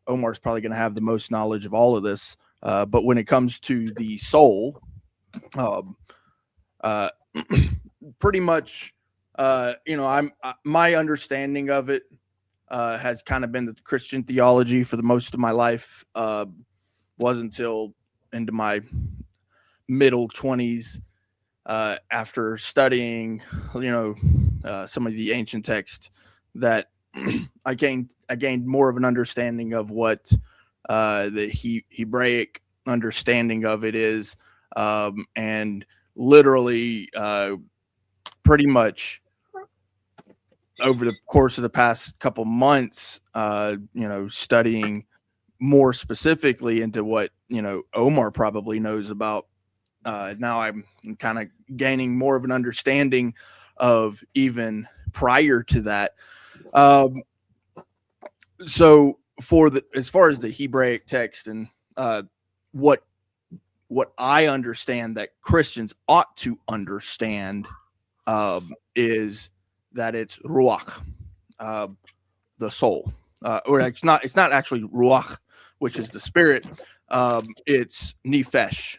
Omar's probably going to have the most knowledge of all of this. But when it comes to the soul, uh, pretty much, my understanding of it has kind of been the Christian theology for the most of my life. Was until into my middle 20s, after studying, some of the ancient text, that I gained more of an understanding of what the Hebraic understanding of it is, and literally, pretty much over the course of the past couple months, studying more specifically into what Omar probably knows about. Now I'm kind of gaining more of an understanding of even prior to that. So as far as the Hebraic text and what I understand that Christians ought to understand, is that it's ruach, the soul, or it's not actually ruach, which is the spirit. It's nefesh.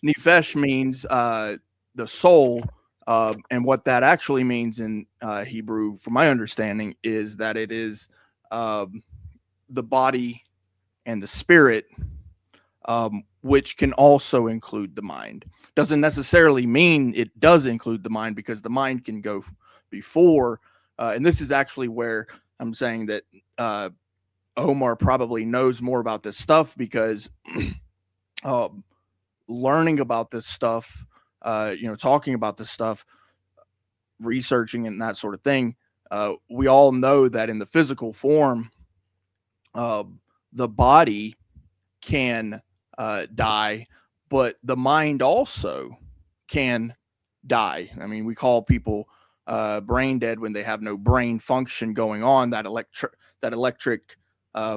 Nefesh means the soul, and what that actually means in Hebrew, from my understanding, is that it is the body and the spirit, which can also include the mind. Doesn't necessarily mean it does include the mind, because the mind can go before. And this is actually where I'm saying that Omar probably knows more about this stuff, because learning about this stuff, talking about this stuff, researching it and that sort of thing, we all know that in the physical form, the body can die, but the mind also can die. I mean, we call people brain dead when they have no brain function going on. That electric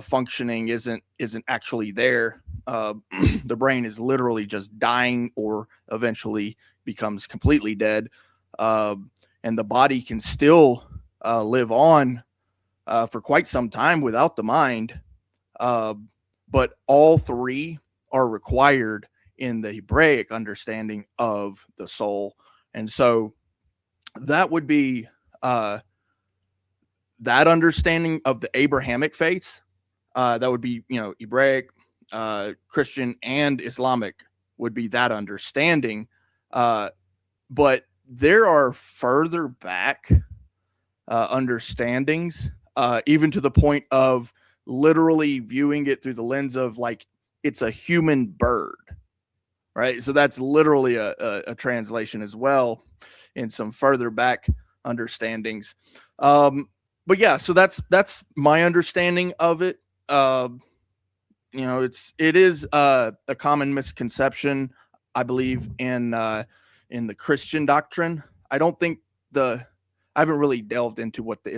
functioning isn't actually there. The brain is literally just dying, or eventually becomes completely dead. And the body can still live on for quite some time without the mind. But all three are required in the Hebraic understanding of the soul. And so that would be that understanding of the Abrahamic faiths. That would be, Hebraic, Christian, and Islamic would be that understanding. But there are further back understandings, even to the point of literally viewing it through the lens of like it's a human bird, right? So that's literally a translation as well in some further back understandings. But yeah, so that's my understanding of it. It is a common misconception, I believe, in the Christian doctrine. I haven't really delved into what the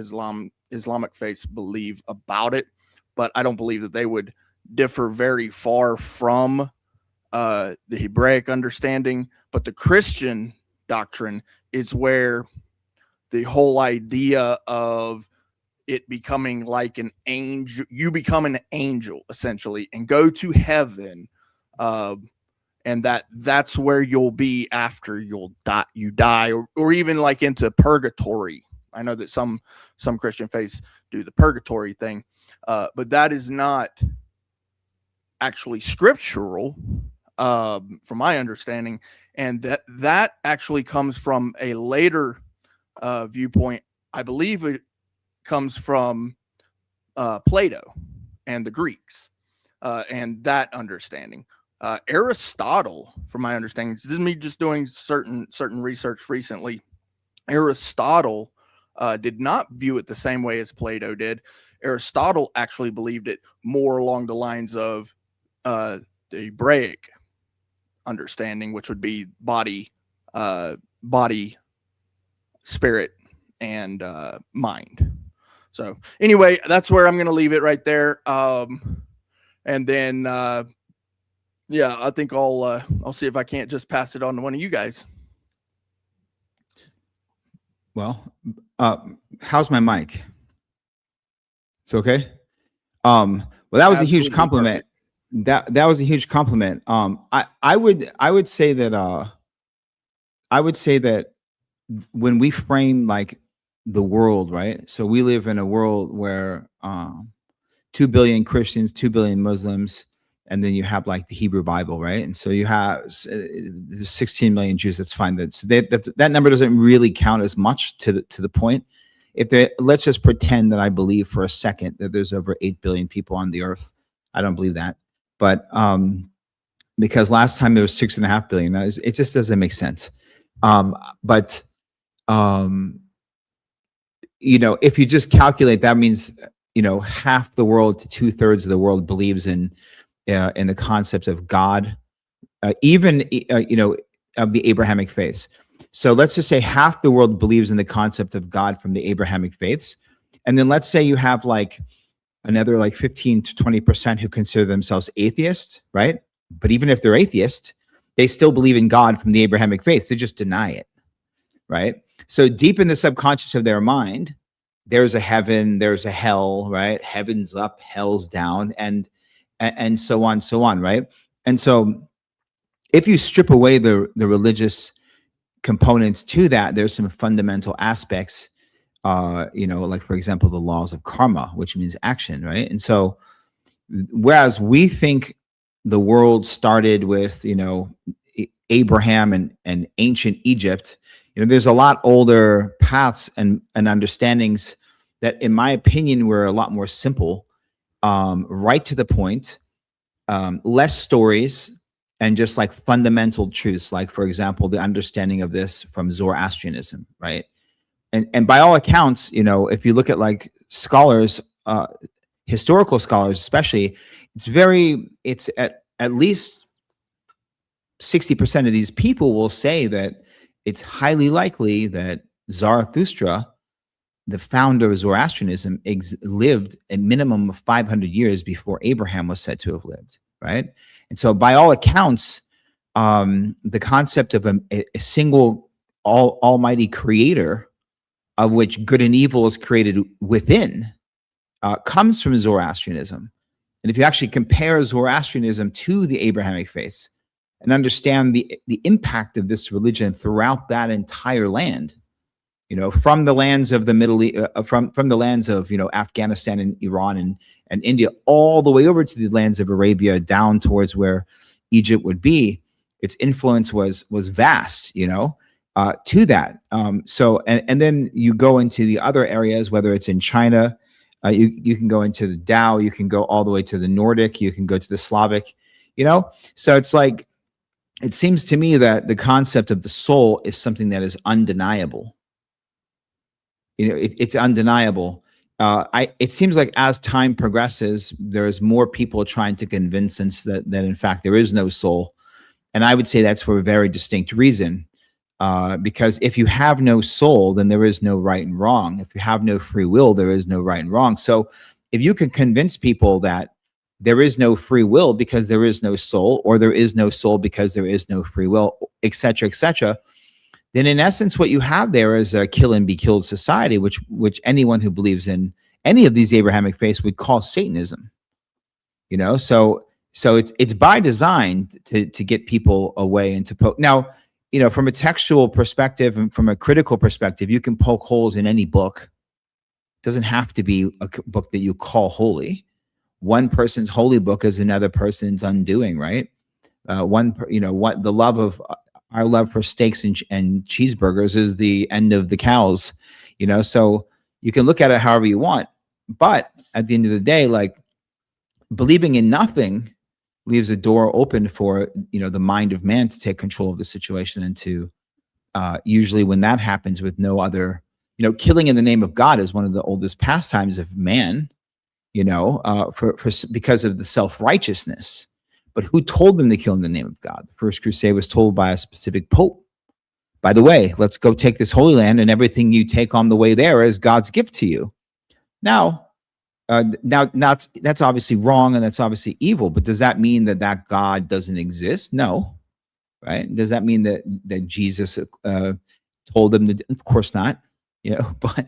Islamic faiths believe about it, but I don't believe that they would differ very far from the Hebraic understanding. But the Christian doctrine is where the whole idea of it becoming like an angel, you become an angel essentially and go to heaven, and that's where you'll be after you die, or even like into purgatory. I know that some Christian faiths do the purgatory thing, but that is not actually scriptural, from my understanding, and that actually comes from a later viewpoint. I believe it comes from Plato and the Greeks, and that understanding. Aristotle, from my understanding, this is me just doing certain research recently. Aristotle did not view it the same way as Plato did. Aristotle actually believed it more along the lines of the Hebraic understanding, which would be body, spirit, and mind. So anyway, that's where I'm going to leave it right there. And then, yeah, I think I'll see if I can't just pass it on to one of you guys. Well, how's my mic? It's okay. Well, that was a huge Absolutely compliment. perfect. That was a huge compliment. I would say that when we frame like the world, right? So we live in a world where 2 billion Christians, 2 billion Muslims, and then you have like the Hebrew Bible, right? And so you have 16 million Jews. That's fine. That number doesn't really count as much to the point. Let's just pretend that I believe for a second that there's over 8 billion people on the earth. I don't believe that, but because last time there was 6.5 billion, it just doesn't make sense. But if you just calculate, that means half the world to 2/3 of the world believes in the concept of God, even of the Abrahamic faiths. So let's just say half the world believes in the concept of God from the Abrahamic faiths, and then let's say you have like another like 15 to 20% who consider themselves atheists, right? But even if they're atheist, they still believe in God from the Abrahamic faiths. They just deny it, right? So deep in the subconscious of their mind, there's a heaven, there's a hell, right? Heaven's up, hell's down, and so on, right? And so if you strip away the religious components to that, there's some fundamental aspects, like for example, the laws of karma, which means action, right? And so whereas we think the world started with, Abraham and ancient Egypt, there's a lot older paths and understandings that, in my opinion, were a lot more simple, right to the point, less stories, and just like fundamental truths. Like, for example, the understanding of this from Zoroastrianism, right? And by all accounts, if you look at like scholars, historical scholars especially, it's at least 60% of these people will say that it's highly likely that Zarathustra, the founder of Zoroastrianism, lived a minimum of 500 years before Abraham was said to have lived, right? And so by all accounts, the concept of a single almighty creator, of which good and evil is created within, comes from Zoroastrianism. And if you actually compare Zoroastrianism to the Abrahamic faiths and understand the impact of this religion throughout that entire land, from the lands of the Middle East, from the lands of Afghanistan and Iran and India, all the way over to the lands of Arabia, down towards where Egypt would be, its influence was vast, to that. So and then you go into the other areas, whether it's in China, you can go into the Tao, you can go all the way to the Nordic, you can go to the Slavic, So it's like, it seems to me that the concept of the soul is something that is undeniable. It's undeniable. It seems like as time progresses, there's more people trying to convince us that in fact there is no soul. And I would say that's for a very distinct reason. Because if you have no soul, then there is no right and wrong. If you have no free will, there is no right and wrong. So if you can convince people that there is no free will because there is no soul, or there is no soul because there is no free will, et cetera, then in essence, what you have there is a kill and be killed society, which anyone who believes in any of these Abrahamic faiths would call Satanism. So it's by design to get people away and to poke. Now, from a textual perspective and from a critical perspective, you can poke holes in any book. It doesn't have to be a book that you call holy. One person's holy book is another person's undoing, right? Our love for steaks and cheeseburgers is the end of the cows, so you can look at it however you want. But at the end of the day, like, believing in nothing leaves a door open for, the mind of man to take control of the situation, and to usually when that happens with no other, killing in the name of God is one of the oldest pastimes of man, because of the self-righteousness. But who told them to kill in the name of God? The First Crusade was told by a specific pope. By the way, let's go take this Holy Land, and everything you take on the way there is God's gift to you. Now that's obviously wrong, and that's obviously evil. But does that mean that God doesn't exist? No, right? Does that mean that Jesus told them to? Of course not. But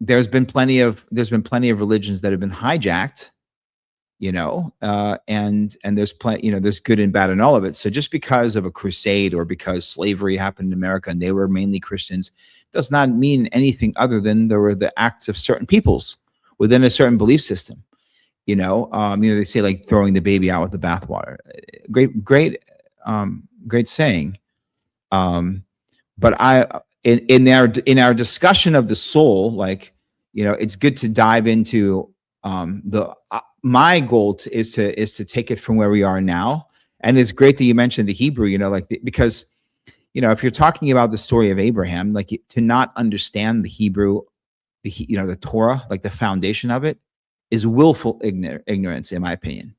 there's been plenty of religions that have been hijacked, and there's plenty, there's good and bad in all of it. So just because of a crusade or because slavery happened in America and they were mainly Christians does not mean anything other than there were the acts of certain peoples within a certain belief system. They say like throwing the baby out with the bathwater. Great saying. But in our discussion of the soul, like, it's good to dive into my goal is to take it from where we are now. And it's great that you mentioned the Hebrew, because if you're talking about the story of Abraham, like, to not understand the Hebrew, the Torah, like the foundation of it, is willful ignorance, in my opinion,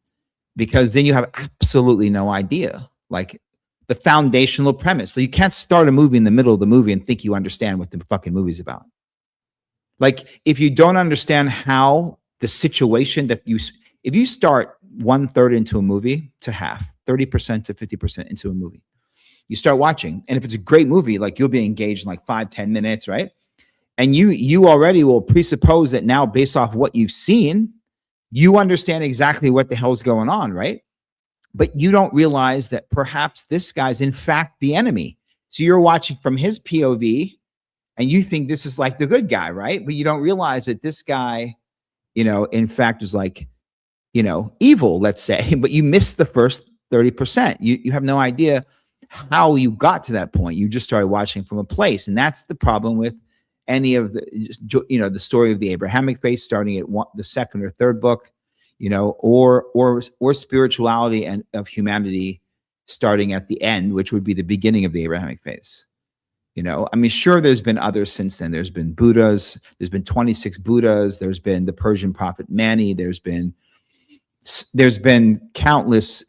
because then you have absolutely no idea, like, the foundational premise. So you can't start a movie in the middle of the movie and think you understand what the fucking movie's about. Like, if you don't understand how the situation if you start 1/3 into a movie to half, 30% to 50% into a movie, you start watching. And if it's a great movie, like, you'll be engaged in like 5-10 minutes, right? And you already will presuppose that now, based off what you've seen, you understand exactly what the hell's going on, right? But you don't realize that perhaps this guy's in fact the enemy. So you're watching from his POV and you think this is like the good guy, right? But you don't realize that this guy, in fact is like, evil, let's say, but you missed the first 30%. You have no idea how you got to that point. You just started watching from a place. And that's the problem with any of the story of the Abrahamic faith, starting at the second or third book, or spirituality and of humanity starting at the end, which would be the beginning of the Abrahamic faith. Sure, there's been others since then. There's been Buddhas, there's been 26 Buddhas, there's been the Persian prophet Mani, there's been countless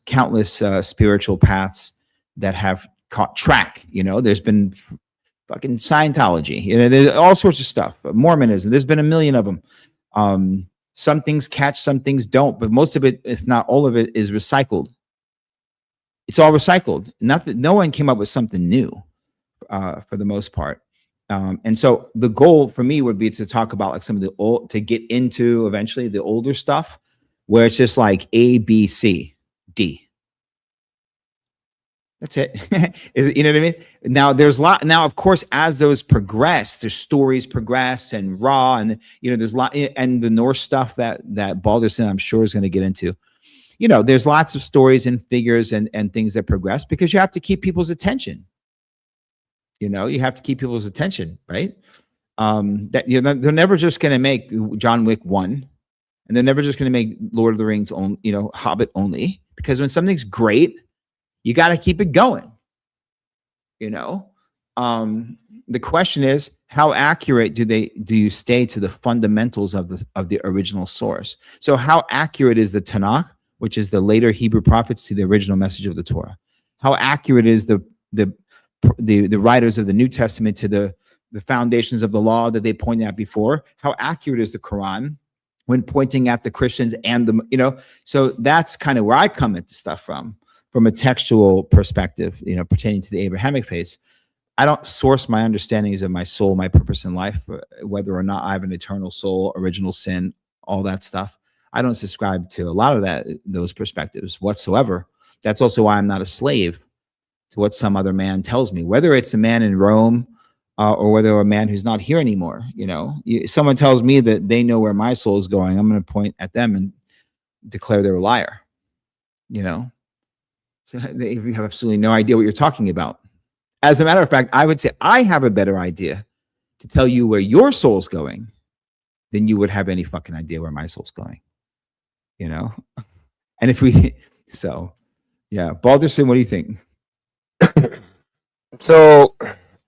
spiritual paths that have caught track. There's been fucking Scientology, there's all sorts of stuff. Mormonism, there's been a million of them. Some things catch, some things don't, but most of it, if not all of it, is recycled. It's all recycled. No one came up with something new, for the most part. And so the goal for me would be to talk about like some of the old, to get into eventually the older stuff where it's just like A, B, C, D. That's it. You know what I mean? Now there's a lot. Now, of course, as those progress, the stories progress and Ra, and there's a lot, and the Norse stuff that Balderson, I'm sure, is going to get into. There's lots of stories and figures and things that progress because you have to keep people's attention. You have to keep people's attention, right? That they're never just going to make John Wick 1, and they're never just going to make Lord of the Rings on, Hobbit only, because when something's great, you got to keep it going. The question is, how accurate do you stay to the fundamentals of the original source? So how accurate is the Tanakh, which is the later Hebrew prophets, to the original message of the Torah? How accurate is the writers of the New Testament to the foundations of the law that they pointed at before? How accurate is the Quran when pointing at the Christians and so that's kind of where I come at the stuff from a textual perspective, pertaining to the Abrahamic faith. I don't source my understandings of my soul, my purpose in life, whether or not I have an eternal soul, original sin, all that stuff. I don't subscribe to a lot of those perspectives whatsoever. That's also why I'm not a slave to what some other man tells me, whether it's a man in Rome or whether a man who's not here anymore. Someone tells me that they know where my soul is going, I'm going to point at them and declare they're a liar. So they have absolutely no idea what you're talking about. As a matter of fact, I would say I have a better idea to tell you where your soul's going than you would have any fucking idea where my soul's going. And if yeah, Balderson, what do you think? So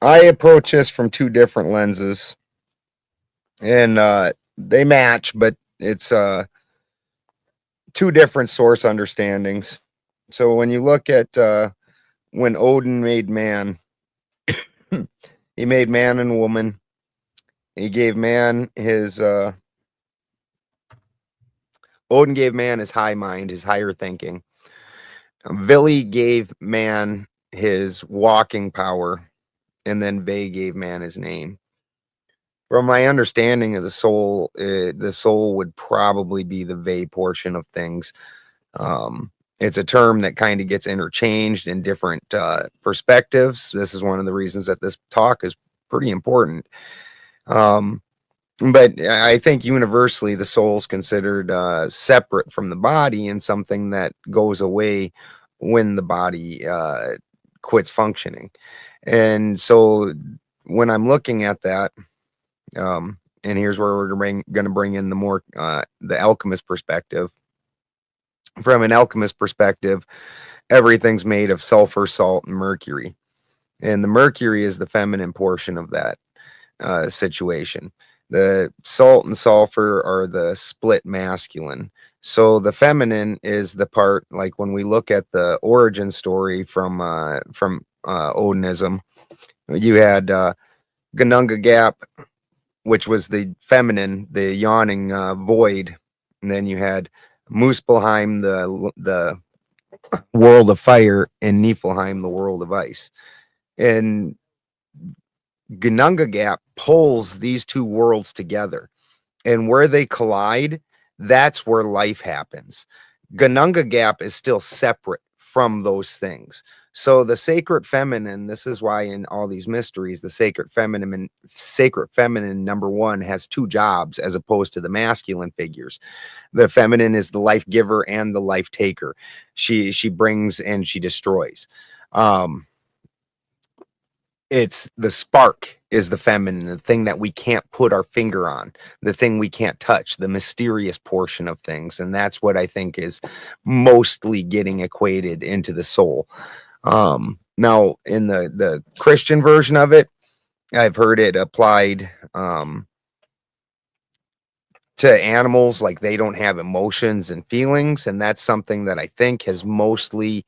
I approach this from two different lenses, and they match, but it's two different source understandings. So when you look at when Odin made man, he made man and woman. He gave man his Odin gave man his high mind, his higher thinking. Vili gave man his walking power, and then Ve gave man his name. From my understanding of the soul would probably be the Vey portion of things. It's a term that kind of gets interchanged in different perspectives. This is one of the reasons that this talk is pretty important. But I think universally the soul is considered separate from the body and something that goes away when the body quits functioning. And so when I'm looking at that, and here's where we're going to bring in the more the alchemist perspective. From an alchemist perspective, everything's made of sulfur, salt, and mercury. And the mercury is the feminine portion of that situation. The salt and sulfur are the split masculine. So the feminine is the part, like when we look at the origin story from Odinism, you had Gununga Gap, which was the feminine, the yawning void, and then you had Muspelheim, the world of fire, and Niflheim, the world of ice. And Gununga Gap pulls these two worlds together, and where they collide, that's where life happens. Gununga Gap is still separate from those things. So the sacred feminine, this is why in all these mysteries, the sacred feminine number one has two jobs as opposed to the masculine figures. The feminine is the life giver and the life taker. She brings and she destroys. It's the spark is the feminine, the thing that we can't put our finger on, the thing we can't touch, the mysterious portion of things. And that's what I think is mostly getting equated into the soul. Now in the Christian version of it, I've heard it applied to animals, like they don't have emotions and feelings, and that's something that I think has mostly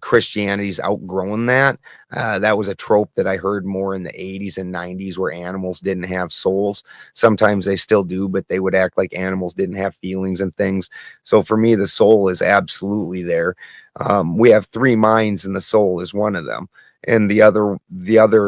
Christianity's outgrown that. That was a trope that I heard more in the 80s and 90s, where animals didn't have souls. Sometimes they still do, but they would act like animals didn't have feelings and things. So for me, the soul is absolutely there. We have three minds, and the soul is one of them. And the other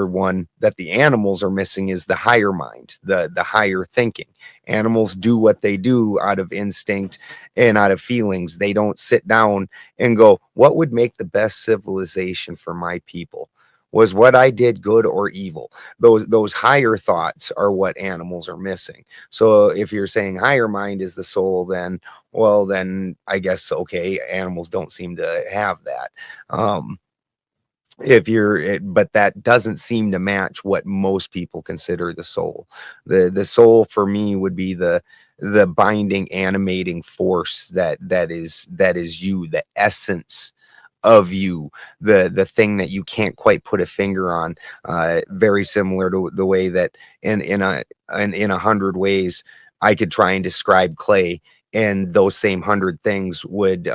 one that the animals are missing is the higher mind, the higher thinking. Animals do what they do out of instinct and out of feelings. They don't sit down and go, what would make the best civilization for my people? Was what I did good or evil? Those higher thoughts are what animals are missing. So if you're saying higher mind is the soul, then I guess, okay, animals don't seem to have that. But that doesn't seem to match what most people consider the soul. The soul for me would be the binding, animating force that is you, the essence of you, the thing that you can't quite put a finger on. Very similar to the way that in 100 ways I could try and describe clay, and those same 100 things would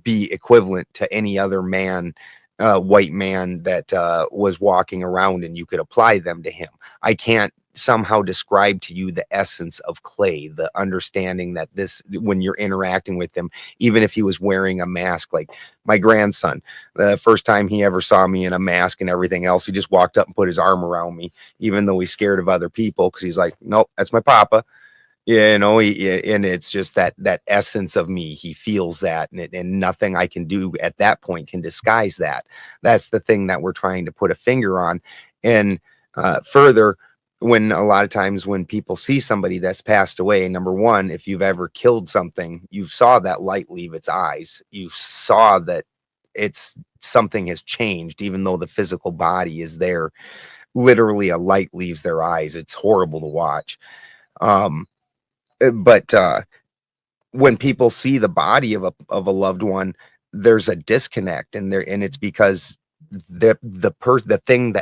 be equivalent to any other man, white man that was walking around, and you could apply them to him. I can't somehow describe to you the essence of clay, the understanding that when you're interacting with him, even if he was wearing a mask. Like my grandson, the first time he ever saw me in a mask and everything else, he just walked up and put his arm around me, even though he's scared of other people, because he's like, nope, that's my papa. And it's just that essence of me. He feels that, and nothing I can do at that point can disguise that. That's the thing that we're trying to put a finger on. And further, when a lot of times when people see somebody that's passed away, number one, if you've ever killed something, you saw that light leave its eyes. You saw that something has changed, even though the physical body is there. Literally, a light leaves their eyes. It's horrible to watch. But when people see the body of a loved one, there's a disconnect, and it's because the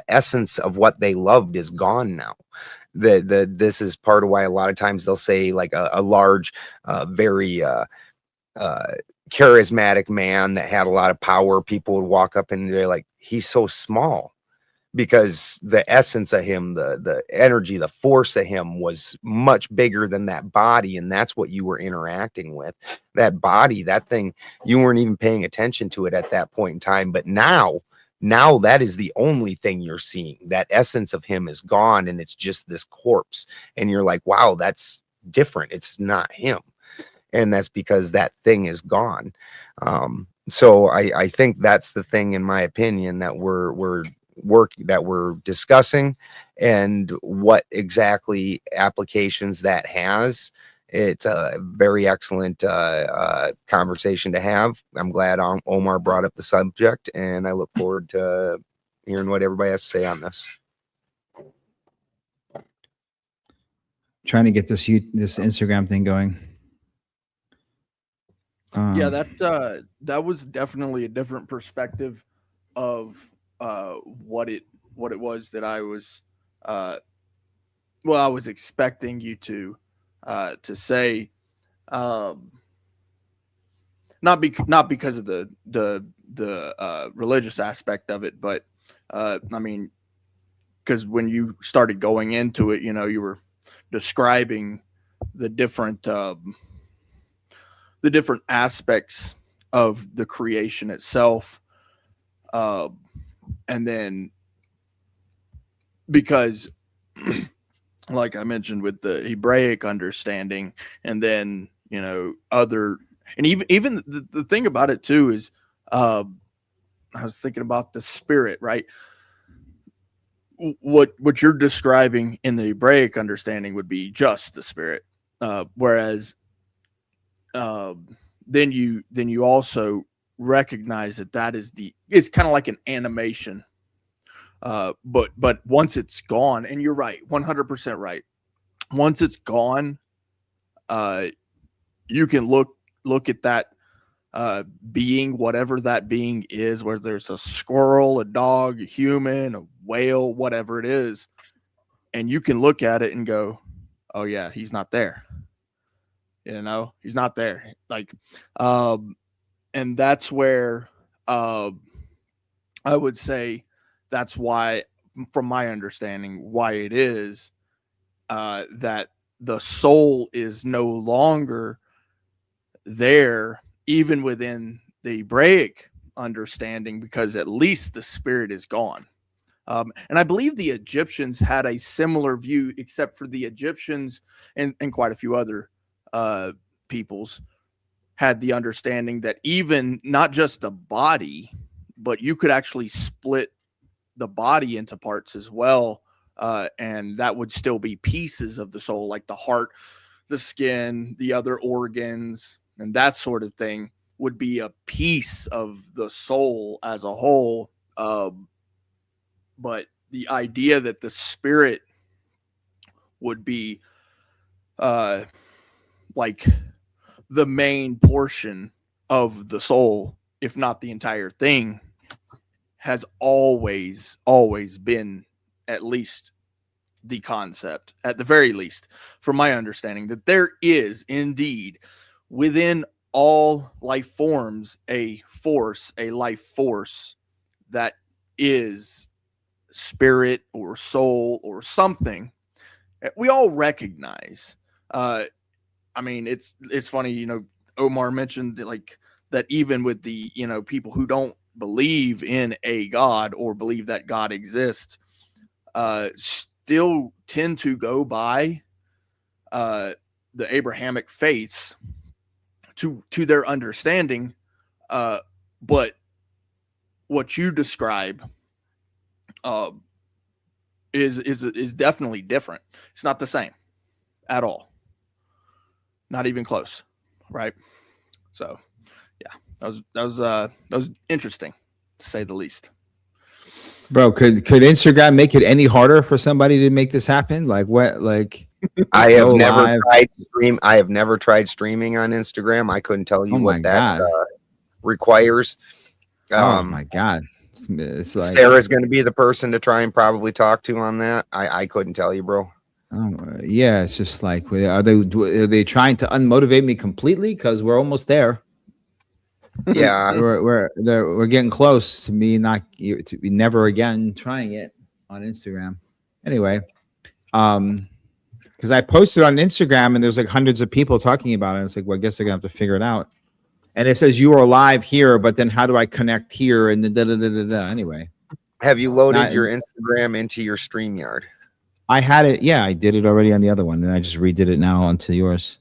essence of what they loved is gone now. This is part of why a lot of times they'll say, like, a large, very charismatic man that had a lot of power, people would walk up and they're like, he's so small. Because the essence of him, the energy, the force of him was much bigger than that body. And that's what you were interacting with. That body, that thing, you weren't even paying attention to it at that point in time. But now Now that is the only thing you're seeing. That essence of him is gone, and it's just this corpse. And you're like, wow, that's different. It's not him. And that's because that thing is gone. So I think that's the thing, in my opinion, that we're discussing, and what exactly applications that has. It's a very excellent conversation to have. I'm glad Omar brought up the subject, and I look forward to hearing what everybody has to say on this. Trying to get this Instagram thing going. Yeah, that was definitely a different perspective of what it was that I was I was expecting you to say, not because of the religious aspect of it, but I mean, because when you started going into it, you were describing the different aspects of the creation itself, and then because like I mentioned with the Hebraic understanding, and then other, and even the thing about it too is I was thinking about the spirit, right? What you're describing in the Hebraic understanding would be just the spirit, whereas then you also recognize that is it's kind of like an animation, but once it's gone, and you're right, 100% right, once it's gone, you can look at that being, whatever that being is, whether there's a squirrel, a dog, a human, a whale, whatever it is, and you can look at it and go, oh yeah, he's not there. He's not there. Like, and that's where I would say that's why, from my understanding, why it is that the soul is no longer there, even within the Hebraic understanding, because at least the spirit is gone. And I believe the Egyptians had a similar view, except for the Egyptians and quite a few other peoples had the understanding that even not just the body, but you could actually split the body into parts as well, and that would still be pieces of the soul, like the heart, the skin, the other organs, and that sort of thing would be a piece of the soul as a whole. But the idea that the spirit would be like the main portion of the soul, if not the entire thing, has always been at least the concept, at the very least, from my understanding, that there is indeed within all life forms a life force that is spirit or soul or something we all recognize. I mean, it's funny, Omar mentioned like that even with the, people who don't believe in a God or believe that God exists, still tend to go by the Abrahamic faiths to their understanding. But what you describe is definitely different. It's not the same at all. Not even close, right? So, yeah, that was interesting, to say the least. Bro, could Instagram make it any harder for somebody to make this happen? Like what? Like I have never tried stream. I have never tried streaming on Instagram. I couldn't tell you what that requires. Oh my God. It's like Sarah's going to be the person to try and probably talk to on that. I couldn't tell you, bro. Yeah, it's just like, are they trying to unmotivate me completely? Because we're almost there. Yeah, we're getting close to me to be never again trying it on Instagram. Anyway, because I posted on Instagram and there's like hundreds of people talking about it. It's like, well, I guess they're gonna have to figure it out. And it says you are live here, but then how do I connect here? And then anyway. Have you loaded your Instagram into your StreamYard? I had it. Yeah, I did it already on the other one, and I just redid it now onto yours.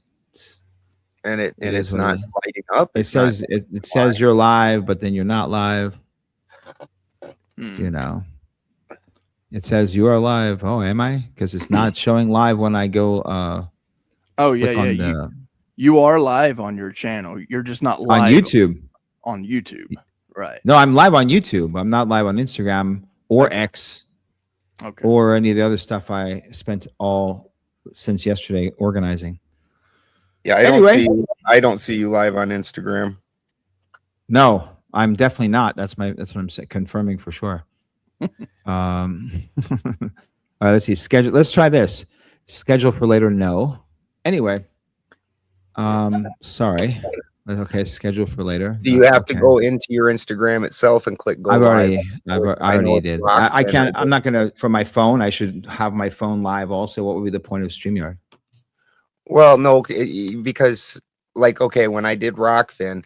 And it's not lighting up. It says it says you're live, but then you're not live. You know, it says you are live. Oh, am I? Because it's not showing live when I go. Oh yeah. You are live on your channel. You're just not live on YouTube. On YouTube, right? No, I'm live on YouTube. I'm not live on Instagram or X, or any of the other stuff I spent all since yesterday organizing. Yeah, I don't see you live on Instagram. No, I'm definitely not. That's what I'm saying, confirming for sure. All right, let's see. Schedule. Let's try this. Schedule for later. No. Anyway. Sorry. Okay, schedule for later. Do you have to go into your Instagram itself and click go live? I already did. I can't. I'm not gonna from my phone. I should have my phone live also. What would be the point of StreamYard? Well, no, because like, okay, when I did Rockfin,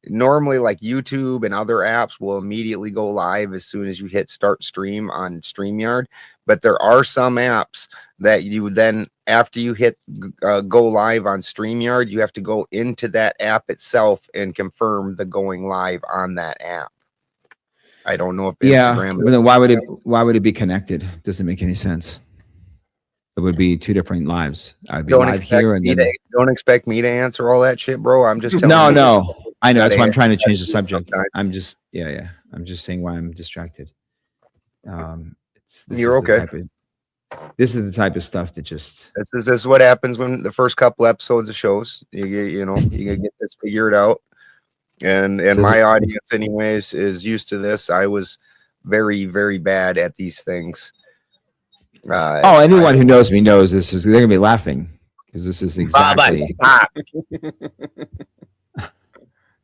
normally like YouTube and other apps will immediately go live as soon as you hit start stream on StreamYard. But there are some apps that you then, after you hit go live on StreamYard, you have to go into that app itself and confirm the going live on that app. I don't know if Instagram. Yeah, then why would it be connected? Doesn't make any sense. It would be two different lives. I'd be live here and then don't expect me to answer all that shit, bro. I'm just telling you. No. I know. That's why I'm trying to change the subject. I'm just I'm just saying why I'm distracted. You're okay. This is the type of stuff that just. This is what happens when the first couple episodes of shows you get this figured out, and my audience anyways is used to this. I was very, very bad at these things. Anyone who knows me knows this is. They're gonna be laughing because this is exactly.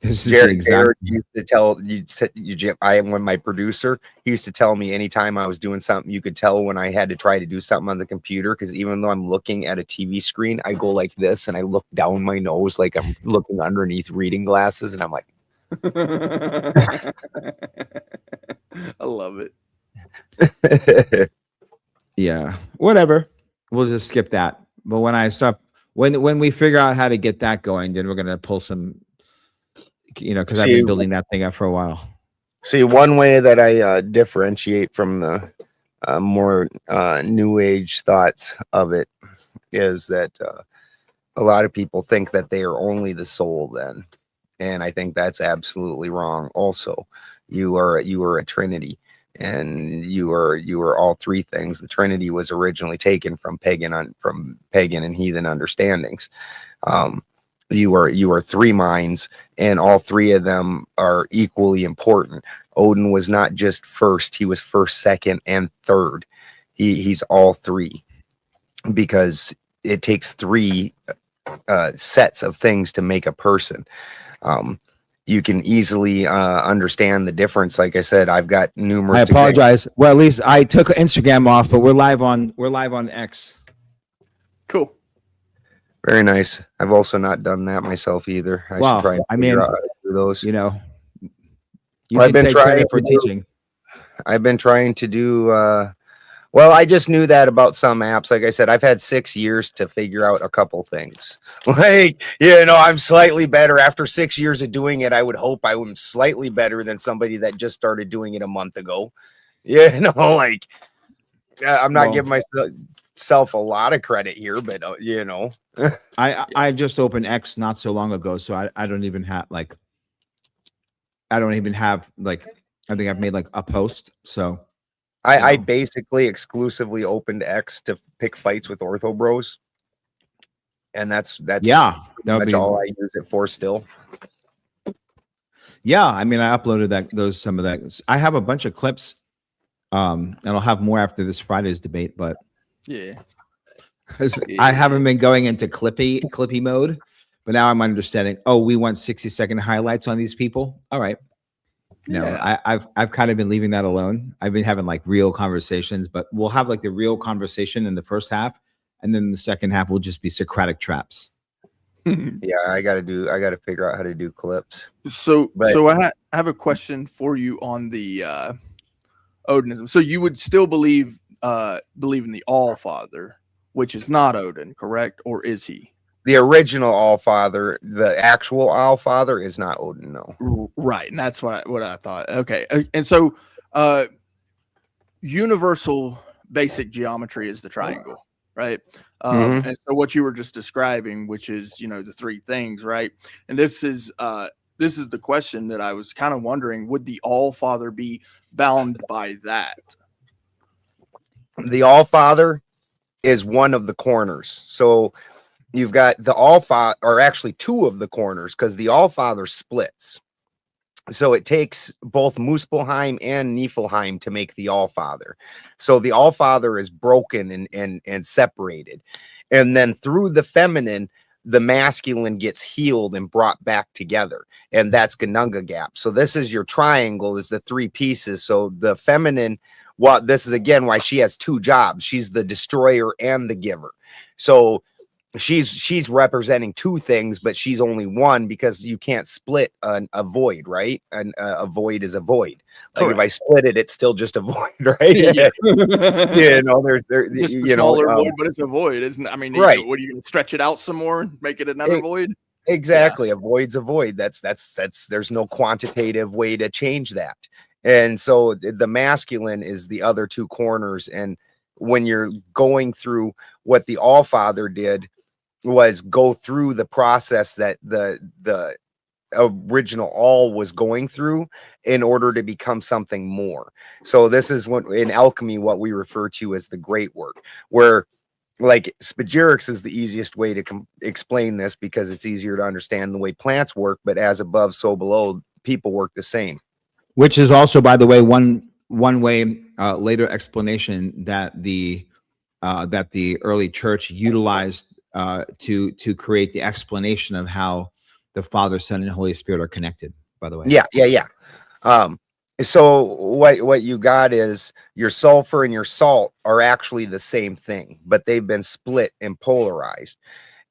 This is Jared used to tell when my producer, he used to tell me anytime I was doing something, you could tell when I had to try to do something on the computer, because even though I'm looking at a TV screen, I go like this and I look down my nose like I'm looking underneath reading glasses, and I'm like, I love it. Yeah, whatever. We'll just skip that. But when we figure out how to get that going, then we're gonna pull some. Because I've been building that thing up for a while. See, one way that I differentiate from the more new age thoughts of it is that a lot of people think that they are only the soul then. And I think that's absolutely wrong. Also, you are a Trinity, and you are all three things. The Trinity was originally taken from pagan and heathen understandings. You are three minds, and all three of them are equally important. Odin was not just first, he was first, second, and third. He's all three, because it takes three sets of things to make a person. You can easily understand the difference. Like I said, I've got numerous. I apologize. Well, at least I took Instagram off, but we're live on X. Cool. Very nice. I've also not done that myself either. I should try and figure out how to do those. I've been trying for teaching. I've been trying to do. Well, I just knew that about some apps. Like I said, I've had 6 years to figure out a couple things. I'm slightly better after 6 years of doing it. I would hope I am slightly better than somebody that just started doing it a month ago. I'm not giving myself a lot of credit here, but I just opened X not so long ago, so I don't even have I think I've made like a post. So I basically exclusively opened X to pick fights with Ortho Bros, and that's much all I use it for still. Yeah, I mean, I uploaded some of that. I have a bunch of clips, and I'll have more after this Friday's debate, but yeah, because I haven't been going into clippy mode, but now I'm understanding. Oh, we want 60-second highlights on these people. All right. No, I've kind of been leaving that alone. I've been having like real conversations, but we'll have like the real conversation in the first half, and then the second half will just be Socratic traps. Yeah, I gotta figure out how to do clips. So, But I have a question for you on the Odinism. So you would still believe in the All Father, which is not Odin, correct? Or is he? the original All Father, the actual All Father, is not Odin. No. Right, and that's what I thought. Okay, and so universal basic geometry is the triangle, right? Mhm. And so what you were just describing, which is the three things, right? And this is the question that I was kind of wondering: would the All Father be bound by that? The All Father is one of the corners. So you've got the All Father, or actually two of the corners, because the All Father splits. So it takes both Muspelheim and Niflheim to make the All Father. So the All Father is broken and separated. And then through the feminine, the masculine gets healed and brought back together. And that's Gununga Gap. So this is your triangle, is the three pieces. So the feminine, well, this is again why she has two jobs. She's the destroyer and the giver. So she's representing two things, but she's only one, because you can't split a void, right? And a void is a void. Like Correct. if I split it, it's still just a void, right? Yeah. There's Just a smaller void, but it's a void, isn't it? I mean, right. What are you going to stretch it out some more and make it another void? Exactly. Yeah. A void's a void. That's there's no quantitative way to change that. And so the masculine is the other two corners. And when you're going through what the All Father did, was go through the process that the original All was going through in order to become something more. So this is what in alchemy what we refer to as the great work, where like spagyrics is the easiest way to explain this, because it's easier to understand the way plants work, but as above so below, people work the same. Which is also, by the way, one way later explanation that the early church utilized to create the explanation of how the Father, Son, and Holy Spirit are connected, by the way. Yeah. So what you got is your sulfur and your salt are actually the same thing, but they've been split and polarized.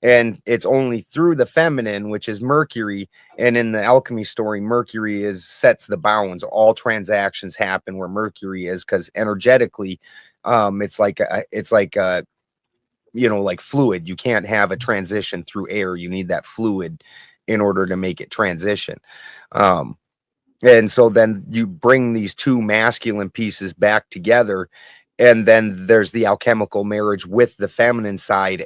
And it's only through the feminine, which is Mercury. And in the alchemy story, Mercury sets the bounds. All transactions happen where Mercury is, because energetically, it's like like fluid. You can't have a transition through air. You need that fluid in order to make it transition. And so then you bring these two masculine pieces back together, and then there's the alchemical marriage with the feminine side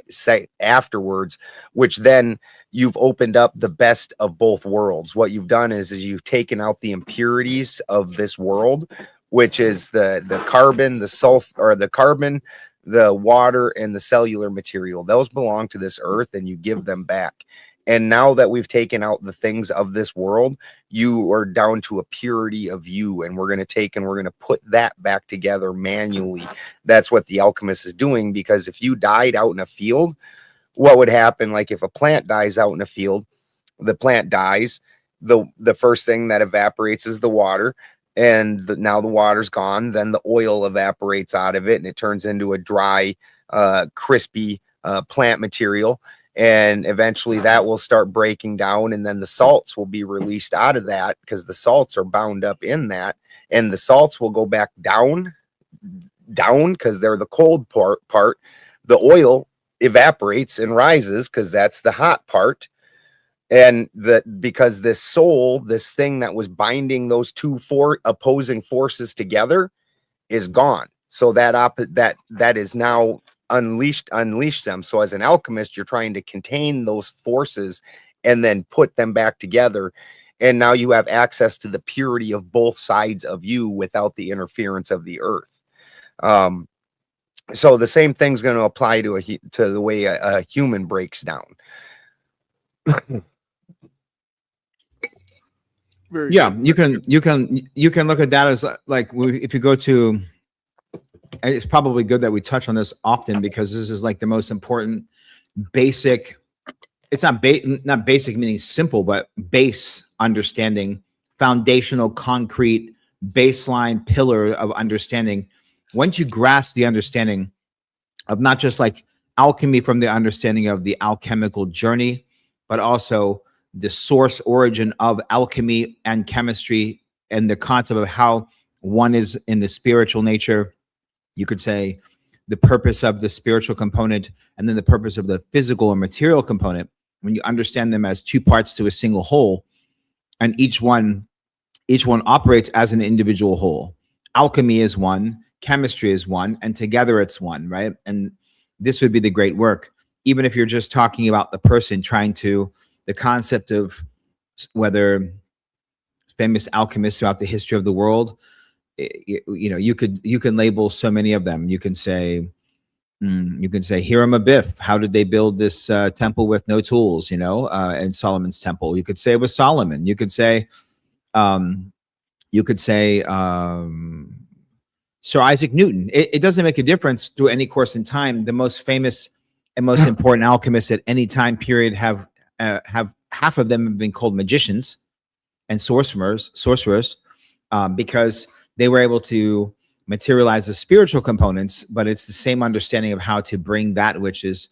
afterwards, which then you've opened up the best of both worlds. What you've done is you've taken out the impurities of this world, which is the carbon, the sulfur, or the carbon, the water, and the cellular material. Those belong to this earth, and you give them back. And now that we've taken out the things of this world, you are down to a purity of you, and we're going to take and we're going to put that back together manually. That's what the alchemist is doing, because if you died out in a field, what would happen? Like if a plant dies out in a field, the plant dies. The first thing that evaporates is the water, and now the water's gone. Then the oil evaporates out of it, and it turns into a dry, crispy plant material. And eventually that will start breaking down, and then the salts will be released out of that, because the salts are bound up in that, and the salts will go back down because they're the cold part. The oil evaporates and rises because that's the hot part. And because this soul, this thing that was binding those two opposing forces together, is gone. So that is now unleash them. So as an alchemist, you're trying to contain those forces and then put them back together. And now you have access to the purity of both sides of you without the interference of the earth. So the same thing's going to apply to the way a human breaks down. Yeah, you can look at that as like, if you go to, it's probably good that we touch on this often, because this is like the most important basic. It's not basic meaning simple, but base understanding, foundational, concrete, baseline pillar of understanding. Once you grasp the understanding of not just like alchemy from the understanding of the alchemical journey, but also the source origin of alchemy and chemistry, and the concept of how one is in the spiritual nature. You could say the purpose of the spiritual component, and then the purpose of the physical or material component, when you understand them as two parts to a single whole, and each one operates as an individual whole. Alchemy is one, chemistry is one, and together it's one, right? And this would be the great work. Even if you're just talking about the person trying to, the concept of whether famous alchemists throughout the history of the world, you can label so many of them. You can say Hiram Abiff, how did they build this temple with no tools, and Solomon's temple? You could say it was Solomon. You could say Sir Isaac Newton. It doesn't make a difference through any course in time. The most famous and most important alchemists at any time period have half of them have been called magicians and sorcerers, because they were able to materialize the spiritual components, but it's the same understanding of how to bring that which is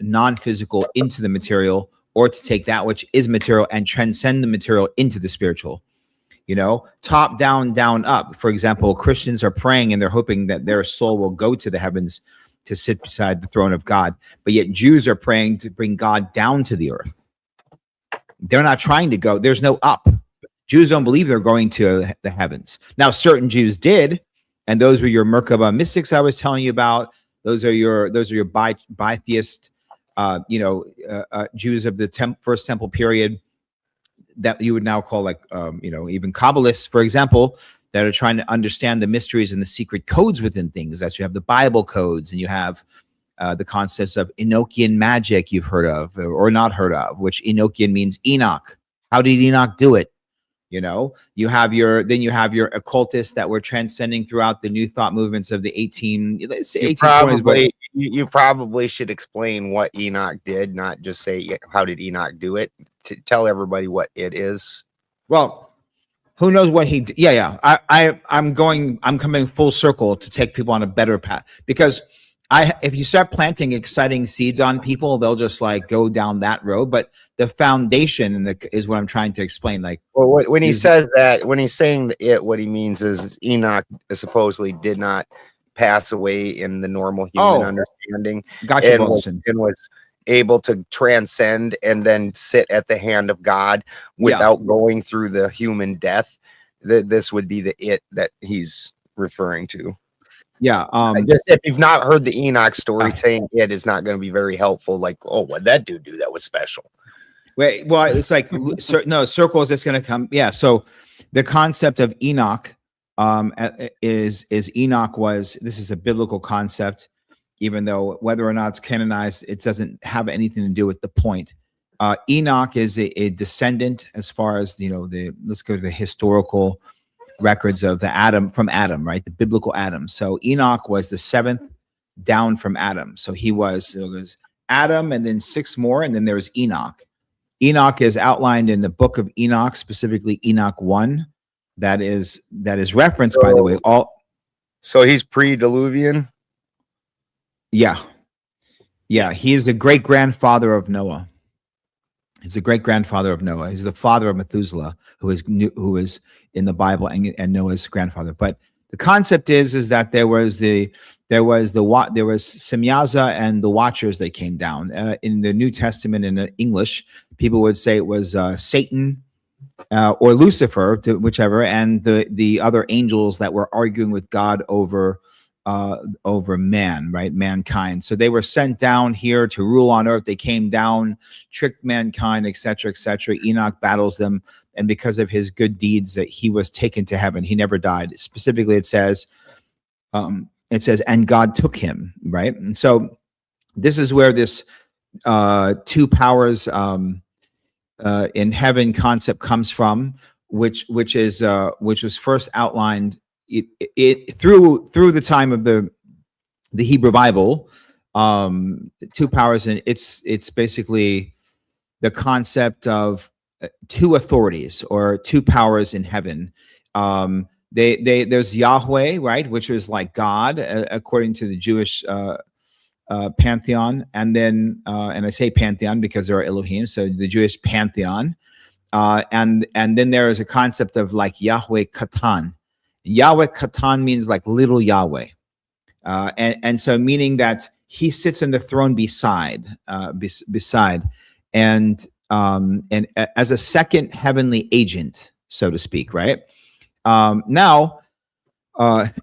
non-physical into the material, or to take that which is material and transcend the material into the spiritual. Top down, down up. For example, Christians are praying and they're hoping that their soul will go to the heavens to sit beside the throne of God, but yet Jews are praying to bring God down to the earth. They're not trying to go. There's no up. Jews don't believe they're going to the heavens. Now, certain Jews did, and those were your Merkaba mystics I was telling you about. Those are your bitheist, Jews of the first temple period, that you would now call even Kabbalists, for example, that are trying to understand the mysteries and the secret codes within things. That you have the Bible codes, and you have the concepts of Enochian magic you've heard of or not heard of, which Enochian means Enoch. How did Enoch do it? You have your occultists that were transcending throughout the New Thought movements of the 1820s. You probably should explain what Enoch did, not just say how did Enoch do it. To tell everybody what it is. Well, who knows what he did? Yeah. I'm coming full circle to take people on a better path, because if you start planting exciting seeds on people, they'll just go down that road. But the foundation is what I'm trying to explain. When he says that, when he's saying what he means is Enoch supposedly did not pass away in the normal human understanding. Gotcha, and Balderson. was able to transcend and then sit at the hand of God without going through the human death. This would be the it that he's referring to. Yeah. If you've not heard the Enoch story, saying it is not going to be very helpful. What'd that dude do that was special? Wait, well, it's circles that's going to come. Yeah. So the concept of Enoch is Enoch was, this is a biblical concept, even though whether or not it's canonized, it doesn't have anything to do with the point. Enoch is a descendant, as far as, let's go to the historical records of from Adam, right? The biblical Adam. So Enoch was the seventh down from Adam. So it was Adam and then six more, and then there was Enoch. Enoch is outlined in the book of Enoch, specifically Enoch 1. That is referenced, by the way. So he's pre-Diluvian? Yeah. He is the great-grandfather of Noah. He's the great-grandfather of Noah. He's the father of Methuselah, who is in the Bible, and Noah's grandfather. But the concept is that there was Semyaza and the Watchers that came down. In the New Testament in English, people would say it was Satan or Lucifer, whichever, and the other angels that were arguing with God over man, right? Mankind. So they were sent down here to rule on earth. They came down, tricked mankind, etc., etc. Enoch battles them, and because of his good deeds, that he was taken to heaven. He never died. Specifically, it says, and God took him, right? And so this is where this two powers in heaven concept comes from, which was first outlined through the time of the Hebrew Bible. Two powers, and it's basically the concept of two authorities or two powers in heaven. There's Yahweh, right, which is like God according to the Jewish pantheon, and then and I say pantheon because there are Elohim, so the Jewish pantheon, and then there is a concept of like Yahweh Katan. Yahweh Katan means like little Yahweh, and so meaning that he sits in the throne beside, and as a second heavenly agent, so to speak, right? Now,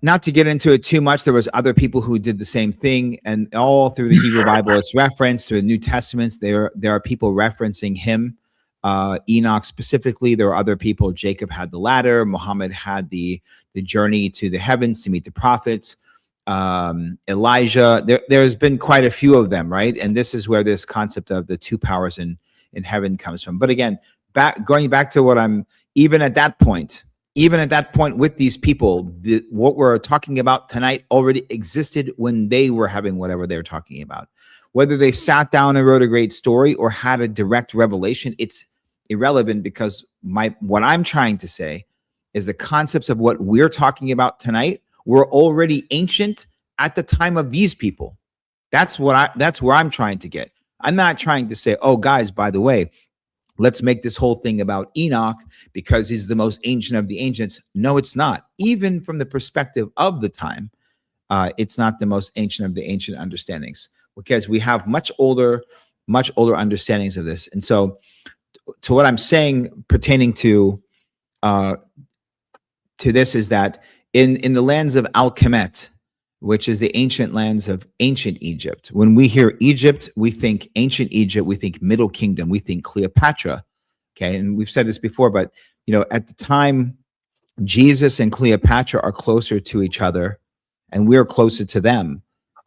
not to get into it too much, there was other people who did the same thing, and all through the Hebrew Bible, it's referenced through the New Testaments. There are people referencing him, Enoch specifically. There are other people. Jacob had the ladder. Muhammad had the journey to the heavens to meet the prophets. Elijah. There's been quite a few of them, right? And this is where this concept of the two powers in heaven comes from. But again, going back to what even at that point with these people, what we're talking about tonight already existed when they were having whatever they were talking about. Whether they sat down and wrote a great story or had a direct revelation, it's irrelevant, because what I'm trying to say is the concepts of what we're talking about tonight were already ancient at the time of these people. That's where I'm trying to get. I'm not trying to say, oh, guys, by the way, let's make this whole thing about Enoch because he's the most ancient of the ancients. No, it's not. Even from the perspective of the time, it's not the most ancient of the ancient understandings, because we have much older understandings of this. And so to what I'm saying pertaining to this is that in the lands of Al-Kemet, which is the ancient lands of ancient Egypt. When we hear Egypt, we think ancient Egypt, we think Middle Kingdom, we think Cleopatra. Okay, and we've said this before, but at the time, Jesus and Cleopatra are closer to each other, and we're closer to them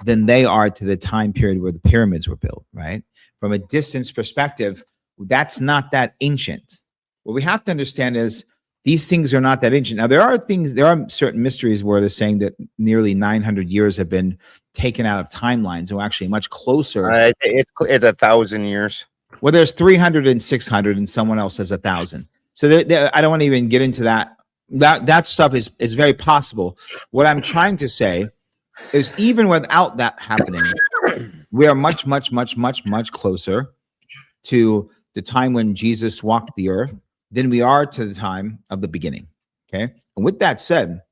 than they are to the time period where the pyramids were built, right? From a distance perspective, that's not that ancient. What we have to understand is these things are not that ancient. Now, there are certain mysteries where they're saying that nearly 900 years have been taken out of timelines, and we're actually much closer. It's 1,000 years. Well, there's 300 and 600, and someone else says 1,000. So I don't want to even get into that. That stuff is very possible. What I'm trying to say is, even without that happening, we are much, much, much, much, much closer to the time when Jesus walked the earth than we are to the time of the beginning. Okay. And with that said,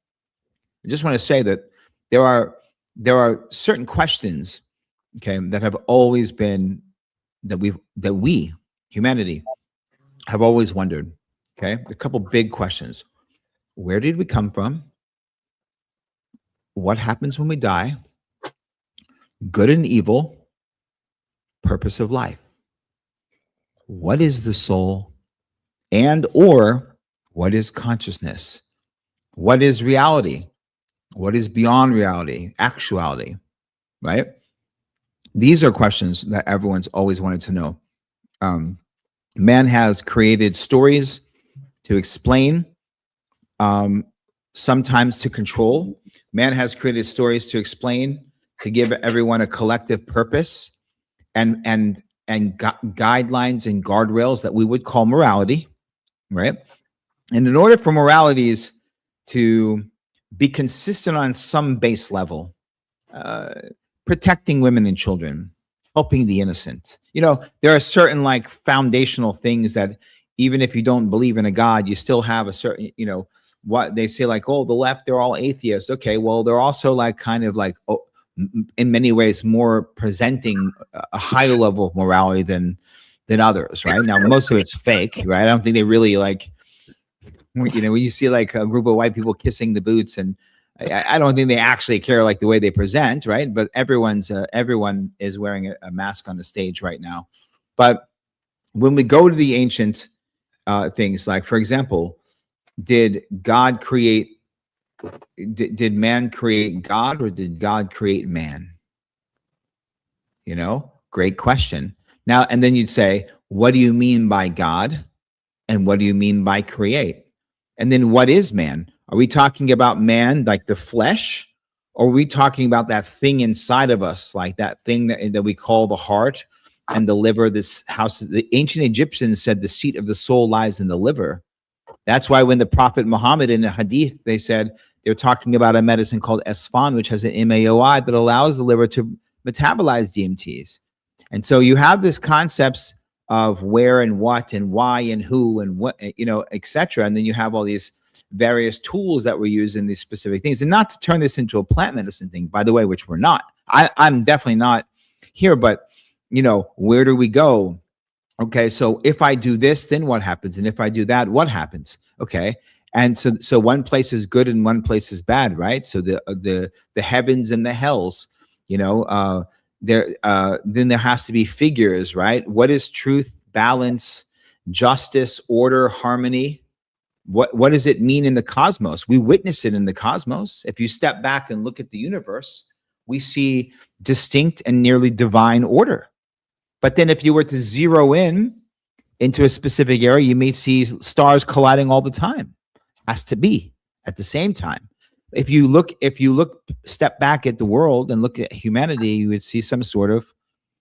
I just want to say that there are certain questions, okay, that have always been that we humanity have always wondered. Okay. A couple big questions. Where did we come from? What happens when we die? Good and evil. Purpose of life. What is the soul? And or what is consciousness? What is reality? What is beyond reality? Actuality, right? These are questions that everyone's always wanted to know. Man has created stories to explain, sometimes to control. Man has created stories to explain, to give everyone a collective purpose and guidelines and guardrails that we would call morality. Right. And in order for moralities to be consistent on some base level, protecting women and children, helping the innocent, there are certain like foundational things that even if you don't believe in a God, you still have a certain, what they say, like, oh, the left, they're all atheists. Okay, well, they're also like kind of like, oh, in many ways more presenting a higher level of morality than others, right? Now, most of it's fake, right? I don't think they really like, when you see like a group of white people kissing the boots, and I don't think they actually care like the way they present, right? But everyone is wearing a mask on the stage right now. But when we go to the ancient things, like, for example, did man create God, or did God create man? Great question. Now, and then you'd say, what do you mean by God? And what do you mean by create? And then what is man? Are we talking about man, like the flesh? Or are we talking about that thing inside of us, like that thing that we call the heart and the liver, this house? The ancient Egyptians said the seat of the soul lies in the liver. That's why when the Prophet Muhammad in a hadith, they said they're talking about a medicine called Esfan, which has an MAOI that allows the liver to metabolize DMTs. And so you have this concepts of where and what and why and who and what, etc. And then you have all these various tools that we're using these specific things. And not to turn this into a plant medicine thing, by the way, which we're not. I'm definitely not here, but where do we go? Okay, so if I do this, then what happens? And if I do that, what happens? Okay. And so one place is good and one place is bad, right? So the heavens and the hells, then there has to be figures, right? What is truth, balance, justice, order, harmony? What does it mean in the cosmos? We witness it in the cosmos. If you step back and look at the universe, we see distinct and nearly divine order. But then if you were to zero in into a specific area, you may see stars colliding all the time. Has to be at the same time. If you look, step back at the world and look at humanity, you would see some sort of,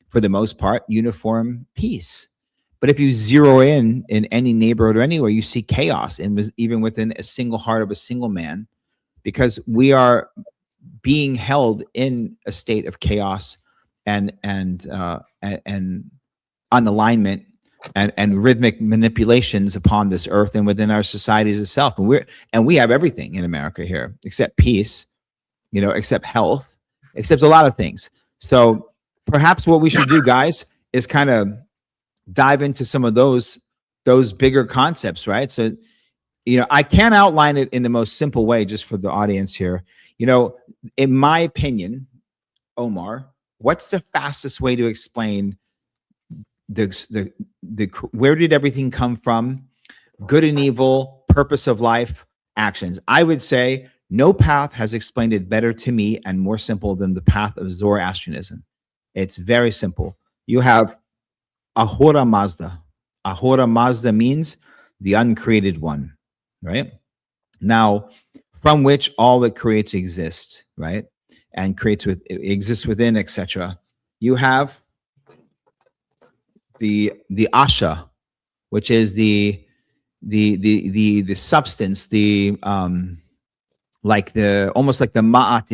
for the most part, uniform peace. But if you zero in any neighborhood or anywhere, you see chaos, and even within a single heart of a single man, because we are being held in a state of chaos and unalignment and rhythmic manipulations upon this earth and within our societies itself. And we have everything in America here, except peace, except health, except a lot of things. So perhaps what we should do, guys, is kind of dive into some of those bigger concepts, right? So, I can outline it in the most simple way just for the audience here. In my opinion, Omar, what's the fastest way to explain the where did everything come from, good and evil, purpose of life, actions? I would say no path has explained it better to me and more simple than the path of Zoroastrianism. It's very simple. You have Ahura Mazda. Ahura Mazda means the uncreated one, right? Now, from which all that creates exists, right? And exists within, etc. You have the Asha, which is the substance, almost like the Ma'at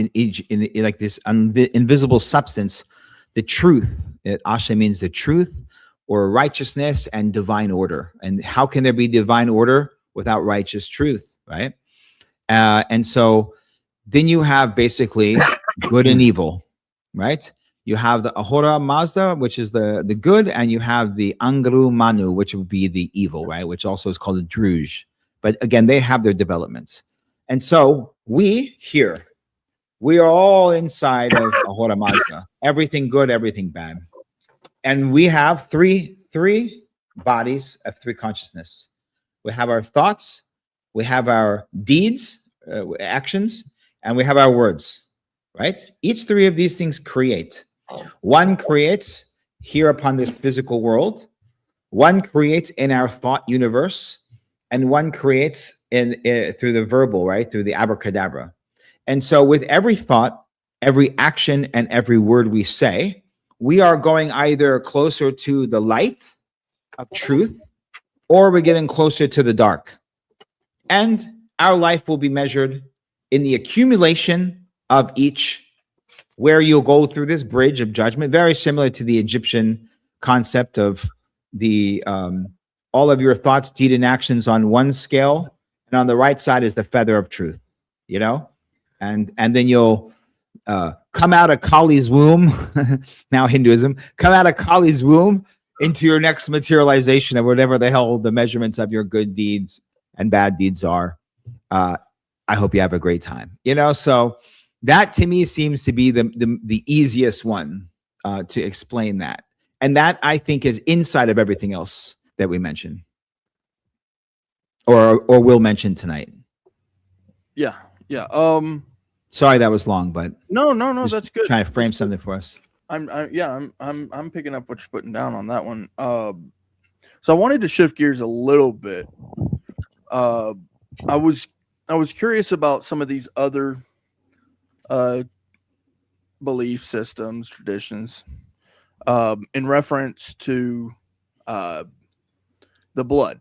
in like this invisible substance, the truth. Asha means the truth or righteousness and divine order. And how can there be divine order without righteous truth, right? And so then you have basically good and evil, right? You have the Ahura Mazda, which is the good, and you have the Angru Manu, which would be the evil, right? Which also is called the Druj. But again, they have their developments. And so we are all inside of Ahura Mazda. Everything good, everything bad. And we have three bodies of three consciousness. We have our thoughts, we have our deeds, actions, and we have our words, right? Each three of these things create. One creates here upon this physical world, one creates in our thought universe, and one creates through the verbal, right? Through the abracadabra. And so with every thought, every action, and every word we say, we are going either closer to the light of truth, or we're getting closer to the dark. And our life will be measured in the accumulation of each, where you'll go through this bridge of judgment, very similar to the Egyptian concept of the all of your thoughts, deed, and actions on one scale, and on the right side is the feather of truth, and then you'll come out of Kali's womb, now Hinduism, come out of Kali's womb into your next materialization of whatever the hell the measurements of your good deeds and bad deeds are. I hope you have a great time. So that to me seems to be the easiest one to explain that. And that I think is inside of everything else that we mentioned or will mention tonight. Yeah. Sorry that was long, but no, that's good. Trying to frame something for us. I'm picking up what you're putting down on that one. So I wanted to shift gears a little bit. I was curious about some of these other belief systems, traditions, in reference to the blood.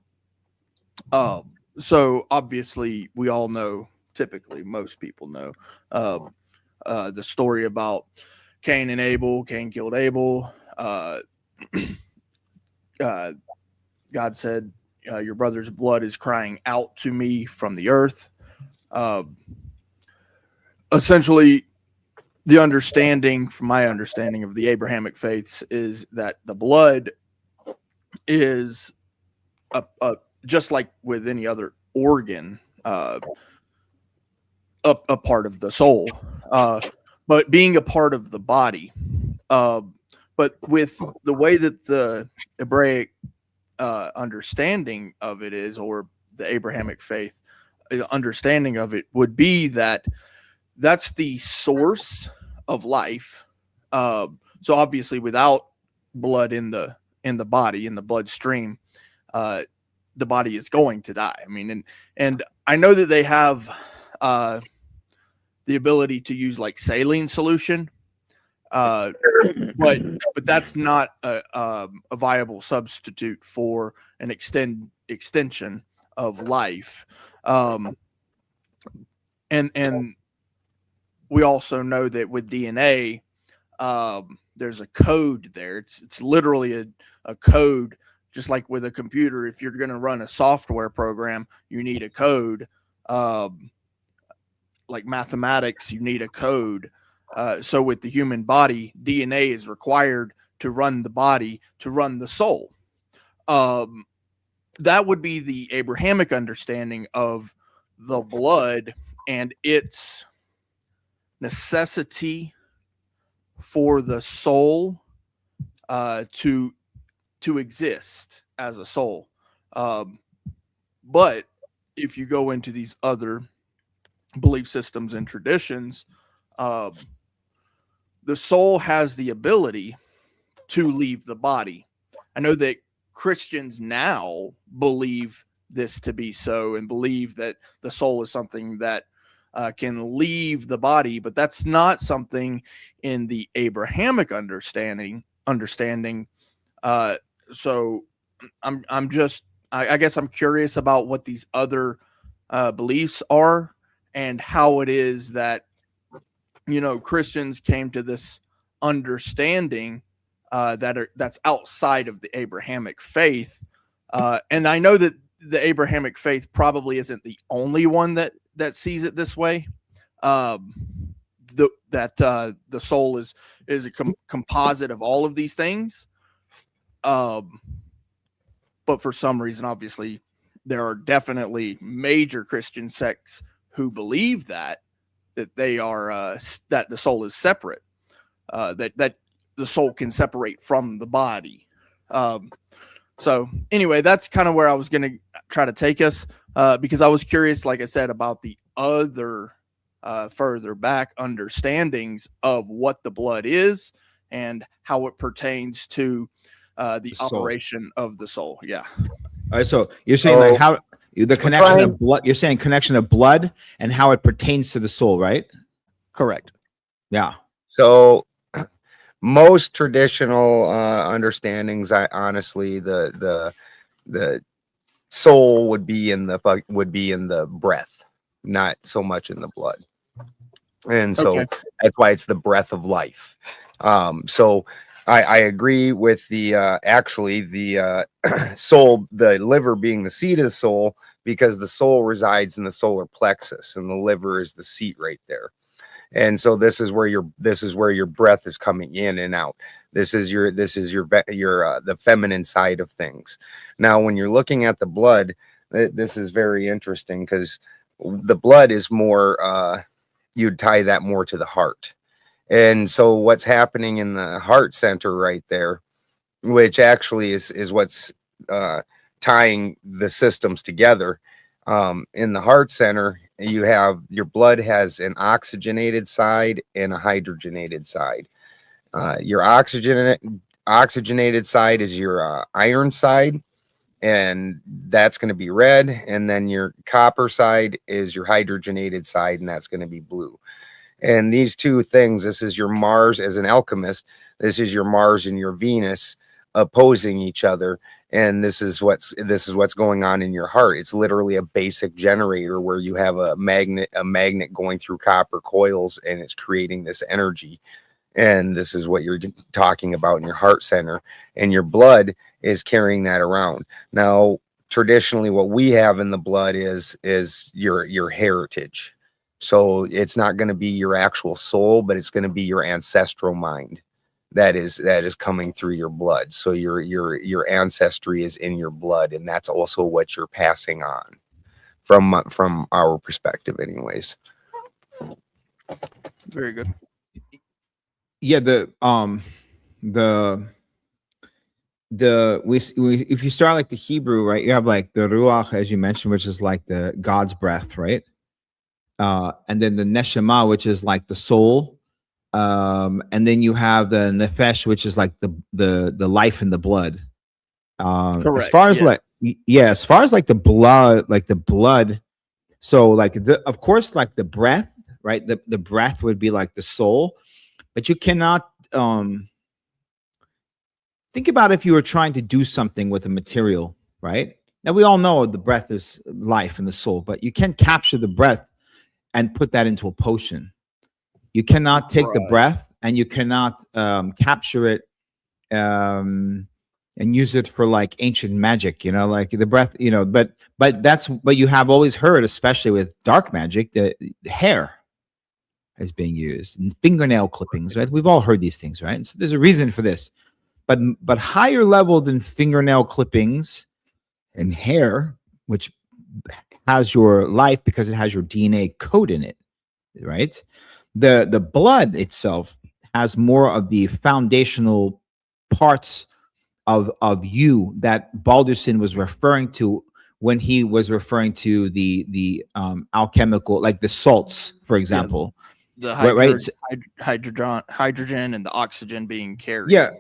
So obviously we all know, typically most people know, the story about Cain and Abel. Cain killed Abel. God said, your brother's blood is crying out to me from the earth. Essentially, the understanding, from my understanding of the Abrahamic faiths, is that the blood is just like with any other organ, a part of the soul, but being a part of the body. But with the way that the Hebraic understanding of it is, or the Abrahamic faith understanding of it, would be that that's the source of life. So obviously, without blood in the body, in the bloodstream, the body is going to die. I mean, and I know that they have the ability to use like saline solution, but that's not a viable substitute for an extension of life. And we also know that with DNA, there's a code there. It's literally a code, just like with a computer. If you're going to run a software program, you need a code. Like mathematics, you need a code. So with the human body, DNA is required to run the body, to run the soul. That would be the Abrahamic understanding of the blood and its necessity for the soul to exist as a soul. But if you go into these other belief systems and traditions, the soul has the ability to leave the body. I know that Christians now believe this to be so, and believe that the soul is something that can leave the body, but that's not something in the Abrahamic understanding. So I guess I'm curious about what these other beliefs are, and how it is that, Christians came to this understanding that's outside of the Abrahamic faith. And I know that the Abrahamic faith probably isn't the only one that sees it this way. The soul is a composite of all of these things. But for some reason, obviously, there are definitely major Christian sects who believe that they are that the soul is separate, that the soul can separate from the body. So anyway, that's kind of where I was going to try to take us, because I was curious, like I said, about the other further back understandings of what the blood is and how it pertains to the operation of the soul. Yeah. All right. So you're saying like how the connection of blood, you're saying connection of blood and how it pertains to the soul, right? Correct. Yeah. So most traditional understandings, honestly, the soul would be in the breath, not so much in the blood. And so that's why it's the breath of life. So I agree with the soul, the liver being the seat of the soul, because the soul resides in the solar plexus and the liver is the seat right there. And so this is where your breath is coming in and out. This is the feminine side of things. Now, when you're looking at the blood, this is very interesting, because the blood is more, you'd tie that more to the heart. And so what's happening in the heart center right there, which actually is what's tying the systems together. In the heart center, you have your blood has an oxygenated side and a hydrogenated side. Your oxygenated side is your iron side, and that's going to be red. And then your copper side is your hydrogenated side, and that's going to be blue. And these two things, this is your Mars as an alchemist, this is your Mars and your Venus opposing each other. And this is what's going on in your heart. It's literally a basic generator where you have a magnet going through copper coils, and it's creating this energy. And this is what you're talking about in your heart center, and your blood is carrying that around. Now, traditionally, what we have in the blood is your heritage. So it's not going to be your actual soul, but it's going to be your ancestral mind that is coming through your blood. So your ancestry is in your blood, and that's also what you're passing on from our perspective, anyways. Very good. Yeah, we if you start like the Hebrew, right, you have like the ruach, as you mentioned, which is like the God's breath, right? And then the neshama, which is like the soul, and then you have the nefesh, which is like the life in the blood. Correct. As far as as far as like the blood, so like of course, like the breath, right? The breath would be like the soul, but you cannot think about if you were trying to do something with a material, right? Now we all know the breath is life and the soul, but you can't capture the breath and put that into a potion. You cannot take the breath and you cannot capture it and use it for like ancient magic, like the breath, but you have always heard, especially with dark magic, the hair is being used, and fingernail clippings, right? We've all heard these things, right? So there's a reason for this, but higher level than fingernail clippings and hair, which has your life because it has your DNA code in it, right? The blood itself has more of the foundational parts of you that Balderson was referring to when he was referring to the alchemical, like the salts, for example. The hydrogen and the oxygen being carried. Yeah.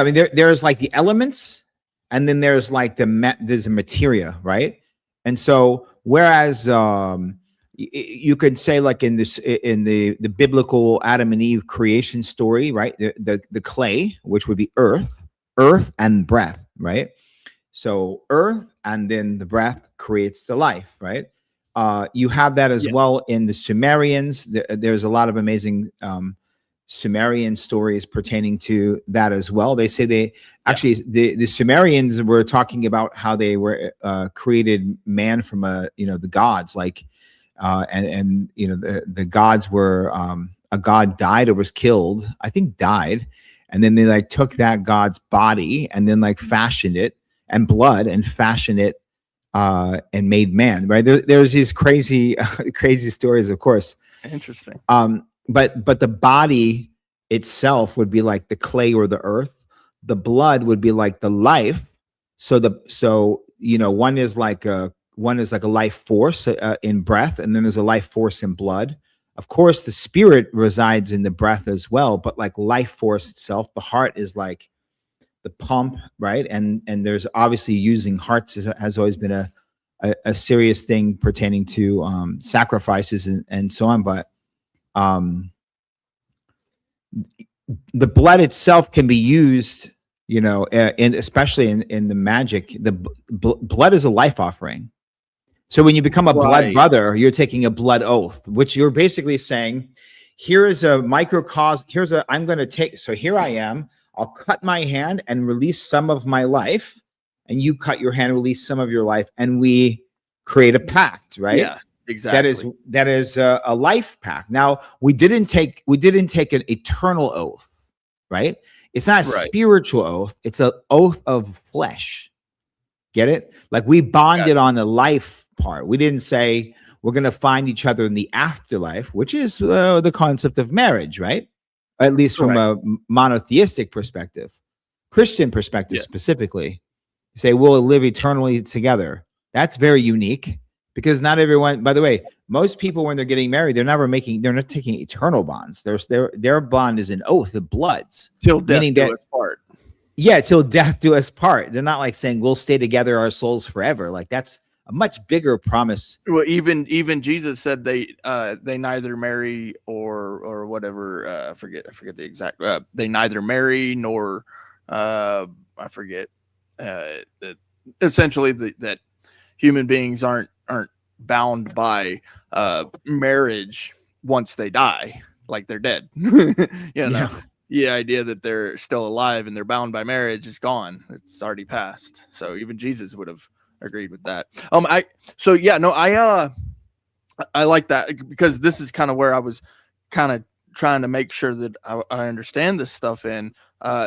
I mean, there's like the elements, and then there's like there's a materia, right? And so, whereas you could say, like in the biblical Adam and Eve creation story, right? The clay, which would be earth and breath, right? So earth and then the breath creates the life, right? You have that as well in the Sumerians. There's a lot of amazing Sumerian stories pertaining to that as well. They say the Sumerians were talking about how they were created man from the gods, like the gods were a god died or was killed, I think died, and then they like took that god's body and then like fashioned it and blood and fashioned it and made man, right? There's these crazy stories, of course. Interesting. But the body itself would be like the clay or the earth. The blood would be like the life. So one is like a life force in breath, and then there's a life force in blood. Of course, the spirit resides in the breath as well, but like life force itself, the heart is like the pump, right? And there's obviously using hearts has always been a serious thing pertaining to sacrifices and so on, but the blood itself can be used, especially in the magic. The blood is a life offering. So when you become a blood brother, you're taking a blood oath, which you're basically saying, here is a microcosm. I'm going to take. So here I am. I'll cut my hand and release some of my life, and you cut your hand, release some of your life, and we create a pact, right? Yeah. Exactly. That is a life pact. Now we didn't take an eternal oath, right? It's not a spiritual oath. It's an oath of flesh. Get it? Like we bonded on the life part. We didn't say we're going to find each other in the afterlife, which is the concept of marriage, right? At least from a monotheistic perspective, Christian perspective specifically. You say we'll live eternally together. That's very unique. Because not everyone, by the way, most people when they're getting married, they're not taking eternal bonds. Their bond is an oath of bloods. Till death do us part. Yeah, till death do us part. They're not like saying we'll stay together, our souls forever. Like that's a much bigger promise. Well, even Jesus said they neither marry or whatever. I forget the exact. They neither marry nor I forget. Essentially, that human beings aren't bound by marriage once they die. like they're dead. You know, Yeah. the idea that they're still alive and they're bound by marriage is gone. It's already passed. So even Jesus would have agreed with that. I like that, because this is kind of where I was kind of trying to make sure that I understand this stuff in,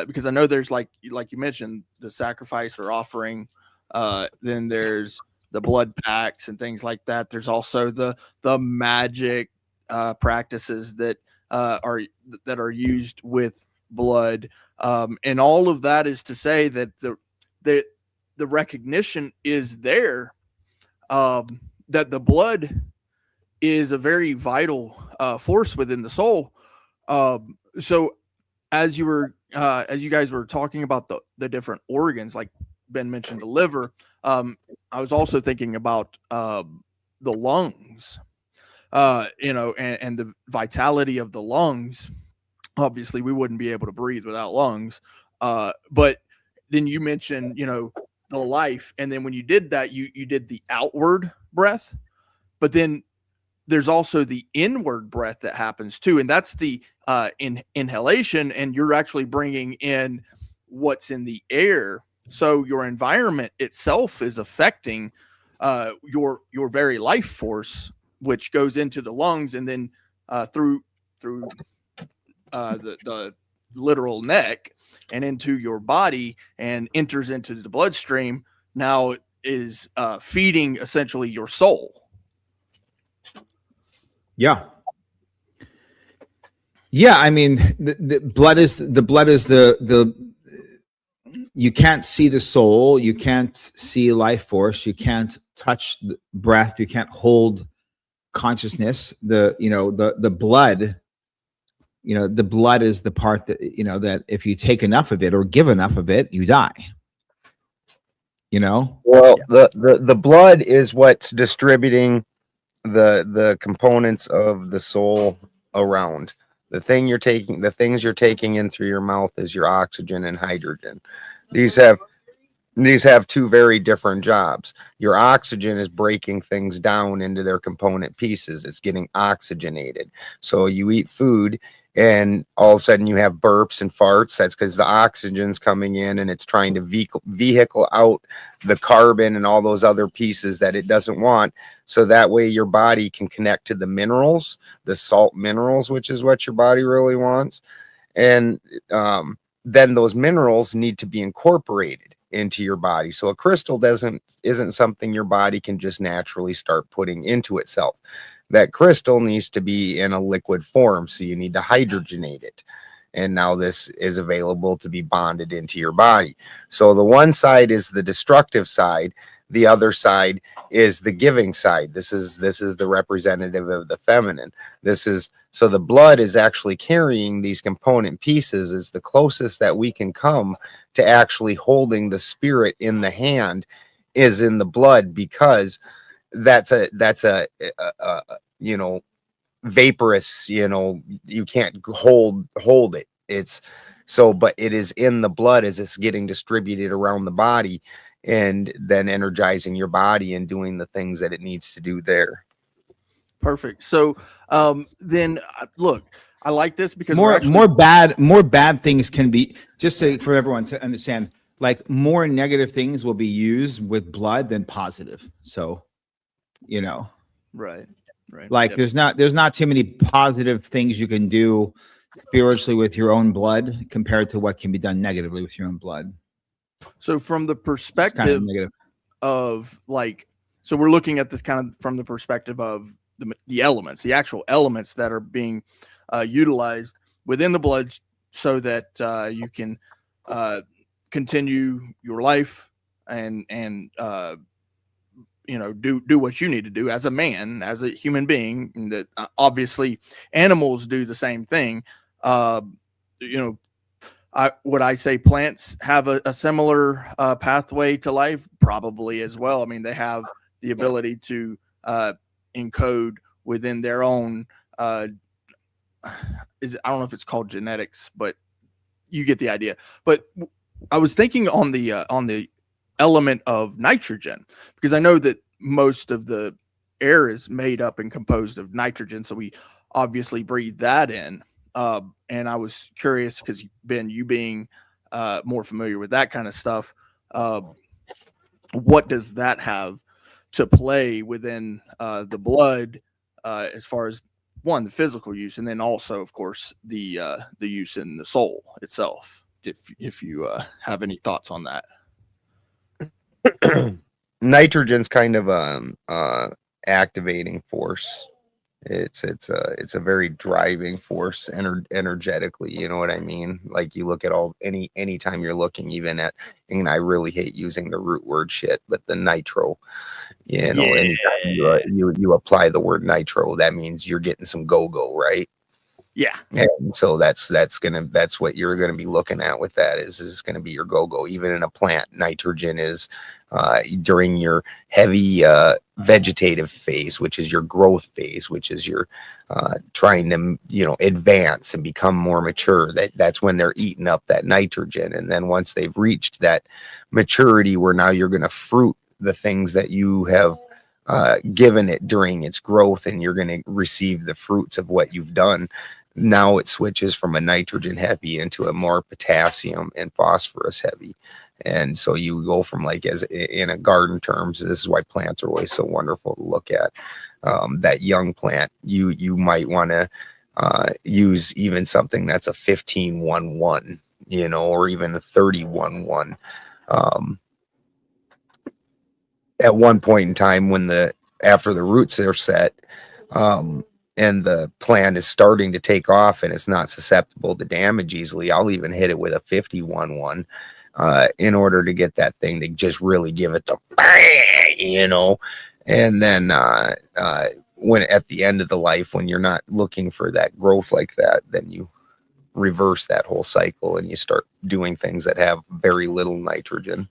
because I know there's like you mentioned, the sacrifice or offering, then there's the blood pacts and things like that. There's also the magic practices that are used with blood, and all of that is to say that the recognition is there, that the blood is a very vital force within the soul. So as you guys were talking about the different organs, like Ben mentioned the liver, I was also thinking about the lungs, and the vitality of the lungs. Obviously, we wouldn't be able to breathe without lungs. But then you mentioned, the life, and then when you did that, you did the outward breath, but then there's also the inward breath that happens too, and that's the inhalation, and you're actually bringing in what's in the air. So your environment itself is affecting your very life force, which goes into the lungs, and then through the literal neck and into your body, and enters into the bloodstream. Now is feeding essentially your soul. Yeah. Yeah. I mean, the blood is the you can't see the soul. You can't see life force. You can't touch the breath. You can't hold consciousness. The blood, the blood is the part that, that if you take enough of it or give enough of it, you die. Well, the blood is what's distributing the components of the soul around. The things you're taking in through your mouth is your oxygen and hydrogen. These have two very different jobs. Your oxygen is breaking things down into their component pieces. It's getting oxygenated. So you eat food and all of a sudden you have burps and farts. That's because the oxygen's coming in and it's trying to vehicle out the carbon and all those other pieces that it doesn't want. So that way your body can connect to the minerals, the salt minerals, which is what your body really wants. And then those minerals need to be incorporated into your body. So a crystal isn't something your body can just naturally start putting into itself. That crystal needs to be in a liquid form, so you need to hydrogenate it. And now this is available to be bonded into your body. So the one side is the destructive side, the other side is the giving side. This is the representative of the feminine. So the blood is actually carrying these component pieces, is the closest that we can come to actually holding the spirit in the hand is in the blood, because that's a vaporous, you can't hold it. But it is in the blood as it's getting distributed around the body, and then energizing your body and doing the things that it needs to do there. Perfect. So then look, I like this because more bad things can be, for everyone to understand, like more negative things will be used with blood than positive. So, right. Like there's not too many positive things you can do spiritually with your own blood compared to what can be done negatively with your own blood. So from the perspective of so we're looking at this kind of from the perspective of the elements, the actual elements that are being utilized within the blood, so that you can continue your life and do what you need to do as a man, as a human being. And that obviously animals do the same thing. Would I say plants have a similar pathway to life? Probably as well. I mean, they have the ability to encode within their own I don't know if it's called genetics, but you get the idea. But I was thinking on the element of nitrogen, because I know that most of the air is made up and composed of nitrogen. So we obviously breathe that in. And I was curious because Ben, you being more familiar with that kind of stuff, what does that have to play within the blood as far as one, the physical use, and then also, of course, the use in the soul itself. If you have any thoughts on that. Nitrogen's kind of activating force. It's a very driving force energetically, you know what I mean? Like you look at anytime you're looking even at, and I really hate using the root word shit, but the nitro, you know, anytime you apply the word nitro, that means you're getting some go-go, right? Yeah. And so that's what you're gonna be looking at with that is gonna be your go-go. Even in a plant, nitrogen is during your heavy vegetative phase, which is your growth phase, which is your trying to, you know, advance and become more mature. That's when they're eating up that nitrogen. And then once they've reached that maturity where now you're gonna fruit the things that you have given it during its growth, and you're going to receive the fruits of what you've done. Now it switches from a nitrogen heavy into a more potassium and phosphorus heavy. And so you go from, like, as in a garden terms, this is why plants are always so wonderful to look at. That young plant, you might want to use even something that's a 15-1-1, you know, or even a 30-1-1. At one point in time, when after the roots are set, and the plant is starting to take off and it's not susceptible to damage easily, I'll even hit it with a 50-1-1 in order to get that thing to just really give it the bang, you know. And then when at the end of the life, when you're not looking for that growth like that, then you reverse that whole cycle and you start doing things that have very little nitrogen.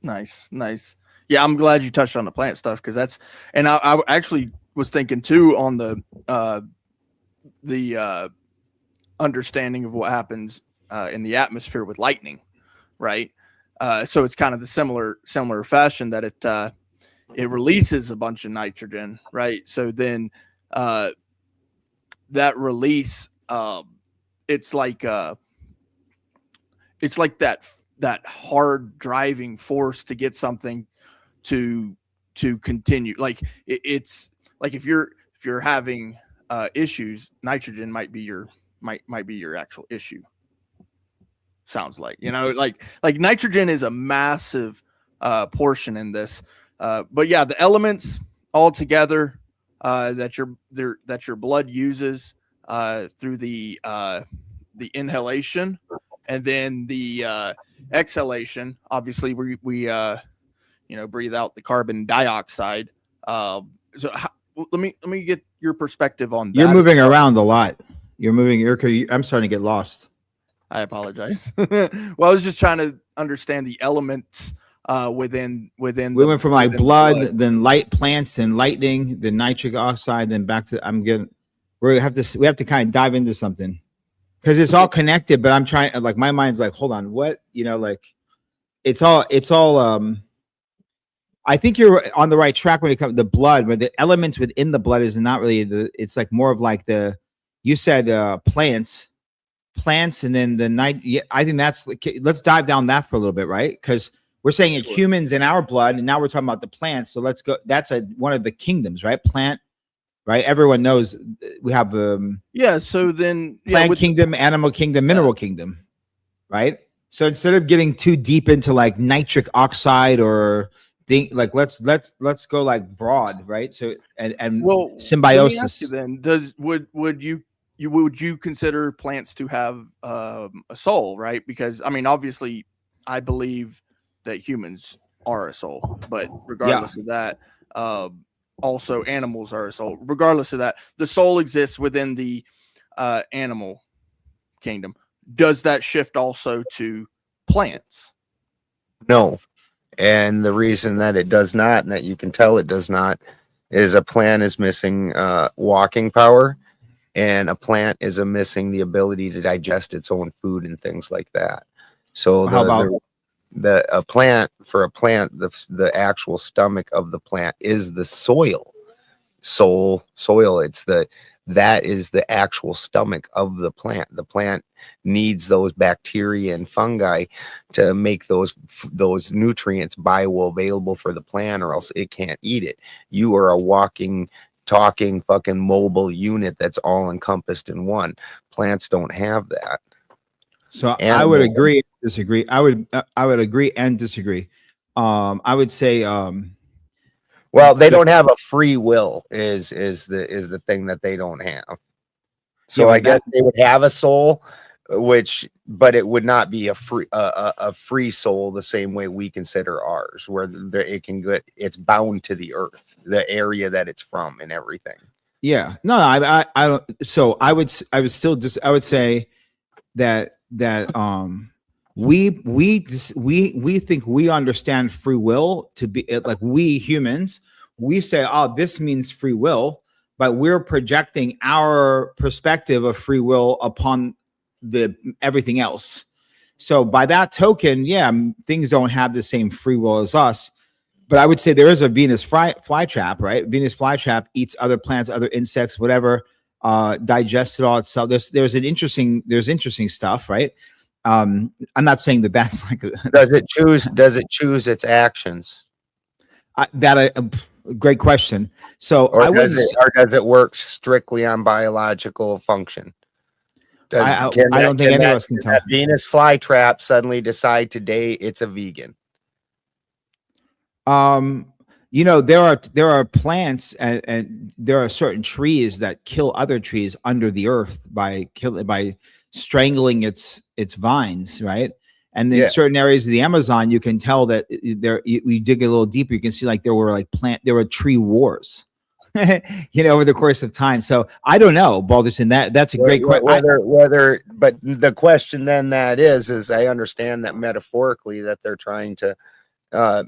Nice. Yeah, I'm glad you touched on the plant stuff, because that's, and I actually was thinking too on the understanding of what happens in the atmosphere with lightning, right? So it's kind of the similar fashion that it releases a bunch of nitrogen, right? So then that release, it's like that hard driving force to get something to continue. Like it's like if you're having issues, nitrogen might be your actual issue. Sounds like, you know, like nitrogen is a massive portion in this. But yeah, the elements all together that your blood uses through the inhalation, and then the exhalation. Obviously, we breathe out the carbon dioxide. So let me get your perspective on that. You're moving around a lot. I'm starting to get lost. I apologize. Well, I was just trying to understand the elements within. We went from like blood, then light plants, then lightning, then nitric oxide, then back to. We have to kind of dive into something, because it's all connected. But I'm trying, like, my mind's like, hold on, what? You know, like it's all. I think you're on the right track when it comes to the blood, but the elements within the blood is not really it's like more of like you said plants, and then the night. Yeah, I think let's dive down that for a little bit, right? Because we're saying it's humans in our blood, and now we're talking about the plants. So let's go. That's one of the kingdoms, right? Plant, right? Everyone knows we have So then plant kingdom, animal kingdom, mineral kingdom, right? So instead of getting too deep into like nitric oxide or like let's go like broad, right? So and well, symbiosis. Let me ask you then, would you consider plants to have a soul, right? Because I mean, obviously, I believe that humans are a soul, but regardless of that, also animals are a soul. Regardless of that, the soul exists within the animal kingdom. Does that shift also to plants? No. And the reason that it does not, and that you can tell it does not, is a plant is missing walking power, and a plant is missing the ability to digest its own food and things like that. So the actual stomach of the plant is the soil. soul, soil. That is the actual stomach of the plant. The plant needs those bacteria and fungi to make those nutrients bioavailable for the plant, or else it can't eat it. You are a walking, talking, fucking mobile unit that's all encompassed in one. Plants don't have that. So I would agree and disagree. I would agree and disagree. I would say well, they don't have a free will is the thing that they don't have. So yeah, I guess they would have a soul, but it would not be a free soul the same way we consider ours, where it's bound to the earth, the area that it's from, and everything. Yeah, no, I don't. So I would say that we think we understand free will to be like, we humans, we say, oh, this means free will, but we're projecting our perspective of free will upon everything else. So by that token, yeah, things don't have the same free will as us. But I would say there is a Venus flytrap, right? Venus flytrap eats other plants, other insects, whatever, digests it all itself. There's interesting stuff, right? I'm not saying that that's like does it choose its actions? Great question. So or does it work strictly on biological function? I don't think any of us can tell. That Venus flytrap suddenly decide today it's a vegan? You know, there are plants and there are certain trees that kill other trees under the earth by strangling its vines, right? And in certain areas of the Amazon, you can tell that you dig a little deeper, you can see like there were tree wars, you know, over the course of time. So I don't know, Balderson. That's a great question. But the question then is I understand that metaphorically that they're trying to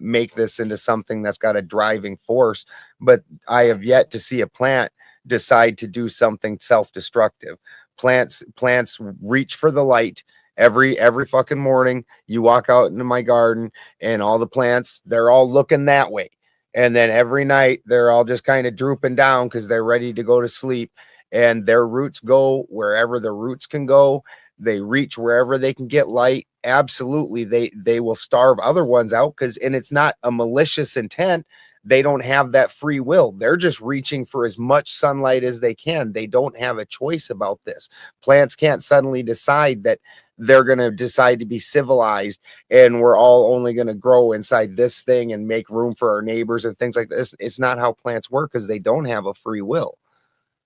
make this into something that's got a driving force, but I have yet to see a plant decide to do something self-destructive. Plants reach for the light every fucking morning. You walk out into my garden and all the plants, they're all looking that way, and then every night they're all just kind of drooping down because they're ready to go to sleep, and their roots go wherever the roots can go. They reach wherever they can get light. Absolutely, they will starve other ones out and it's not a malicious intent. They don't have that free will. They're just reaching for as much sunlight as they can. They don't have a choice about this. Plants can't suddenly decide that they're going to decide to be civilized and we're all only going to grow inside this thing and make room for our neighbors and things like this. It's not how plants work because they don't have a free will.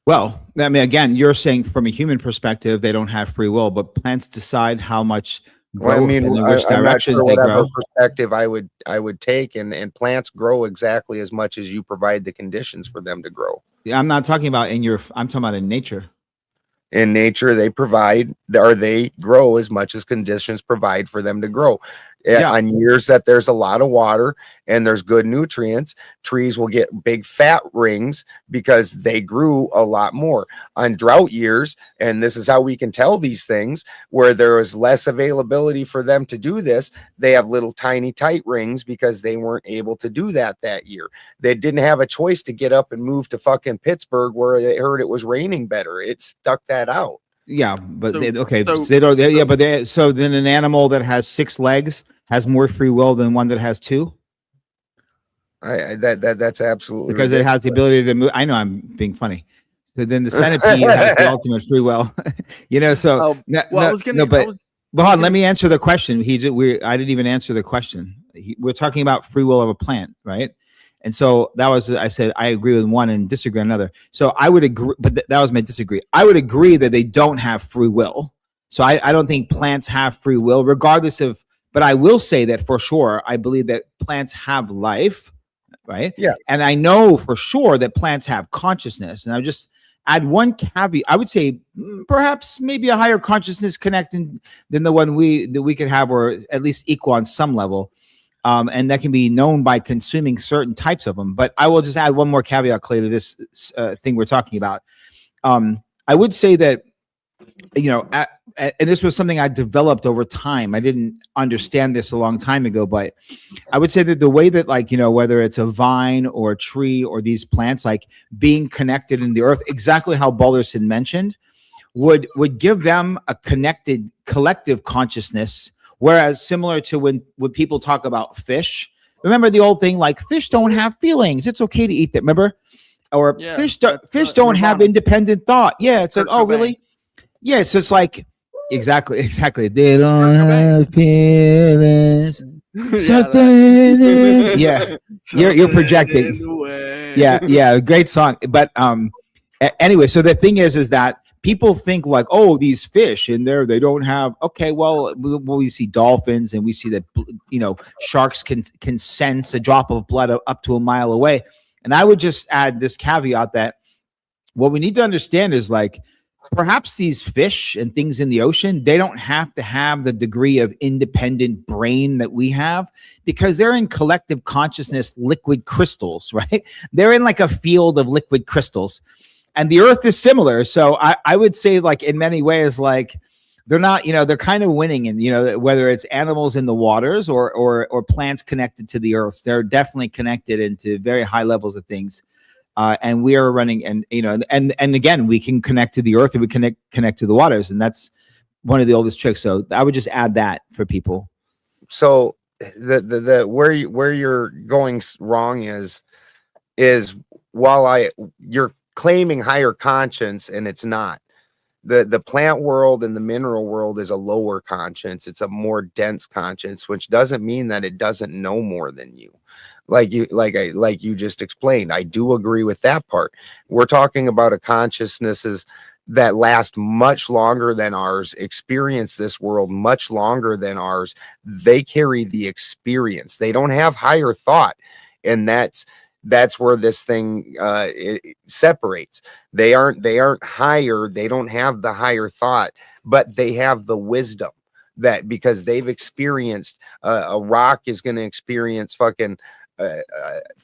Well, I mean, again, you're saying from a human perspective, they don't have free will, but plants decide how much growth and in which directions they grow. Perspective I would take, and plants grow exactly as much as you provide the conditions for them to grow. Yeah, I'm not talking about I'm talking about in nature. In nature, they grow as much as conditions provide for them to grow. Yeah. On years that there's a lot of water and there's good nutrients, trees will get big fat rings because they grew a lot more. On drought years, and this is how we can tell these things, where there is less availability for them to do this, they have little tiny tight rings because they weren't able to do that year. They didn't have a choice to get up and move to fucking Pittsburgh where they heard it was raining better. It stuck that out. Yeah, but so then an animal that has 6 legs has more free will than one that has 2. That's absolutely because ridiculous. It has the ability to move. I know I'm being funny. So then the centipede has the ultimate free will, you know. So hold on, let me answer the question. I didn't even answer the question. We're talking about free will of a plant, right? And so I said I agree with one and disagree with another. So I would agree, but that was my disagree. I would agree that they don't have free will. So I don't think plants have free will, regardless of. But I will say that for sure, I believe that plants have life, right? Yeah. And I know for sure that plants have consciousness. And I'll just add one caveat. I would say perhaps maybe a higher consciousness connected than the one that we could have, or at least equal on some level. And that can be known by consuming certain types of them. But I will just add one more caveat, Clay, to this thing we're talking about. I would say that, you know, and this was something I developed over time. I didn't understand this a long time ago, but I would say that the way that, like, whether it's a vine or a tree or these plants, like being connected in the earth, exactly how Balderson mentioned, would give them a connected collective consciousness. Whereas similar to when people talk about fish, remember the old thing, like fish don't have feelings. It's okay to eat them. Remember? Or fish don't have independent thought. Yeah. It's like, oh, really? Yeah. So it's like, exactly. They don't have feelings. Yeah. You're projecting. Yeah. Great song. But anyway, so the thing is that people think like, oh, these fish in there, they don't have. Okay, well, we see dolphins and we see that sharks can sense a drop of blood up to a mile away. And I would just add this caveat that what we need to understand is, like, perhaps these fish and things in the ocean, they don't have to have the degree of independent brain that we have, because they're in collective consciousness liquid crystals, right? They're in like a field of liquid crystals. And the earth is similar. So I would say, like, in many ways, like, they're not, they're kind of winning. And, whether it's animals in the waters or plants connected to the earth, they're definitely connected into very high levels of things. And we are running, and again, we can connect to the earth and we connect to the waters. And that's one of the oldest tricks. So I would just add that for people. So the where you're going wrong is while you're claiming higher conscience, and it's not. The plant world and the mineral world is a lower conscience. It's a more dense conscience, which doesn't mean that it doesn't know more than you. Like you just explained. I do agree with that part. We're talking about a consciousnesses that last much longer than ours, experience this world much longer than ours. They carry the experience. They don't have higher thought, and that's where this thing it separates. They aren't higher. They don't have the higher thought, but they have the wisdom, that because they've experienced a rock is going to experience fucking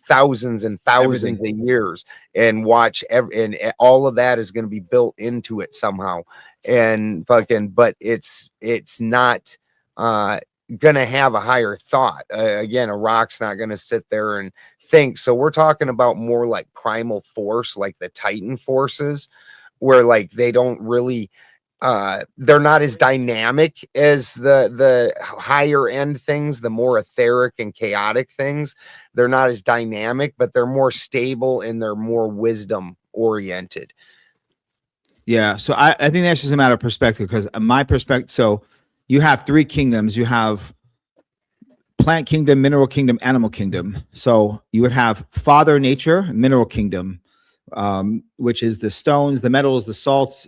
thousands and thousands of years, and watch and all of that is going to be built into it somehow, and fucking, but it's not gonna have a higher thought. Again, a rock's not gonna sit there and think. So we're talking about more like primal force, like the Titan forces, where like they don't really they're not as dynamic as the higher end things, the more etheric and chaotic things. They're not as dynamic, but they're more stable and they're more wisdom oriented. Yeah, so I think that's just a matter of perspective, because my perspective, so you have three kingdoms. You have plant kingdom, mineral kingdom, animal kingdom. So you would have Father Nature, mineral kingdom, which is the stones, the metals, the salts,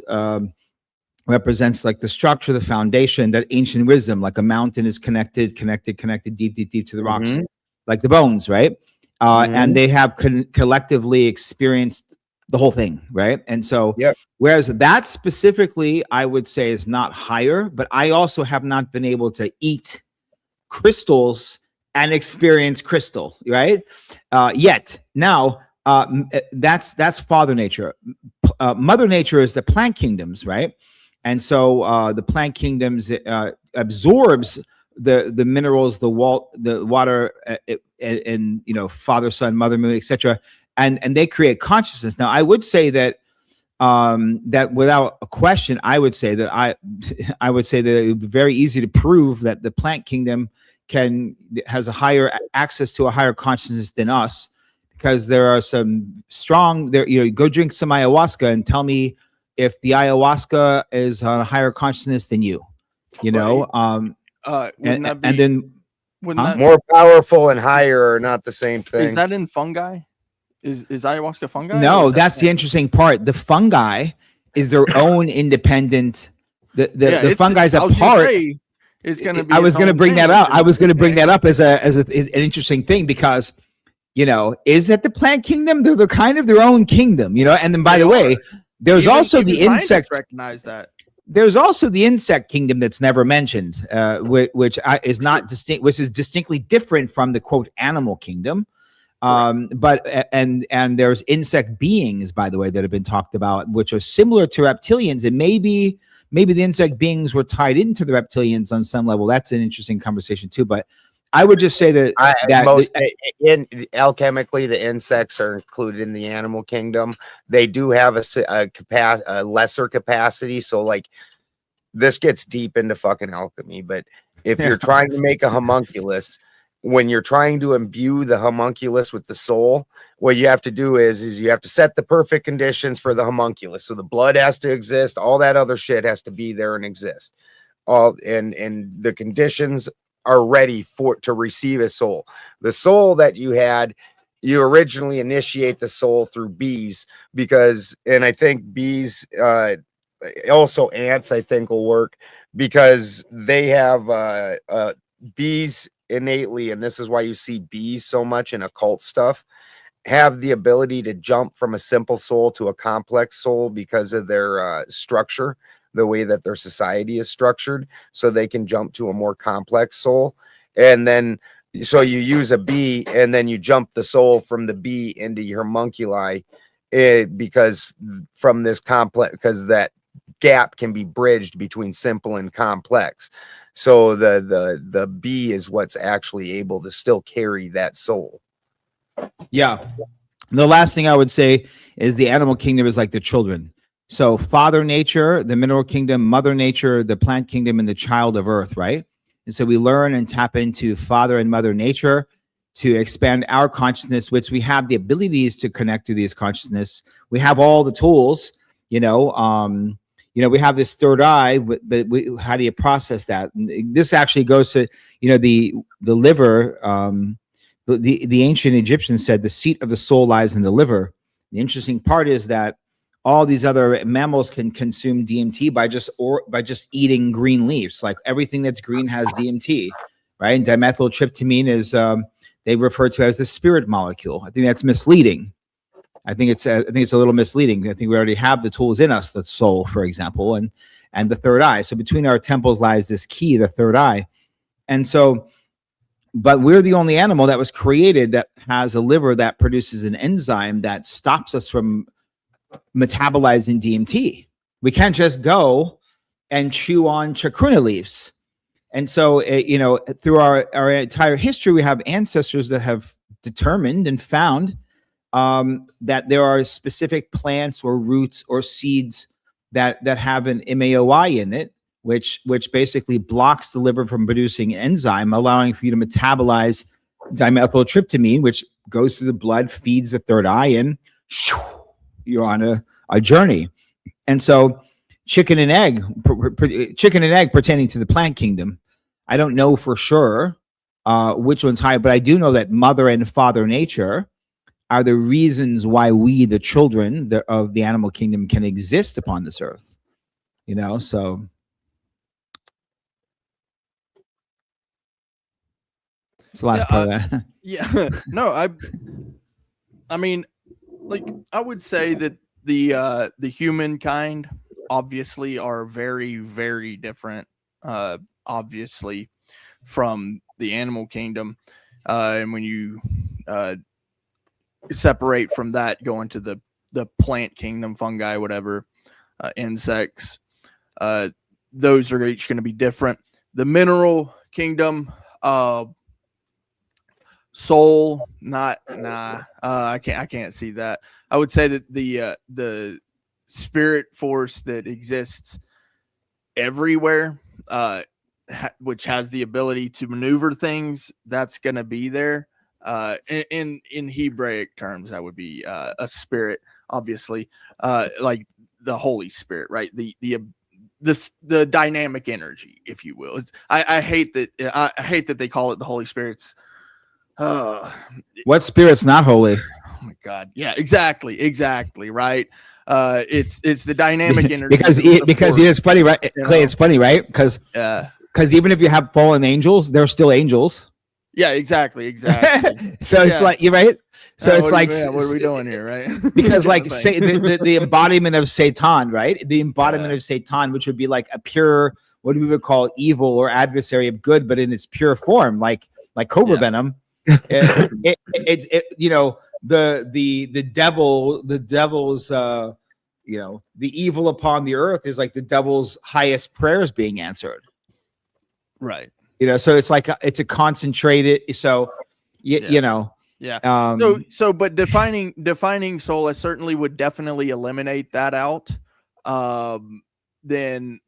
represents like the structure, the foundation, that ancient wisdom, like a mountain is connected deep to the rocks, like the bones, right? And they have collectively experienced the whole thing, right? And so, whereas that specifically, I would say, is not higher, but I also have not been able to eat crystals and experience crystal, right? Yet. Now, that's Father Nature. Mother Nature is the plant kingdoms, right? And so the plant kingdoms absorbs the minerals, the water, and Father, Son, Mother, Moon, etc., and they create consciousness. Now, I would say that that without a question, I would say that I would say that it would be very easy to prove that the plant kingdom has a higher access to a higher consciousness than us, because there are some strong there. Go drink some ayahuasca and tell me if the ayahuasca is on a higher consciousness than you, and then more powerful and higher are not the same thing. Is that in fungi? Is ayahuasca fungi? No, that's the interesting part. The fungi is their own independent. The fungi is a part. Is going to be. I was going to bring that up. I was going to bring that up as an interesting thing, because is that the plant kingdom? They're kind of their own kingdom, And then, by the way, there's also the insects. Recognize that. There's also the insect kingdom that's never mentioned, which is not distinct, which is distinctly different from the quote animal kingdom. But there's insect beings, by the way, that have been talked about, which are similar to reptilians, and maybe maybe the insect beings were tied into the reptilians on some level. That's an interesting conversation too. But I would just say that in alchemically, the insects are included in the animal kingdom. They do have a lesser capacity. So like this gets deep into fucking alchemy. But if you're trying to make a homunculus, when you're trying to imbue the homunculus with the soul, what you have to do is you have to set the perfect conditions for the homunculus. So the blood has to exist. All that other shit has to be there and exist. And the conditions are ready to receive a soul. The soul that you had, you originally initiate the soul through bees and I think bees, also ants, I think will work because they have bees innately, and this is why you see bees so much in occult stuff, have the ability to jump from a simple soul to a complex soul because of their structure, the way that their society is structured, so they can jump to a more complex soul. And then so you use a bee and then you jump the soul from the bee into your homunculi, because from this complex, because that gap can be bridged between simple and complex. So the bee is what's actually able to still carry that soul. Yeah. The last thing I would say is the animal kingdom is like the children. So Father Nature, the mineral kingdom, Mother Nature, the plant kingdom, and the child of earth, right? And so we learn and tap into Father and Mother Nature to expand our consciousness, which we have the abilities to connect to these consciousness. We have all the tools, we have this third eye, but how do you process that? And this actually goes to, the liver. The ancient Egyptians said the seat of the soul lies in the liver. The interesting part is that all these other mammals can consume DMT by just eating green leaves. Like everything that's green has DMT, right? And dimethyltryptamine is they refer to as the spirit molecule. I think that's misleading. I think it's a little misleading. I think we already have the tools in us, the soul, for example, and the third eye. So between our temples lies this key, the third eye. And so, but we're the only animal that was created that has a liver that produces an enzyme that stops us from metabolizing DMT. We can't just go and chew on chacruna leaves. And so, through our entire history, we have ancestors that have determined and found that there are specific plants or roots or seeds that have an MAOI in it, which basically blocks the liver from producing enzyme, allowing for you to metabolize dimethyltryptamine, which goes through the blood, feeds the third eye, and you're on a journey. And so chicken and egg pertaining to the plant kingdom, I don't know for sure which one's higher, but I do know that Mother and Father Nature are the reasons why we, the children of the animal kingdom, can exist upon this earth. So it's the last part of that. Yeah. No, I mean, like, I would say that the humankind obviously are very, very different, obviously, from the animal kingdom. And when you separate from that, go into the plant kingdom, fungi, whatever, insects, those are each going to be different. The mineral kingdom, soul, I can't see that. I would say that the spirit force that exists everywhere, which has the ability to maneuver things, that's going to be there. In Hebraic terms, that would be a spirit, obviously, like the Holy Spirit, right? The dynamic energy, if you will. I hate that they call it the Holy Spirit's. What spirit's not holy? Oh my God! Yeah, exactly, right. It's the dynamic energy because it's funny, right? Clay, it's funny, right? Because even if you have fallen angels, they're still angels. Yeah, exactly. So it's like, you're right. So it's like, what are we doing here, right? Because like say the embodiment of Satan, right? The embodiment of Satan, which would be like a pure, what we would call evil or adversary of good, but in its pure form, like cobra venom. The devil's you know, the evil upon the earth is like the devil's highest prayers being answered. Right. You know, so it's like it's a concentrated. So you know, yeah. Um, But defining soul, I certainly would definitely eliminate that out. Then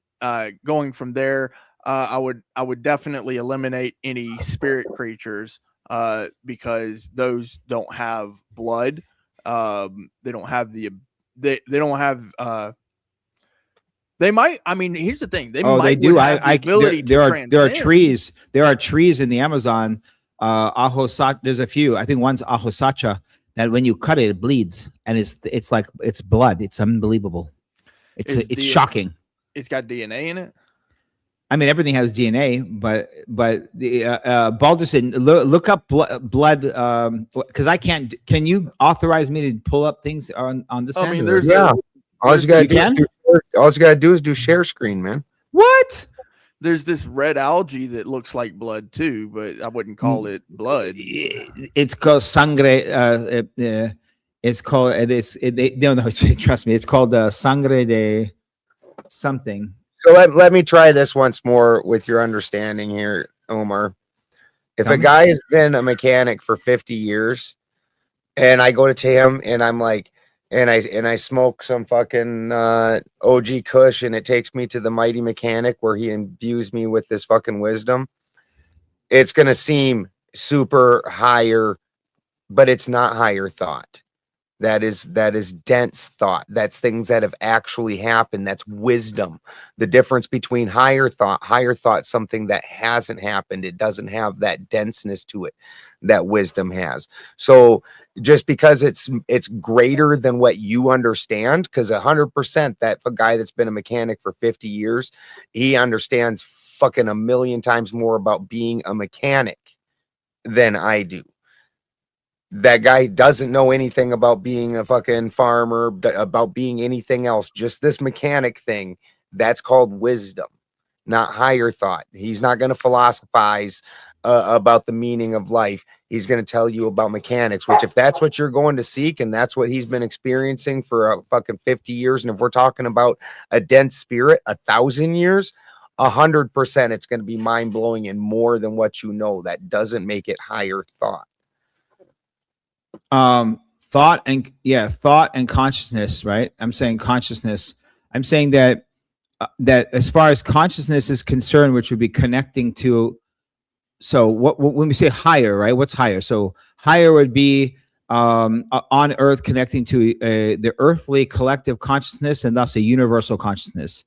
going from there, I would definitely eliminate any spirit creatures because those don't have blood. They don't have they don't have they might. I mean, here's the thing. they do. Have the ability there to are transcend. trees. There are trees in the Amazon. There's a few. I think one's ahosacha that when you cut it, it bleeds, and it's like it's blood. It's unbelievable. It's shocking. It's got DNA in it. I mean, everything has DNA, but the Balderson, look up blood because I can't. Can you authorize me to pull up things on this? I mean, all you gotta do is do share screen, man. What? There's this red algae that looks like blood too, but I wouldn't call it blood. It's called sangre. It's called. No, trust me. It's called sangre de something. So let me try this once more with your understanding here, Omar. If a guy has been a mechanic for 50 years and I go to him and I'm like, and I smoke some fucking OG Kush and it takes me to the mighty mechanic where he imbues me with this fucking wisdom, it's going to seem super higher, but it's not higher thought. That is dense thought. That's things that have actually happened. That's wisdom. The difference between higher thought, something that hasn't happened. It doesn't have that denseness to it that wisdom has. So just because it's greater than what you understand, because 100% that a guy that's been a mechanic for 50 years, he understands fucking a million times more about being a mechanic than I do. That guy doesn't know anything about being a fucking farmer, about being anything else, just this mechanic thing. That's called wisdom, not higher thought. He's not going to philosophize about the meaning of life. He's going to tell you about mechanics, which if that's what you're going to seek and that's what he's been experiencing for fucking 50 years. And if we're talking about a dense spirit, 1,000 years, 100%, it's going to be mind blowing and more than what you know. That doesn't make it higher thought. Thought and consciousness, right? I'm saying consciousness. I'm saying that as far as consciousness is concerned, which would be connecting to, so when we say higher, right? What's higher? So higher would be on earth connecting to the earthly collective consciousness and thus a universal consciousness,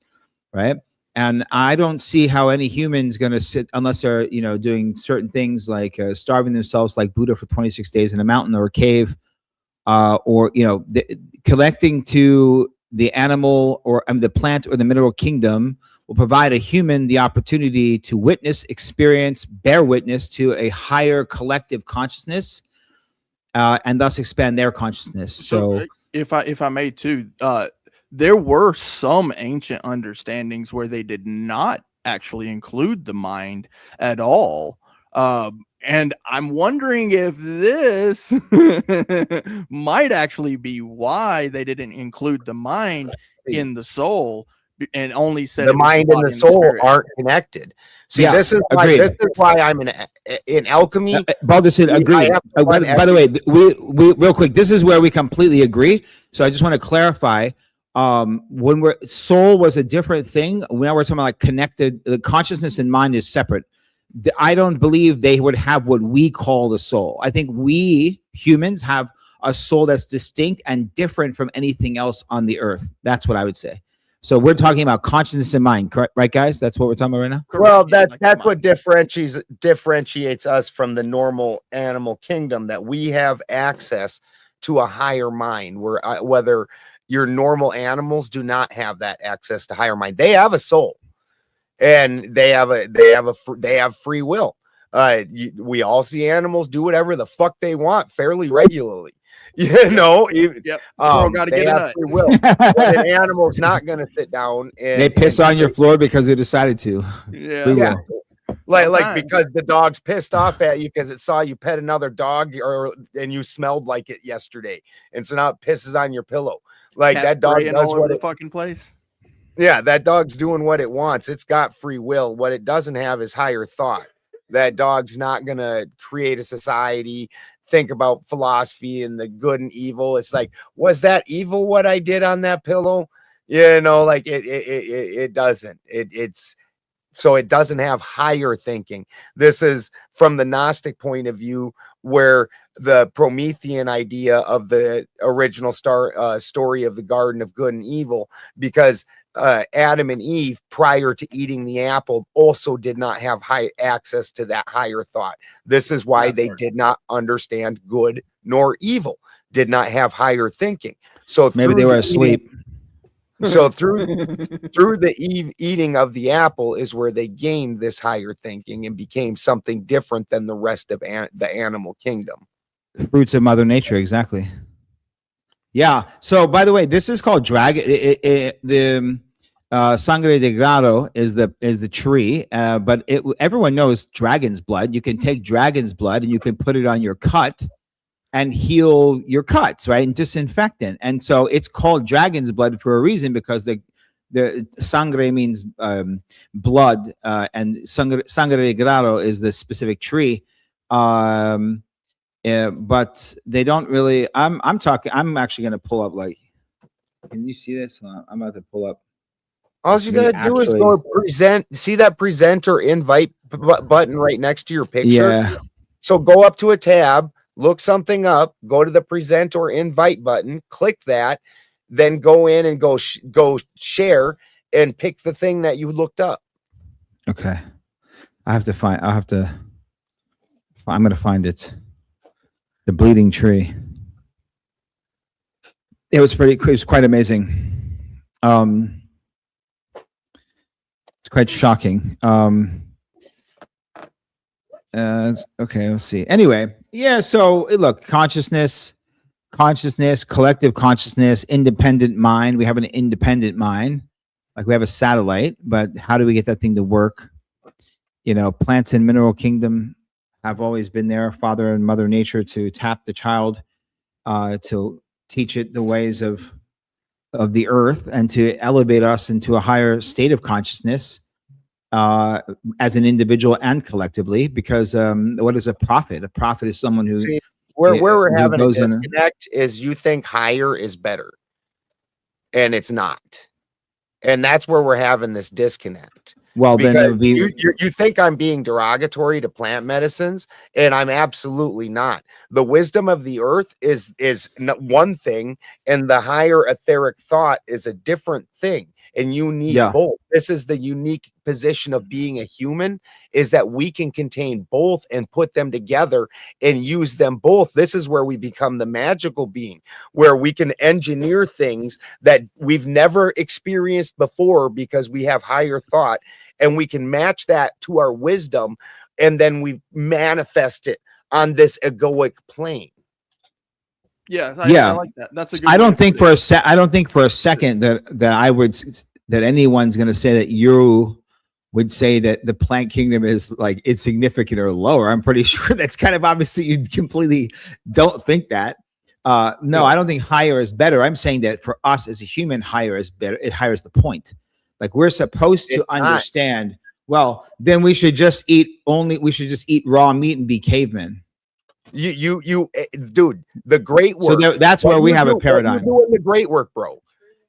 right? And I don't see how any human's going to sit unless they're, doing certain things like starving themselves like Buddha for 26 days in a mountain or a cave, or, collecting to the animal or the plant or the mineral kingdom will provide a human the opportunity to witness, experience, bear witness to a higher collective consciousness, and thus expand their consciousness. So if I may too, there were some ancient understandings where they did not actually include the mind at all. And I'm wondering if this might actually be why they didn't include the mind in the soul and only said the mind and the soul aren't connected. See, this is why I'm in alchemy. Balderson, agree. By the way, we real quick, this is where we completely agree. So I just want to clarify. When soul was a different thing. Now we're talking about like connected. The consciousness and mind is separate. I don't believe they would have what we call the soul. I think we humans have a soul that's distinct and different from anything else on the earth. That's what I would say. So we're talking about consciousness and mind, correct, right, guys? That's what we're talking about right now. Well, that's what differentiates us from the normal animal kingdom. That we have access to a higher mind. Whether your normal animals do not have that access to higher mind. They have a soul, and they have free will. We all see animals do whatever the fuck they want fairly regularly. Yep. Gotta get a free will. But an animal's not going to sit down and they piss on your floor because they decided to. Yeah. Like because the dog's pissed off at you because it saw you pet another dog and you smelled like it yesterday, and so now it pisses on your pillow. Like Cats that dog braying does all over what the it, fucking place. yeah, that dog's doing what it wants. It's got free will. What it doesn't have is higher thought. That dog's not going to create a society, think about philosophy and the good and evil. It's like, was that evil what I did on that pillow? You know, like it doesn't. It's so it doesn't have higher thinking. This is from the Gnostic point of view, where the Promethean idea of the original story of the Garden of Good and Evil, because Adam and Eve, prior to eating the apple, also did not have high access to that higher thought. This is why they did not understand good nor evil, did not have higher thinking. So Maybe they were asleep. So through the eating of the apple is where they gained this higher thinking and became something different than the rest of the animal kingdom. Fruits of Mother Nature, exactly. Yeah. So, by the way, this is called dragon. The sangre de grado is the tree, but everyone knows dragon's blood. You can take dragon's blood and you can put it on your cut and heal your cuts, right? And disinfectant. And so it's called dragon's blood for a reason, because the sangre means blood, and sangre de grado is the specific tree. But they don't really. I'm actually going to pull up. Like, can you see this? I'm about to pull up. All you gotta do is go present. See that present or invite button right next to your picture? Yeah. So go up to a tab, look something up, go to the present or invite button, click that, then go in and go share and pick the thing that you looked up. Okay. I'm going to find it. The bleeding tree. It was quite amazing. It's quite shocking. Okay, let's see. Anyway, yeah, so look, consciousness, collective consciousness, independent mind. We have an independent mind, like we have a satellite, but how do we get that thing to work? You know, plants and mineral kingdom have always been there, Father and Mother Nature, to tap the child, to teach it the ways of the earth, and to elevate us into a higher state of consciousness, as an individual and collectively. Because what is a prophet? A prophet is someone who... See, where we're having a disconnect is you think higher is better, and it's not. And that's where we're having this disconnect. Well, because then it would be... you think I'm being derogatory to plant medicines, and I'm absolutely not. The wisdom of the earth is one thing, and the higher etheric thought is a different thing. And you need both. This is the unique position of being a human, is that we can contain both and put them together and use them both. This is where we become the magical being, where we can engineer things that we've never experienced before, because we have higher thought, and we can match that to our wisdom, and then we manifest it on this egoic plane. Yeah, I like that. That's a good. I don't think for a second that anyone's going to say that you would say that the plant kingdom is like insignificant or lower. I'm pretty sure that's kind of obviously you completely don't think that. No, I don't think higher is better. I'm saying that for us as a human, higher is better. It higher is the point. Like, we're supposed to understand. Well, then we should just eat raw meat and be cavemen. Dude, the great work. So that's where we have a paradigm. You're doing the great work, bro.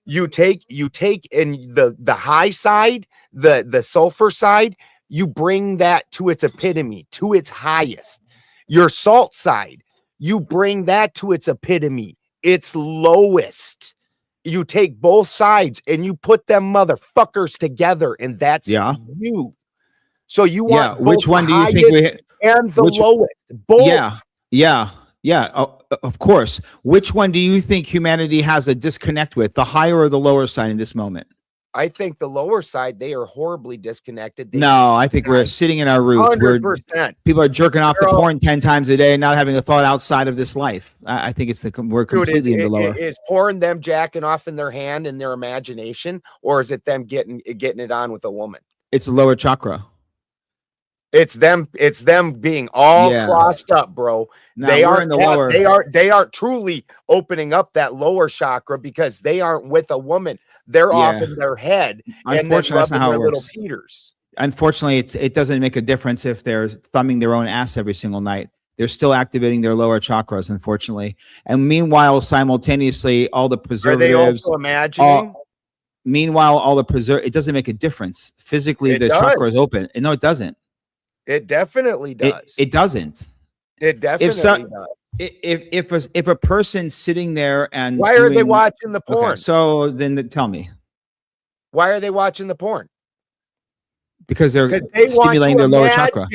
You take in the high side, the sulfur side, you bring that to its epitome, to its highest. Your salt side, you bring that to its epitome, its lowest. You take both sides and you put them motherfuckers together, and that's you. So you want which one do you think and the lowest? Both. Yeah. Of course. Which one do you think humanity has a disconnect with, the higher or the lower side in this moment? I think the lower side, they are horribly disconnected. No, I think we're sitting in our roots. 100%. People are jerking off the porn 10 times a day and not having a thought outside of this life. I think we're completely in the lower. Is porn them jacking off in their hand in their imagination, or is it them getting it on with a woman? It's a lower chakra. It's them being all crossed up, bro. No, they we're aren't in the lower. they aren't truly opening up that lower chakra because they aren't with a woman. They're off in their head and then rubbing their little Peters. Unfortunately, it doesn't make a difference if they're thumbing their own ass every single night. They're still activating their lower chakras, unfortunately. And meanwhile, simultaneously, all the preservatives. Are they also imagining? Meanwhile, all the it doesn't make a difference. Physically, the chakra is open. No, it doesn't. It definitely does. It doesn't. It definitely does. If a person's sitting there and why are they watching the porn? Okay, so then tell me. Why are they watching the porn? Because they stimulating their lower chakra.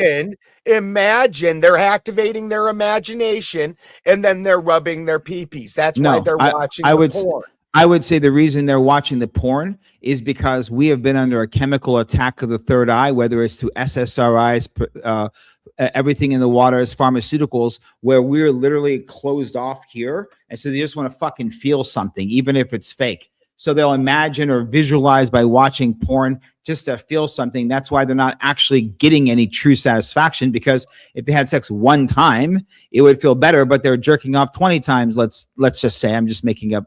Imagine they're activating their imagination and then they're rubbing their peepees. That's why they're watching the porn. I would say the reason they're watching the porn is because we have been under a chemical attack of the third eye, whether it's through SSRIs, everything in the water is pharmaceuticals, where we're literally closed off here. And so they just want to fucking feel something, even if it's fake. So they'll imagine or visualize by watching porn just to feel something. That's why they're not actually getting any true satisfaction, because if they had sex one time, it would feel better, but they're jerking off 20 times. Let's just say, I'm just making up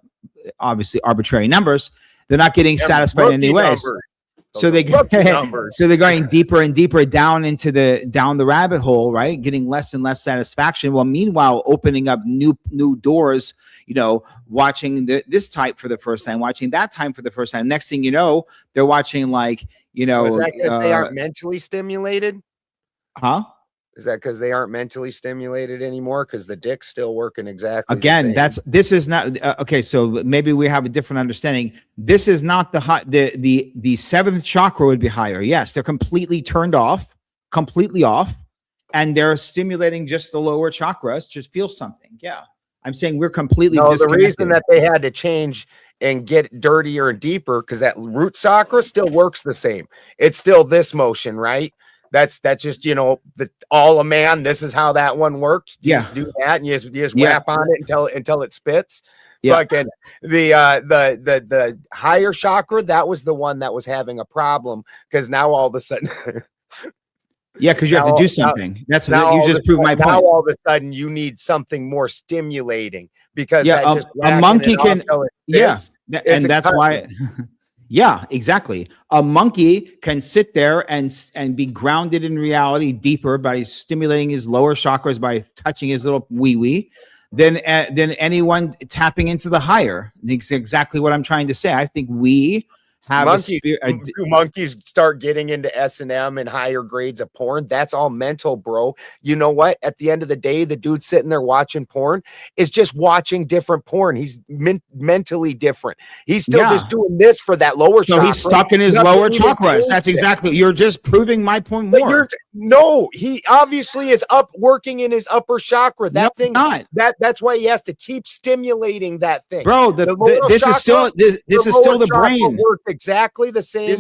obviously arbitrary numbers. They're not getting satisfied in any ways. So they're going deeper and deeper down the rabbit hole, right? Getting less and less satisfaction. Well, meanwhile, opening up new doors, watching this type for the first time, watching that time for the first time. Next thing you know, they're watching is that because they aren't mentally stimulated? Huh? Is that because they aren't mentally stimulated anymore? Because the dick's still working exactly. Again, this is not okay. So maybe we have a different understanding. This is not the seventh chakra would be higher. Yes, they're completely turned off, and they're stimulating just the lower chakras to feel something. Yeah, I'm saying we're completely. No, the reason that they had to change and get dirtier and deeper because that root chakra still works the same. It's still this motion, right? That's just all a man. This is how that one works. You just do that, and you just wrap on it until it spits. Yeah. Fucking the higher chakra, that was the one that was having a problem because now all of a sudden, because you have to do something. That's now you just proved my point. Now all of a sudden you need something more stimulating because a monkey can and that's why. Yeah, exactly. A monkey can sit there and be grounded in reality deeper by stimulating his lower chakras by touching his little wee than anyone tapping into the higher. That's exactly what I'm trying to say. I think we have monkeys start getting into S&M and higher grades of porn. That's all mental, bro. You know what? At the end of the day, the dude sitting there watching porn is just watching different porn. He's mentally different. He's still just doing this for that lower chakra. So he's stuck in his lower chakras. That's exactly. You're just proving my point more. No, he obviously is up working in his upper chakra. That thing, that's why he has to keep stimulating that thing, bro. This is still the brain. Exactly the same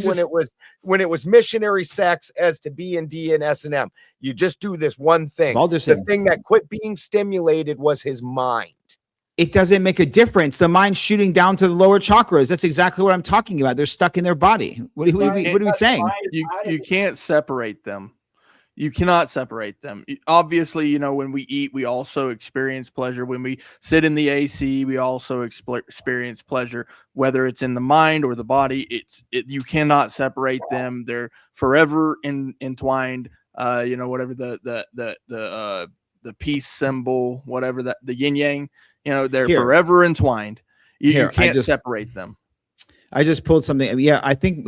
when it was missionary sex as to B&D and S&M. You just do this one thing. Balderson. The thing that quit being stimulated was his mind. It doesn't make a difference. The mind's shooting down to the lower chakras. That's exactly what I'm talking about. They're stuck in their body. What are we saying? You can't separate them. You cannot separate them. Obviously, when we eat, we also experience pleasure. When we sit in the AC, we also experience pleasure, whether it's in the mind or the body. You cannot separate them. They're forever entwined. Whatever the peace symbol, whatever the yin yang, they're forever entwined. You can't separate them. I just pulled something. Yeah, I think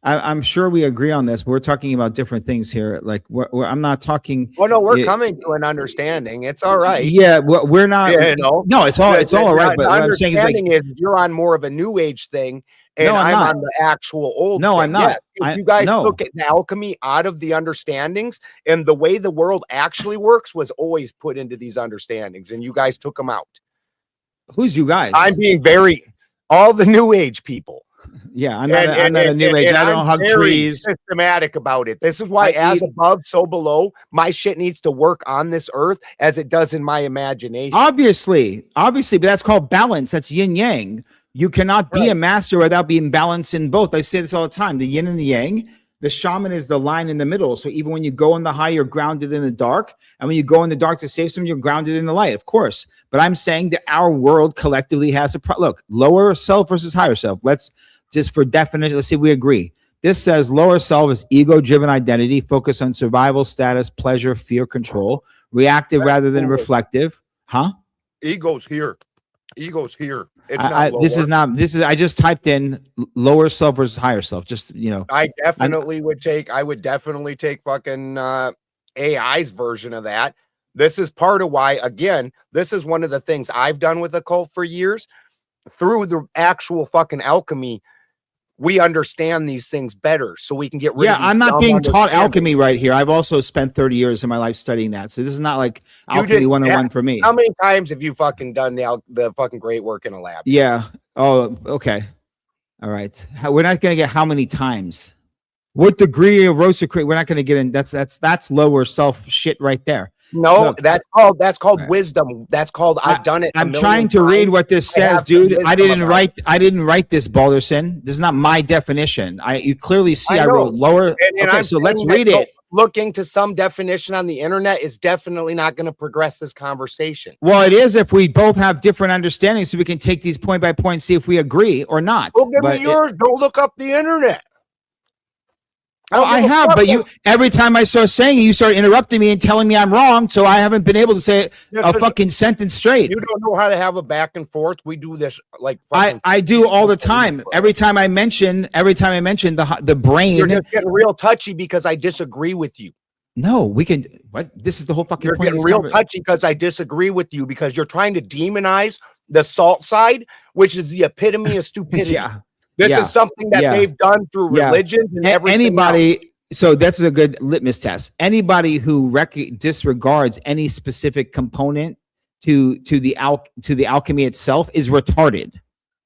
I'm sure we agree on this, but we're talking about different things here. Like I'm not talking. Oh no, we're coming to an understanding. It's all right. Yeah, we're not. No, it's all right. But what I'm saying is, you're on more of a new age thing, and I'm on the actual old. No, thing. I'm not. If you guys look at the alchemy out of the understandings, and the way the world actually works was always put into these understandings, and you guys took them out. Who's you guys? I'm being all the new age people. Yeah, I'm not a new age. I don't hug trees. Systematic about it. This is why, as above, so below. My shit needs to work on this earth as it does in my imagination. Obviously, but that's called balance. That's yin yang. You cannot be a master without being balanced in both. I say this all the time. The yin and the yang. The shaman is the line in the middle. So even when you go in the high, you're grounded in the dark. And when you go in the dark to save someone, you're grounded in the light, of course. But I'm saying that our world collectively has a look, lower self versus higher self. Let's just for definition, let's see if we agree. This says lower self is ego-driven identity, focused on survival, status, pleasure, fear, control, reactive rather than reflective. Huh? Ego's here. Ego's here. It's I just typed in lower self versus higher self. Just, I would definitely take fucking AI's version of that. This is part of why, again, this is one of the things I've done with occult for years. Through the actual fucking alchemy, we understand these things better, so we can get rid of these. I'm not being taught alchemy right here. I've also spent 30 years of my life studying that. So this is not like alchemy 101 for me. How many times have you fucking done the fucking great work in a lab? Yeah. Oh, okay. All right. We're not going to get how many times. What degree of Rosicrucian? We're not going to get in. That's lower self shit right there. No, look, that's called wisdom. That's called I've done it. I'm trying to read what this says, dude. I didn't write this, Balderson. This is not my definition. You clearly see I wrote lower. Okay, so let's read it. Looking to some definition on the internet is definitely not going to progress this conversation. Well, it is if we both have different understandings, so we can take these point by point, see if we agree or not. Well, give me yours. Don't look up the internet. Oh, I have, but every time I start saying it, you start interrupting me and telling me I'm wrong, so I haven't been able to say a fucking sentence straight. You don't know how to have a back and forth. We do this like I do all the time. Every time I mention the brain, you're just getting real touchy because I disagree with you. No, we can. What? This is the whole fucking. You're point getting real touchy because I disagree with you because you're trying to demonize the salt side, which is the epitome of stupidity. Yeah. This is something that they've done through religion and everything. Anybody, so that's a good litmus test. Anybody who disregards any specific component to the alchemy itself is retarded.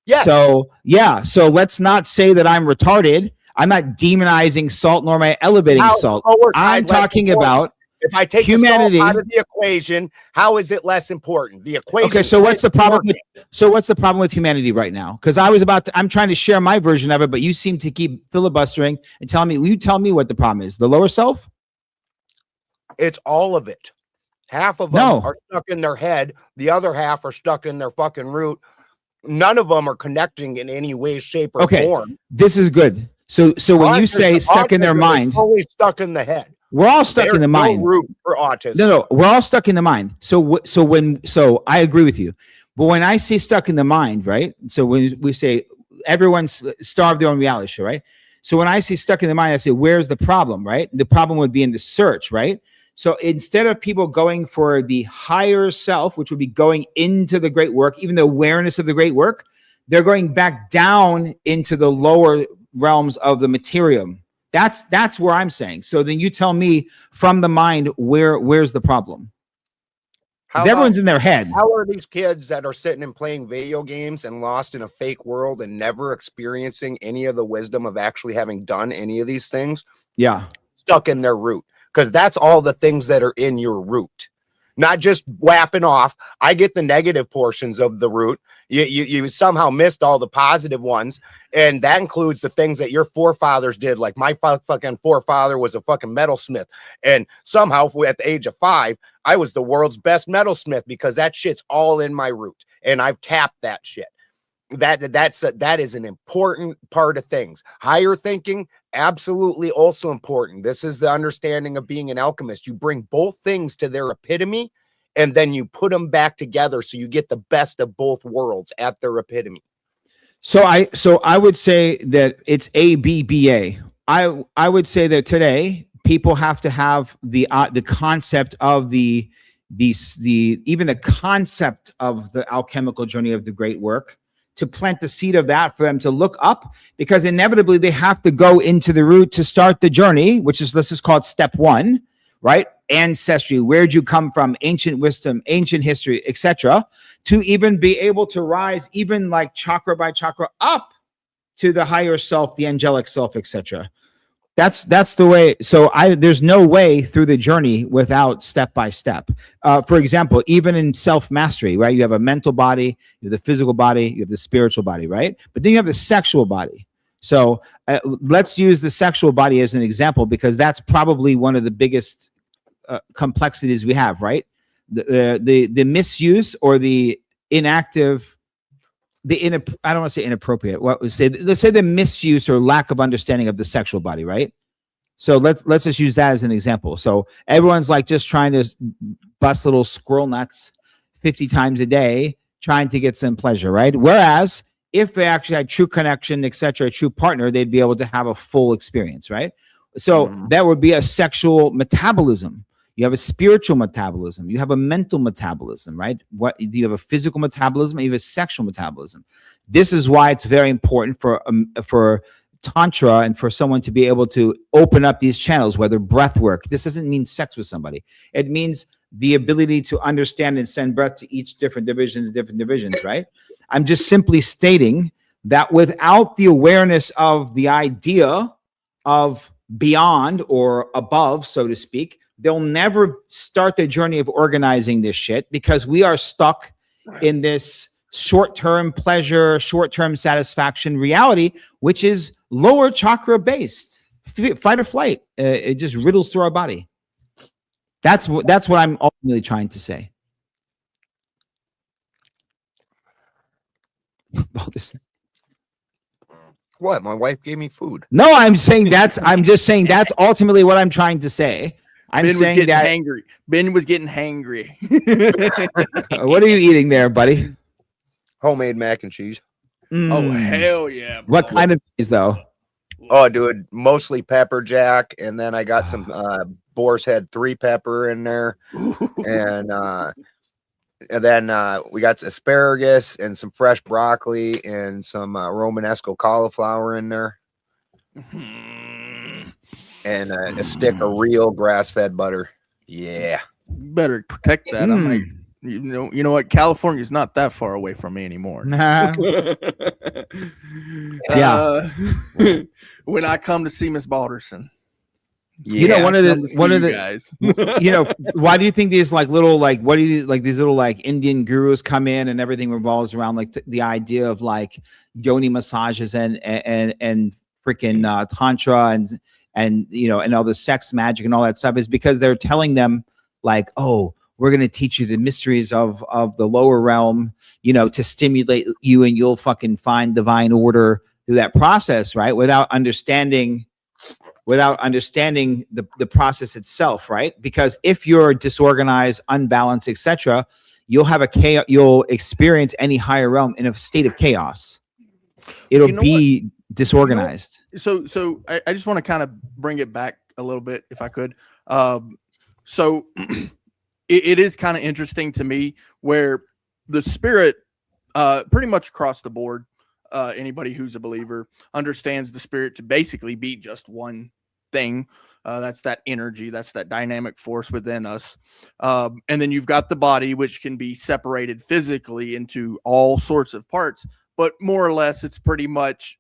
Yes. So let's not say that I'm retarded. I'm not demonizing salt nor am I elevating salt. I'm talking about if I take humanity the salt out of the equation, how is it less important? The equation. Okay, so what's the problem? What's the problem with humanity right now? Because I'm trying to share my version of it, but you seem to keep filibustering and telling me. Will you tell me what the problem is? The lower self? It's all of it. Half of them are stuck in their head. The other half are stuck in their fucking root. None of them are connecting in any way, shape, or form. This is good. So when you say stuck in their mind, only stuck in the head. We're all stuck in the mind. No root for autism. No, we're all stuck in the mind. So I agree with you. But when I say stuck in the mind, right? So when we say everyone's starved their own reality show, right? So when I say stuck in the mind, I say, where's the problem, right? The problem would be in the search, right? So instead of people going for the higher self, which would be going into the great work, even the awareness of the great work, they're going back down into the lower realms of the materium. That's where I'm saying. So then you tell me from the mind where's the problem? Because everyone's in their head. How are these kids that are sitting and playing video games and lost in a fake world and never experiencing any of the wisdom of actually having done any of these things? Yeah. Stuck in their root. Because that's all the things that are in your root. Not just whapping off. I get the negative portions of the root. You somehow missed all the positive ones. And that includes the things that your forefathers did. Like my fucking forefather was a fucking metalsmith. And somehow at the age of 5, I was the world's best metalsmith because that shit's all in my root. And I've tapped that shit. That is an important part of things. Higher thinking, absolutely also important. This is the understanding of being an alchemist. You bring both things to their epitome and then you put them back together so you get the best of both worlds at their epitome. So I would say that it's ABBA. I would say that today people have to have the concept of the even the concept of the alchemical journey of the great work, to plant the seed of that for them to look up, because inevitably they have to go into the root to start the journey, which is, let's just call it step 1, right? Ancestry, where'd you come from, ancient wisdom, ancient history, etc., to even be able to rise even like chakra by chakra up to the higher self, the angelic self, etc. That's the way. So there's no way through the journey without step by step. For example, even in self-mastery, right? You have a mental body, you have the physical body, you have the spiritual body, right? But then you have the sexual body. So let's use the sexual body as an example, because that's probably one of the biggest complexities we have, right? The misuse or the inactive, I don't want to say inappropriate. Let's say the misuse or lack of understanding of the sexual body, right? So let's just use that as an example. So everyone's like just trying to bust little squirrel nuts 50 times a day, trying to get some pleasure, right? Whereas if they actually had true connection, etc., a true partner, they'd be able to have a full experience, right? So that would be a sexual metabolism. You have a spiritual metabolism. You have a mental metabolism, right? You have a physical metabolism, and you have a sexual metabolism. This is why it's very important for Tantra and for someone to be able to open up these channels, whether breath work. This doesn't mean sex with somebody. It means the ability to understand and send breath to each different divisions, right? I'm just simply stating that without the awareness of the idea of beyond or above, so to speak, they'll never start the journey of organizing this shit, because we are stuck in this short-term pleasure, short-term satisfaction reality, which is lower chakra based, fight or flight. It just riddles through our body. That's what I'm ultimately trying to say. Balderson. What? My wife gave me food. No, I'm just saying that's ultimately what I'm trying to say. I'm Ben saying was that getting hangry. Ben was getting hangry. what are you eating there, buddy? Homemade mac and cheese. Oh, hell yeah. Bro. What kind of cheese, though? Oh, dude, mostly pepper jack, and then I got some Boar's Head 3 pepper in there, and then we got asparagus and some fresh broccoli and some Romanesco cauliflower in there, and a stick of real grass-fed butter. Yeah, better protect that. I might, you know what? California's not that far away from me anymore. Yeah. When I come to see Miss Balderson. yeah. You know, one of the guys. You know, why do you think these like little like what do you like these little like Indian gurus come in and everything revolves around like the idea of like yoni massages and freaking tantra and you know and all the sex magic and all that stuff, is because they're telling them like, oh, we're going to teach you the mysteries of the lower realm, you know, to stimulate you, and you'll fucking find divine order through that process, right? Without understanding the process itself, right? Because if you're disorganized, unbalanced, etc., you'll experience any higher realm in a state of chaos. It'll be disorganized. So I just want to kind of bring it back a little bit, if I could. So it is kind of interesting to me where the spirit, pretty much across the board, anybody who's a believer understands the spirit to basically be just one thing. That's that energy, that's that dynamic force within us. And then you've got the body, which can be separated physically into all sorts of parts, but more or less it's pretty much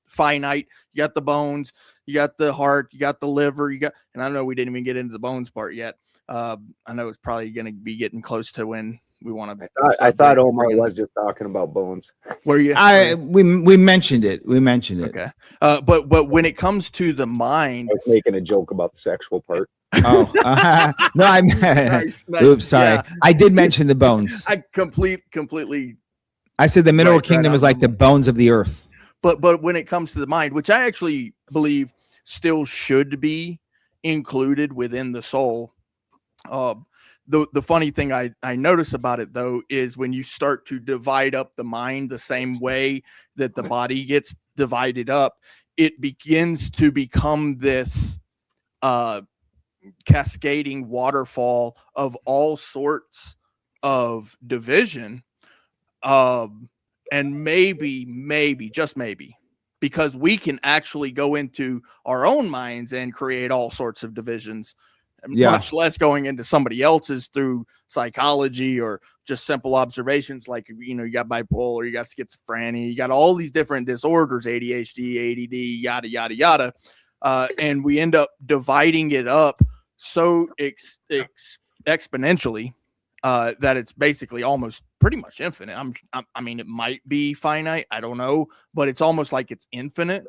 finite. You got the bones, you got the heart, you got the liver, and I know we didn't even get into the bones part yet. I know it's probably going to be getting close to when we want to. I thought Omar was just talking about bones. Were you? We mentioned it. Okay. But when it comes to the mind, I was making a joke about the sexual part. Oh, no, I'm. Nice. Oops, sorry. Yeah. I did mention the bones. I completely. I said the mineral Right kingdom is out like of the bones of the earth. But when it comes to the mind, which I actually believe still should be included within the soul. The funny thing I notice about it, though, is when you start to divide up the mind the same way that the body gets divided up, it begins to become this cascading waterfall of all sorts of division. And maybe, just maybe, because we can actually go into our own minds and create all sorts of divisions. Much less going into somebody else's through psychology or just simple observations, like, you know, you got bipolar, you got schizophrenia, you got all these different disorders, ADHD, ADD, yada, yada, yada. And we end up dividing it up so exponentially that it's basically almost pretty much infinite. I mean, it might be finite, I don't know, but it's almost like it's infinite.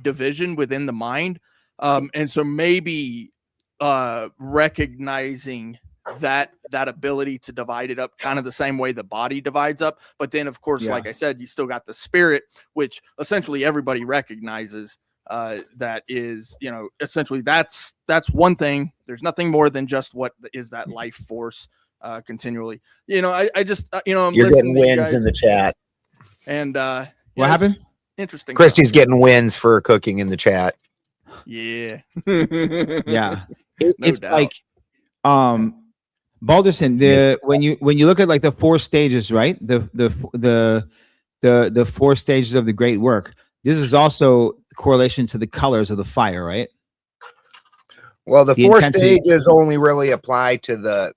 division within the mind. And so maybe recognizing that ability to divide it up kind of the same way the body divides up. But then, of course, like I said, you still got the spirit, which essentially everybody recognizes. That is, essentially that's one thing. There's nothing more than just what is that life force continually. I just, I'm You're listening getting to you wins guys, in the chat. and What happened? Interesting. Christy's getting wins for cooking in the chat. Yeah. Yeah. No It's doubt. like, Balderson, when you look at like the 4 stages, right? The 4 stages of the great work. This is also correlation to the colors of the fire, right? Well, the 4 intensity. stages only really apply to the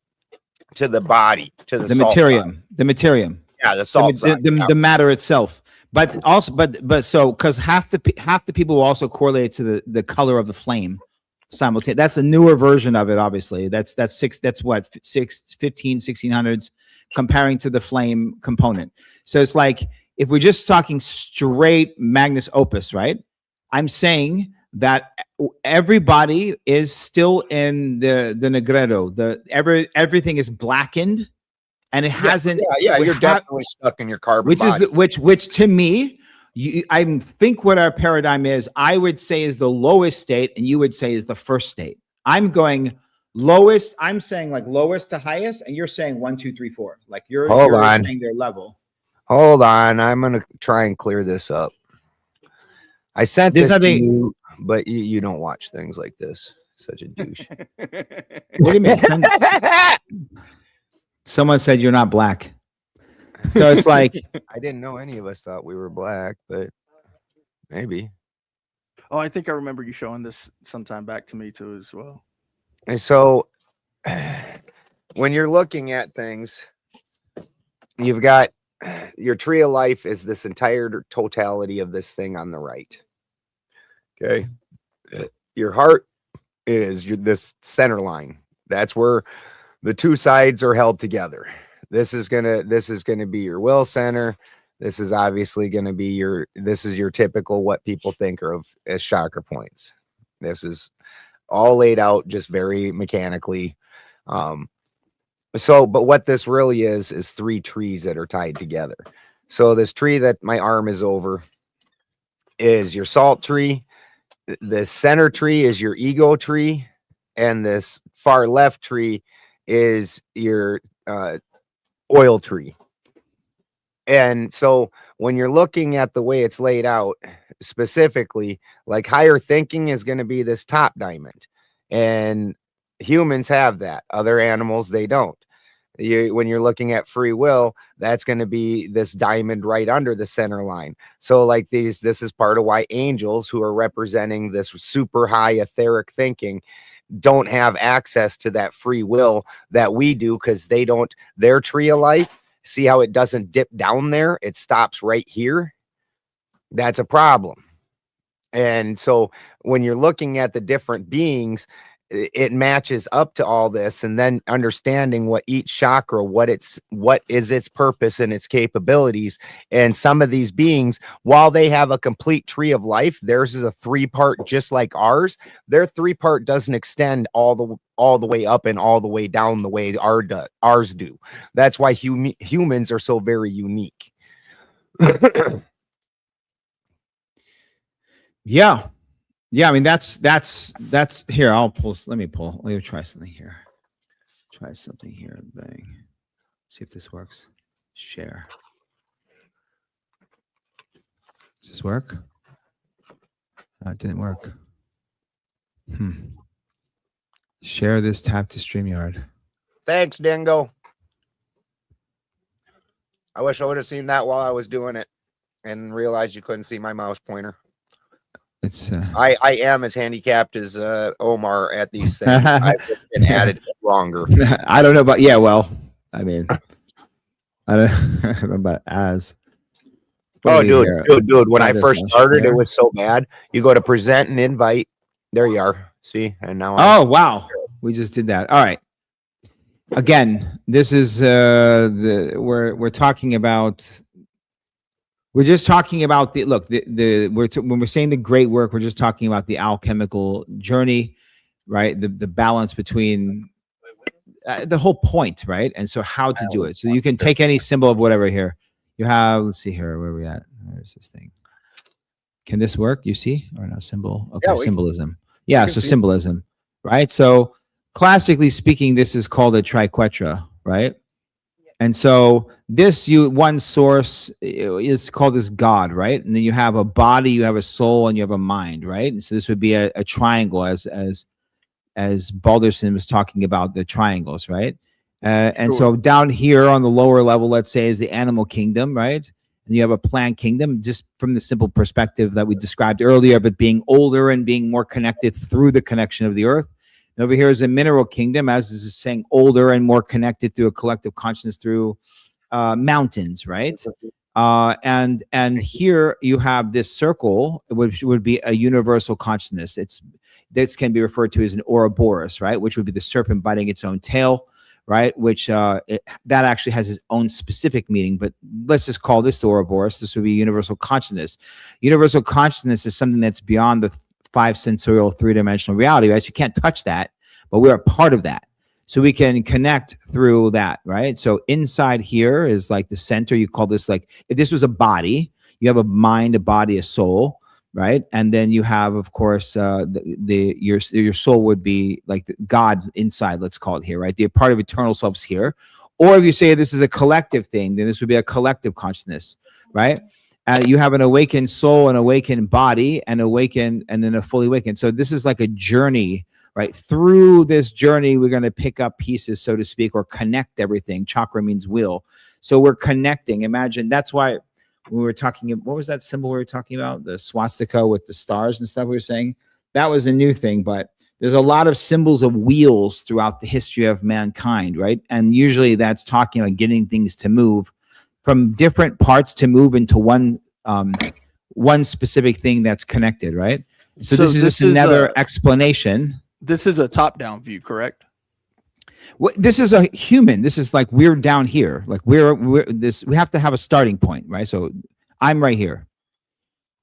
body, to the salt materium, side. the materium. Yeah, the salt side. The matter itself. But also, but so because half the people will also correlate to the color of the flame simultaneously. That's a newer version of it, obviously. That's 1600s comparing to the flame component. So it's like, if we're just talking straight Magnus Opus, right? I'm saying that everybody is still in the Negredo. Everything is blackened, and it hasn't. Yeah, you're definitely stuck in your carbon body. Which to me, I think what our paradigm is, I would say is the lowest state, and you would say is the first state. I'm going lowest. I'm saying like lowest to highest, and you're saying 1, 2, 3, 4. Like you're saying their level. Hold on, I'm gonna try and clear this up. I sent this to you, but you don't watch things like this. Such a douche. What do you mean? Someone said you're not black. So it's like, I didn't know any of us thought we were black, but maybe. Oh, I think I remember you showing this sometime back to me too as well. And so when you're looking at things, you've got your tree of life is this entire totality of this thing on the right. Okay. Your heart is this center line. That's where the 2 sides are held together. This is gonna be your will center. This is obviously gonna be your typical what people think of as chakra points. This is all laid out just very mechanically. But what this really is 3 trees that are tied together. So this tree that my arm is over is your salt tree. The center tree is your ego tree, and this far left tree is your oil tree. And so when you're looking at the way it's laid out, specifically, like higher thinking is going to be this top diamond, and humans have that. Other animals, they don't. When you're looking at free will, that's going to be this diamond right under the center line. So like this is part of why angels, who are representing this super high etheric thinking, don't have access to that free will that we do, because they don't. Their tree of life, see how it doesn't dip down there? It stops right here. That's a problem. And so when you're looking at the different beings, it matches up to all this, and then understanding what each chakra, what is its purpose and its capabilities. And some of these beings, while they have a complete tree of life, theirs is a 3-part, just like ours. Their 3-part doesn't extend all the way up and all the way down the way ours do. That's why humans are so very unique. yeah. I mean, that's here. Let me try something here. Bang. See if this works. Share. Does this work? It didn't work. Share this tab to StreamYard. Thanks, Dingo. I wish I would have seen that while I was doing it and realized you couldn't see my mouse pointer. It's I am as handicapped as Omar at these things. I've been at it longer. I don't know about well, I mean, I don't know about as. Oh, dude! When I first started, it was so bad. You go to present and invite. There you are. See, and now. Oh wow, we just did that. All right. Again, this is we're talking about We're just talking about the look. When we're saying the great work, we're just talking about the alchemical journey, right? The balance between the whole point, right? And so how to do it. So you can take any symbol of whatever here. You have. Let's see here. Where are we at? Where's this thing? Can this work? You see or no symbol? Okay, yeah, symbolism. Yeah, so symbolism, right? So classically speaking, this is called a triquetra, right? And so this one source is called this God, right? And then you have a body, you have a soul, and you have a mind, right? And so this would be a triangle, as Balderson was talking about the triangles, right? And so down here on the lower level, let's say, is the animal kingdom, right? And you have a plant kingdom, just from the simple perspective that we described earlier of it being older and being more connected through the connection of the earth. And over here is a mineral kingdom, as this is saying, older and more connected through a collective consciousness through mountains, right? And here you have this circle, which would be a universal consciousness. This can be referred to as an Ouroboros, right? Which would be the serpent biting its own tail, right? Which that actually has its own specific meaning, but let's just call this the Ouroboros. This would be universal consciousness. Universal consciousness is something that's beyond the five sensorial three-dimensional reality, right? So you can't touch that, but we're a part of that. So we can connect through that, right? So inside here is like the center. You call this like, if this was a body, you have a mind, a body, a soul, right? And then you have, of course, your soul would be like God inside, let's call it here, right? The part of eternal self's here. Or if you say this is a collective thing, then this would be a collective consciousness, right? You have an awakened soul, an awakened body, and then a fully awakened. So this is like a journey, right? Through this journey, we're going to pick up pieces, so to speak, or connect everything. Chakra means wheel. So we're connecting. Imagine that's why we were talking, what was that symbol we were talking about? The swastika with the stars and stuff we were saying? That was a new thing, but there's a lot of symbols of wheels throughout the history of mankind, right? And usually that's talking about getting things to move from different parts to move into one specific thing that's connected, right? So this is just another explanation. This is a top-down view, correct? This is a human. This is like we're down here. Like we're this. We have to have a starting point, right? So I'm right here,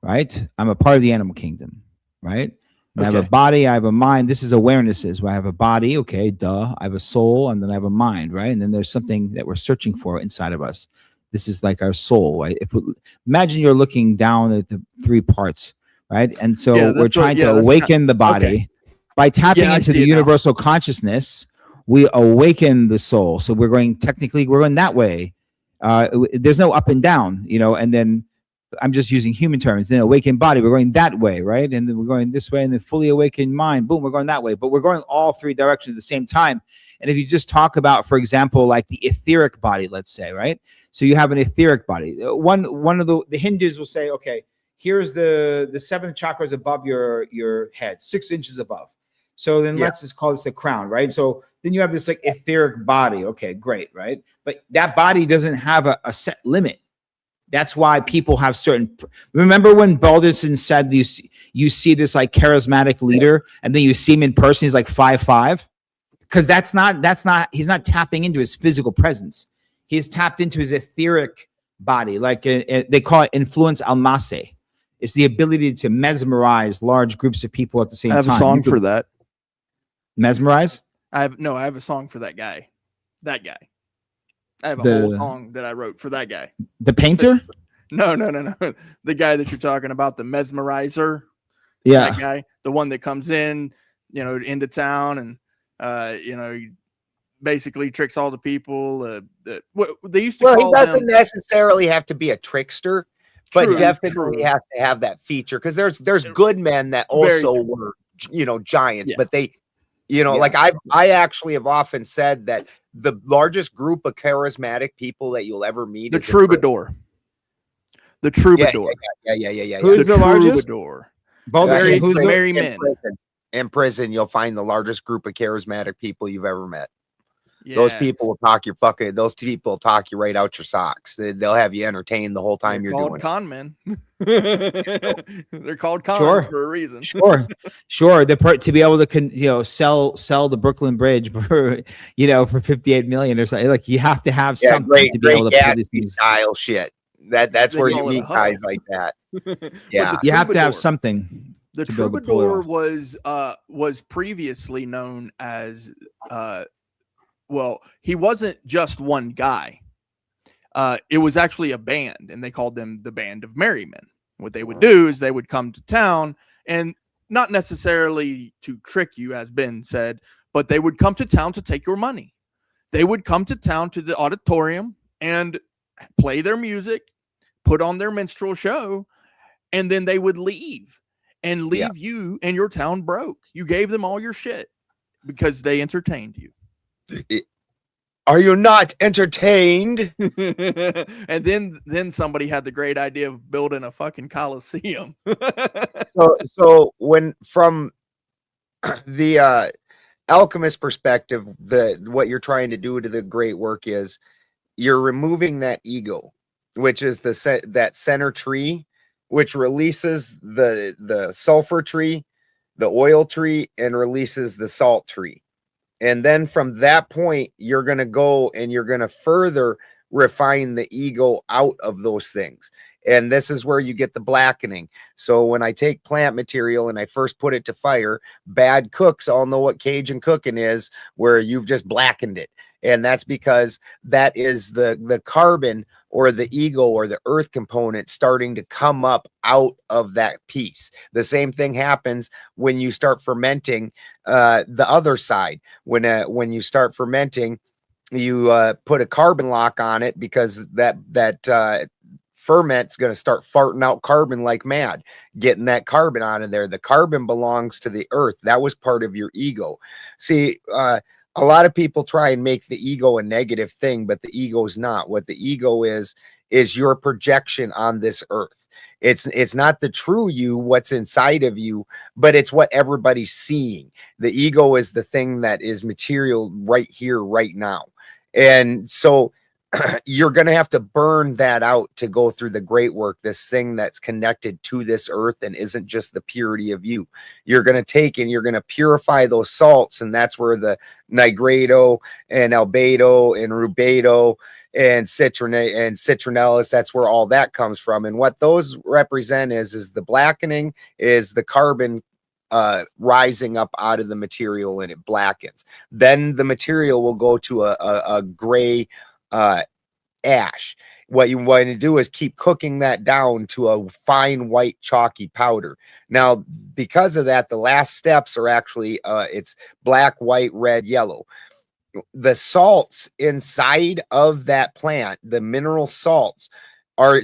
right? I'm a part of the animal kingdom, right? I have a body, I have a mind. This is awarenesses. Where I have a body, okay, duh. I have a soul, and then I have a mind, right? And then there's something that we're searching for inside of us. This is like our soul, right? Imagine you're looking down at the three parts, right? And so we're trying to awaken the body by tapping into the universal consciousness. We awaken the soul. So we're going that way. There's no up and down, and then I'm just using human terms. Then awakened body, we're going that way, right? And then we're going this way, and then fully awakened mind, boom, we're going that way. But we're going all three directions at the same time. And if you just talk about, for example, like the etheric body, let's say, right? So you have an etheric body. One of the Hindus will say, okay, here's the seventh chakra is above your head, 6 inches above. So then let's just call this the crown, right? So then you have this like etheric body. Okay, great, right? But that body doesn't have a set limit. That's why people have certain. Remember when Balderson said you see this like charismatic leader, and then you see him in person, he's like 5'5"? Because that's not. He's not tapping into his physical presence. He's tapped into his etheric body, like they call it influence almase. It's the ability to mesmerize large groups of people at the same time. I have a song for that. Mesmerize? I have a song for that guy. That guy. I have a whole song that I wrote for that guy. The painter? No. The guy that you're talking about, the mesmerizer. Yeah. That guy, the one that comes in, into town and, he basically tricks all the people. What they used to call he doesn't necessarily have to be a trickster, but definitely has to have that feature, because there's good men that also were, giants, but they, like I actually have often said that the largest group of charismatic people that you'll ever meet is the troubadour. The troubadour. Yeah. Who's the largest? Troubadour. Merry men. In prison, you'll find the largest group of charismatic people you've ever met. Yes. Those people will talk those people will talk you right out your socks. They'll have you entertained the whole time you're doing con men. They're called cons for a reason. Sure. To be able to sell the Brooklyn Bridge for for $58 million or something. Like you have to have something to be able to put these things. Style shit. That's They where you call it a meet guys hustle. like that. But Yeah. the You have to have troubadour- something. The to build the troubadour polio. was previously known as well, he wasn't just one guy. It was actually a band, and they called them the Band of Merry Men. What they would do is they would come to town, and not necessarily to trick you, as Ben said, but they would come to town to take your money. They would come to town to the auditorium and play their music, put on their minstrel show, and then they would leave and leave you and your town broke. You gave them all your shit because they entertained you. Are you not entertained? And then somebody had the great idea of building a fucking coliseum. So when from the alchemist perspective, what you're trying to do to the great work is you're removing that ego, which is that center tree, which releases the sulfur tree, the oil tree, and releases the salt tree. And then from that point, you're going to go and you're going to further refine the ego out of those things. And this is where you get the blackening. So when I take plant material and I first put it to fire, bad cooks all know what Cajun cooking is, where you've just blackened it. And that's because that is the carbon or the ego or the earth component starting to come up out of that piece. The same thing happens when you start fermenting the other side. When you start fermenting, you put a carbon lock on it because that ferment's going to start farting out carbon like mad, getting that carbon out of there. The carbon belongs to the earth. That was part of your ego. See, a lot of people try and make the ego a negative thing, but the ego is not. What the ego is your projection on this earth. It's not the true you, what's inside of you, but it's what everybody's seeing. The ego is the thing that is material right here, right now. And so you're going to have to burn that out to go through the great work, this thing that's connected to this earth and isn't just the purity of you. You're going to take and you're going to purify those salts, and that's where the nigredo and albedo and rubedo and citronellus, that's where all that comes from. And what those represent is the blackening, is the carbon rising up out of the material, and it blackens. Then the material will go to a gray ash. What you want to do is keep cooking that down to a fine white chalky powder. Now, because of that, the last steps are actually it's black, white, red, yellow. The salts inside of that plant, the mineral salts, are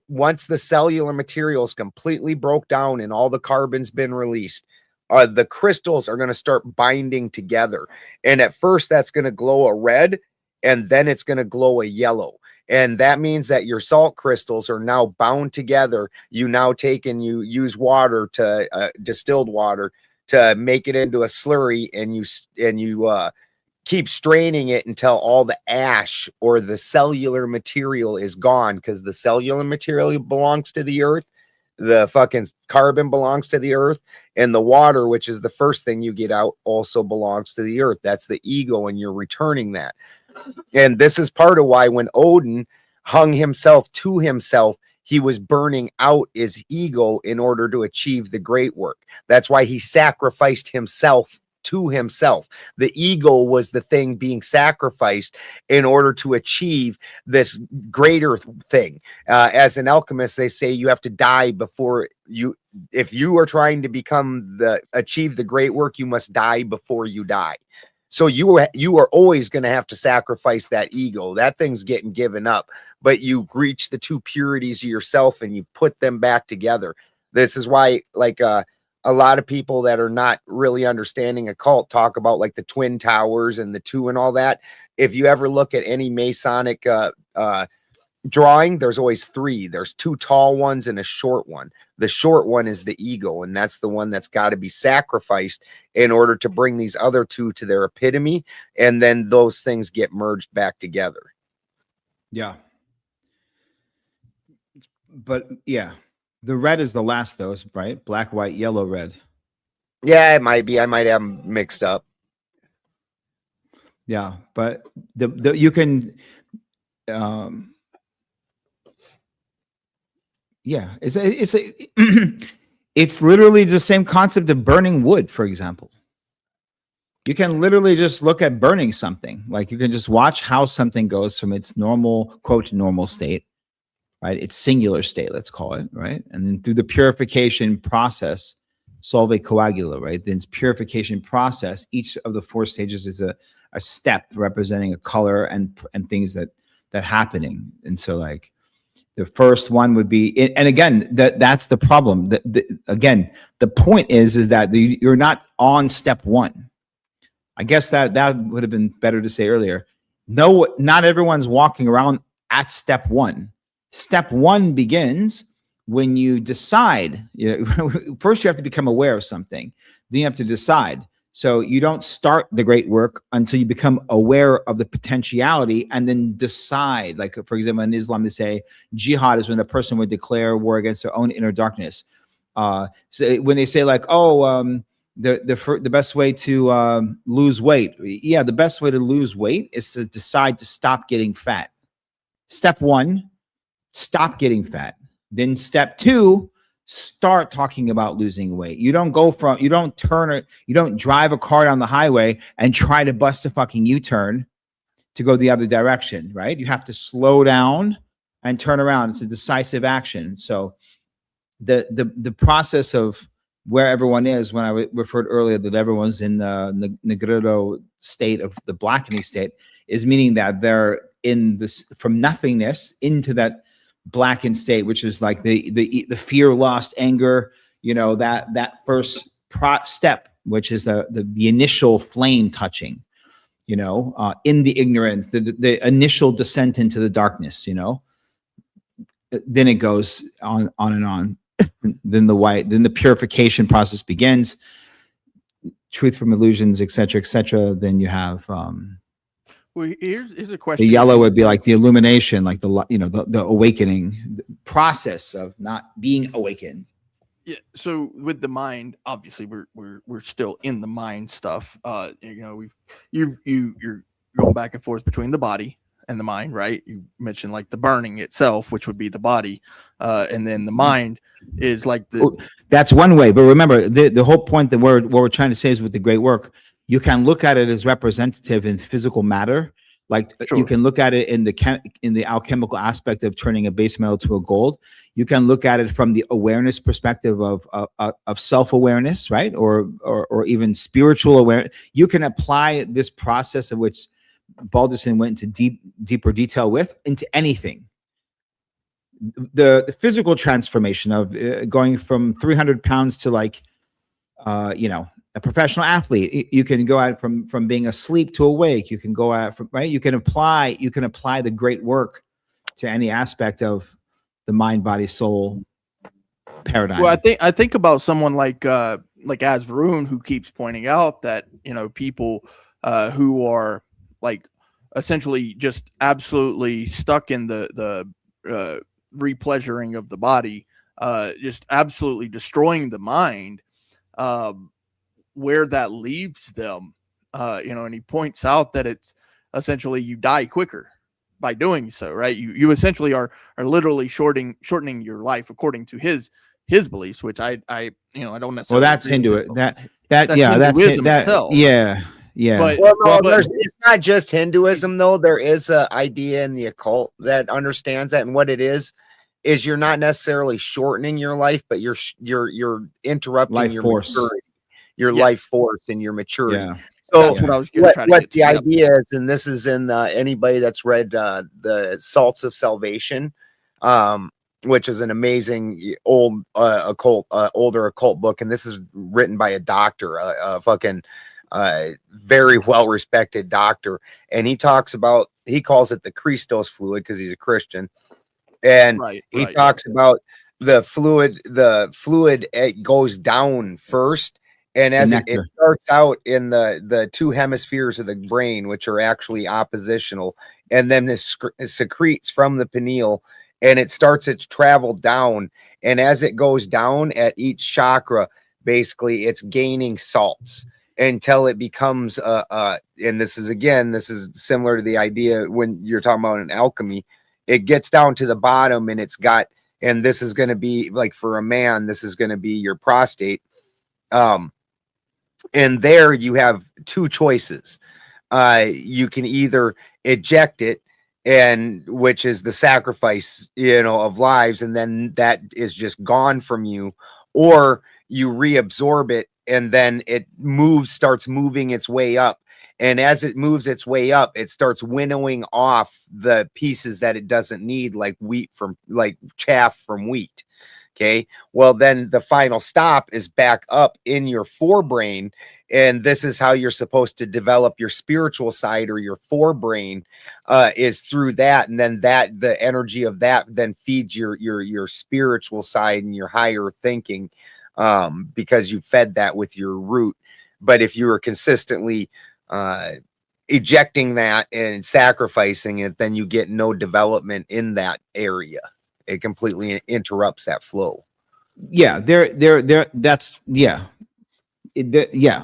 once the cellular material is completely broke down and all the carbon's been released, the crystals are going to start binding together. And at first that's going to glow a red, and then it's going to glow a yellow. And that means that your salt crystals are now bound together. You now take and you use water to distilled water to make it into a slurry, and you keep straining it until all the ash or the cellular material is gone, because the cellular material belongs to the earth. The fucking carbon belongs to the earth, and the water, which is the first thing you get out, also belongs to the earth. That's the ego, and you're returning that. And this is part of why when Odin hung himself to himself, he was burning out his ego in order to achieve the great work. That's why he sacrificed himself to himself. The ego was the thing being sacrificed in order to achieve this greater thing. As an alchemist, they say you have to die before you, if you are trying to achieve the great work, you must die before you die. So you are always going to have to sacrifice that ego. That thing's getting given up, but you reach the two purities of yourself and you put them back together. This is why, like, a lot of people that are not really understanding occult talk about like the twin towers and the two and all that. If you ever look at any Masonic drawing, there's always three. There's two tall ones and a short one. The short one is the ego, and that's the one that's got to be sacrificed in order to bring these other two to their epitome, and then those things get merged back together. Yeah. But yeah, the red is the last, though, right? Black, white, yellow, red. Yeah, it might be. I might have them mixed up. Yeah, but you can Yeah, it's literally the same concept of burning wood, for example. You can literally just look at burning something. Like you can just watch how something goes from its normal, quote, normal state, right? Its singular state, let's call it, right? And then through the purification process, solve a coagula, right? Then purification process, each of the 4 stages is a step representing a color and things that happening. And so like the first one would be, and again, that's the problem. Again, the point is that you're not on step 1. I guess that would have been better to say earlier. No, not everyone's walking around at step 1. Step 1 begins when you decide. First, you have to become aware of something. Then you have to decide. So you don't start the great work until you become aware of the potentiality and then decide. Like, for example, in Islam, they say jihad is when a person would declare war against their own inner darkness. So when they say like, the best way to lose weight. Yeah, the best way to lose weight is to decide to stop getting fat. Step 1, stop getting fat. Then step 2, start talking about losing weight. You don't drive a car down the highway and try to bust a fucking U-turn to go the other direction, right? You have to slow down and turn around. It's a decisive action. So the process of where everyone is, when I referred earlier that everyone's in the Negrito state of the blackening state, is meaning that they're in this from nothingness into that blackened state, which is like the fear, lust, anger, that first step, which is the initial flame touching, in the ignorance, the initial descent into the darkness, then it goes on and on. Then the purification process begins, truth from illusions, etc. Then you have well, here's a question. The yellow would be like the illumination, like the awakening process of not being awakened. Yeah. So with the mind, obviously we're still in the mind stuff. You're going back and forth between the body and the mind, right? You mentioned like the burning itself, which would be the body, and then the mind is like that's one way. But remember, the whole point that what we're trying to say is with the great work, you can look at it as representative in physical matter. Like Sure. You can look at it in the alchemical aspect of turning a base metal to a gold. You can look at it from the awareness perspective of self-awareness, right? Or even spiritual awareness. You can apply this process of which Balderson went into deeper detail into anything. The physical transformation of going from 300 pounds to like, a professional athlete. You can go out from being asleep to awake. You can go out from, right. You can apply the great work to any aspect of the mind, body, soul paradigm. Well, I think about someone like Asvarun, who keeps pointing out that, people who are like essentially just absolutely stuck in the repleasuring of the body, just absolutely destroying the mind, where that leaves them, and he points out that it's essentially you die quicker by doing so, right? You essentially are literally shortening your life according to his beliefs, which I don't necessarily. Well, that's Hinduism. That's Hinduism itself. Yeah. But it's not just Hinduism though. There is an idea in the occult that understands that, and what it is you're not necessarily shortening your life, but you're interrupting life your force. maturity, your life force, and your maturity. Yeah. So that's what I was going to try to get to. The idea is, and this is in anybody that's read the Salts of Salvation, which is an amazing older occult book, and this is written by a doctor, a fucking very well respected doctor, and he calls it the Christos fluid because he's a Christian, and he talks about the fluid. It goes down first. And as it starts out in the two hemispheres of the brain, which are actually oppositional, and then it secretes from the pineal, and it starts its travel down. And as it goes down at each chakra, basically it's gaining salts until it becomes and this is similar to the idea when you're talking about an alchemy. It gets down to the bottom and it's got and this is going to be like for a man, this is going to be your prostate. And there you have two choices. You can either eject it, and which is the sacrifice, of lives, and then that is just gone from you, or you reabsorb it, and then it starts moving its way up. And as it moves its way up, it starts winnowing off the pieces that it doesn't need, like chaff from wheat. Okay. Well, then the final stop is back up in your forebrain. And this is how you're supposed to develop your spiritual side, or your forebrain, is through that. And then the energy of that then feeds your spiritual side and your higher thinking, because you fed that with your root. But if you were consistently ejecting that and sacrificing it, then you get no development in that area. It completely interrupts that flow. Yeah,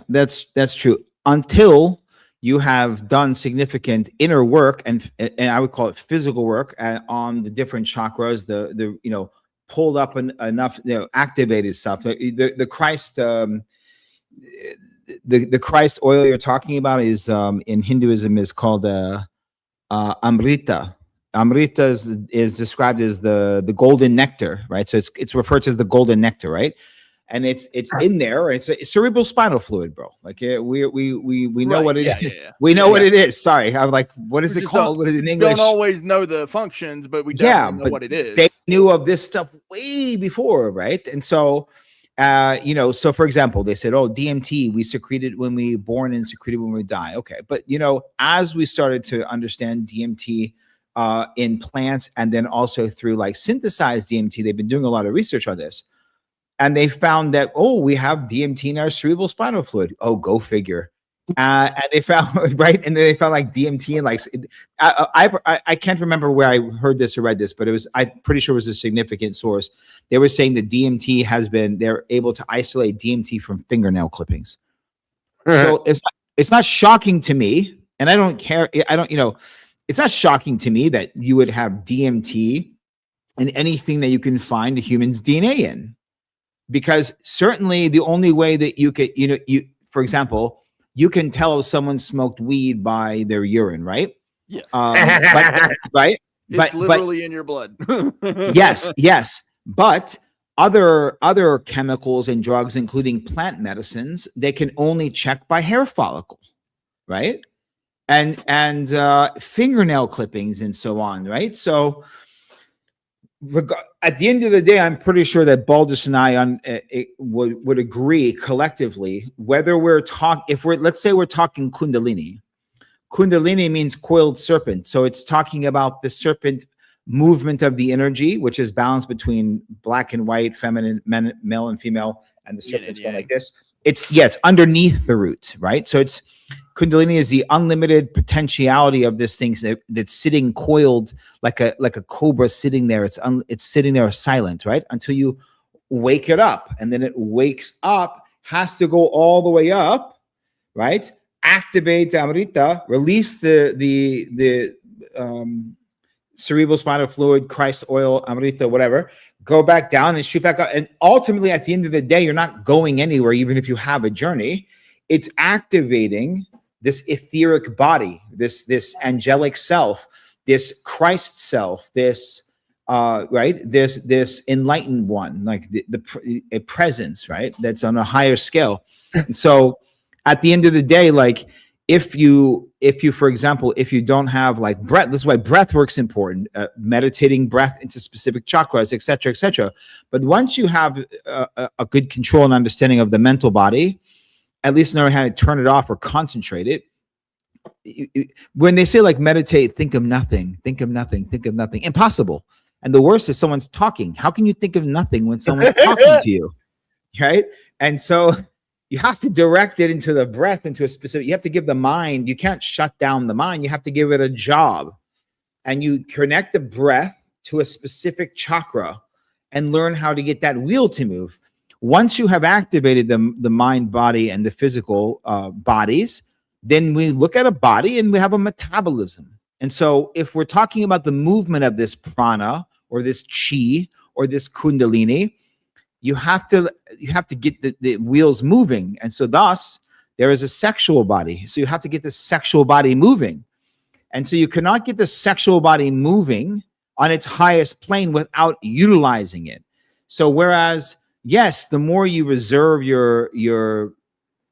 that's that's true. Until you have done significant inner work, and I would call it physical work, on the different chakras, the pulled up enough, activated stuff. The Christ, the Christ oil you're talking about is in Hinduism is called Amrita. Amrita is described as the golden nectar, right? So it's referred to as the golden nectar, right? And it's in there. It's cerebral spinal fluid, bro. Like we know Right. what it is. Yeah. We know what it is. Sorry, I'm like, what is it called? What is it in English? Don't always know the functions, but we definitely know what it is. They knew of this stuff way before, right? And so, so for example, they said, DMT, we secreted when we born and secreted when we die. Okay, but as we started to understand DMT in plants, and then also through like synthesized DMT, they've been doing a lot of research on this. And they found that, we have DMT in our cerebral spinal fluid. Oh, go figure. And they found, right? And then they found like DMT and like, I can't remember where I heard this or read this, but I'm pretty sure it was a significant source. They were saying that DMT they're able to isolate DMT from fingernail clippings. So it's not shocking to me. And I don't care. It's not shocking to me that you would have DMT in anything that you can find a human's DNA in. Because certainly the only way that you could, for example, you can tell if someone smoked weed by their urine, right? Yes. Right? It's literally in your blood. Yes. But other chemicals and drugs, including plant medicines, they can only check by hair follicle, right? And fingernail clippings and so on, right? So at the end of the day, I'm pretty sure that Balderson and I would agree collectively, whether let's say we're talking Kundalini. Kundalini means coiled serpent. So it's talking about the serpent movement of the energy, which is balanced between black and white, feminine, male and female, and the serpent's going like this. It's underneath the root, right? So Kundalini is the unlimited potentiality of this thing that's sitting coiled like a cobra sitting there. It's sitting there silent, right? Until you wake it up, and then it wakes up, has to go all the way up, right? Activate the Amrita, release the cerebral spinal fluid, Christ oil, Amrita, whatever. Go back down and shoot back up, and ultimately, at the end of the day, you're not going anywhere, even if you have a journey. It's activating this etheric body, this angelic self, this Christ self, this this enlightened one, like a presence, right? That's on a higher scale. And so at the end of the day, like if you, for example, if you don't have like breath, this is why breath work's important, meditating breath into specific chakras, et cetera. But once you have a good control and understanding of the mental body, at least know how to turn it off or concentrate it. When they say like meditate, think of nothing. Impossible. And the worst is someone's talking. How can you think of nothing when someone's talking to you? Right? And so you have to direct it into the breath, into a specific, you have to give the mind, you can't shut down the mind. You have to give it a job. And you connect the breath to a specific chakra and learn how to get that wheel to move. Once you have activated the mind, body, and the physical bodies, then we look at a body and we have a metabolism. And so if we're talking about the movement of this prana or this chi or this kundalini, you have to get the wheels moving. And so thus there is a sexual body. So you have to get the sexual body moving. And so you cannot get the sexual body moving on its highest plane without utilizing it. So whereas, yes, the more you reserve your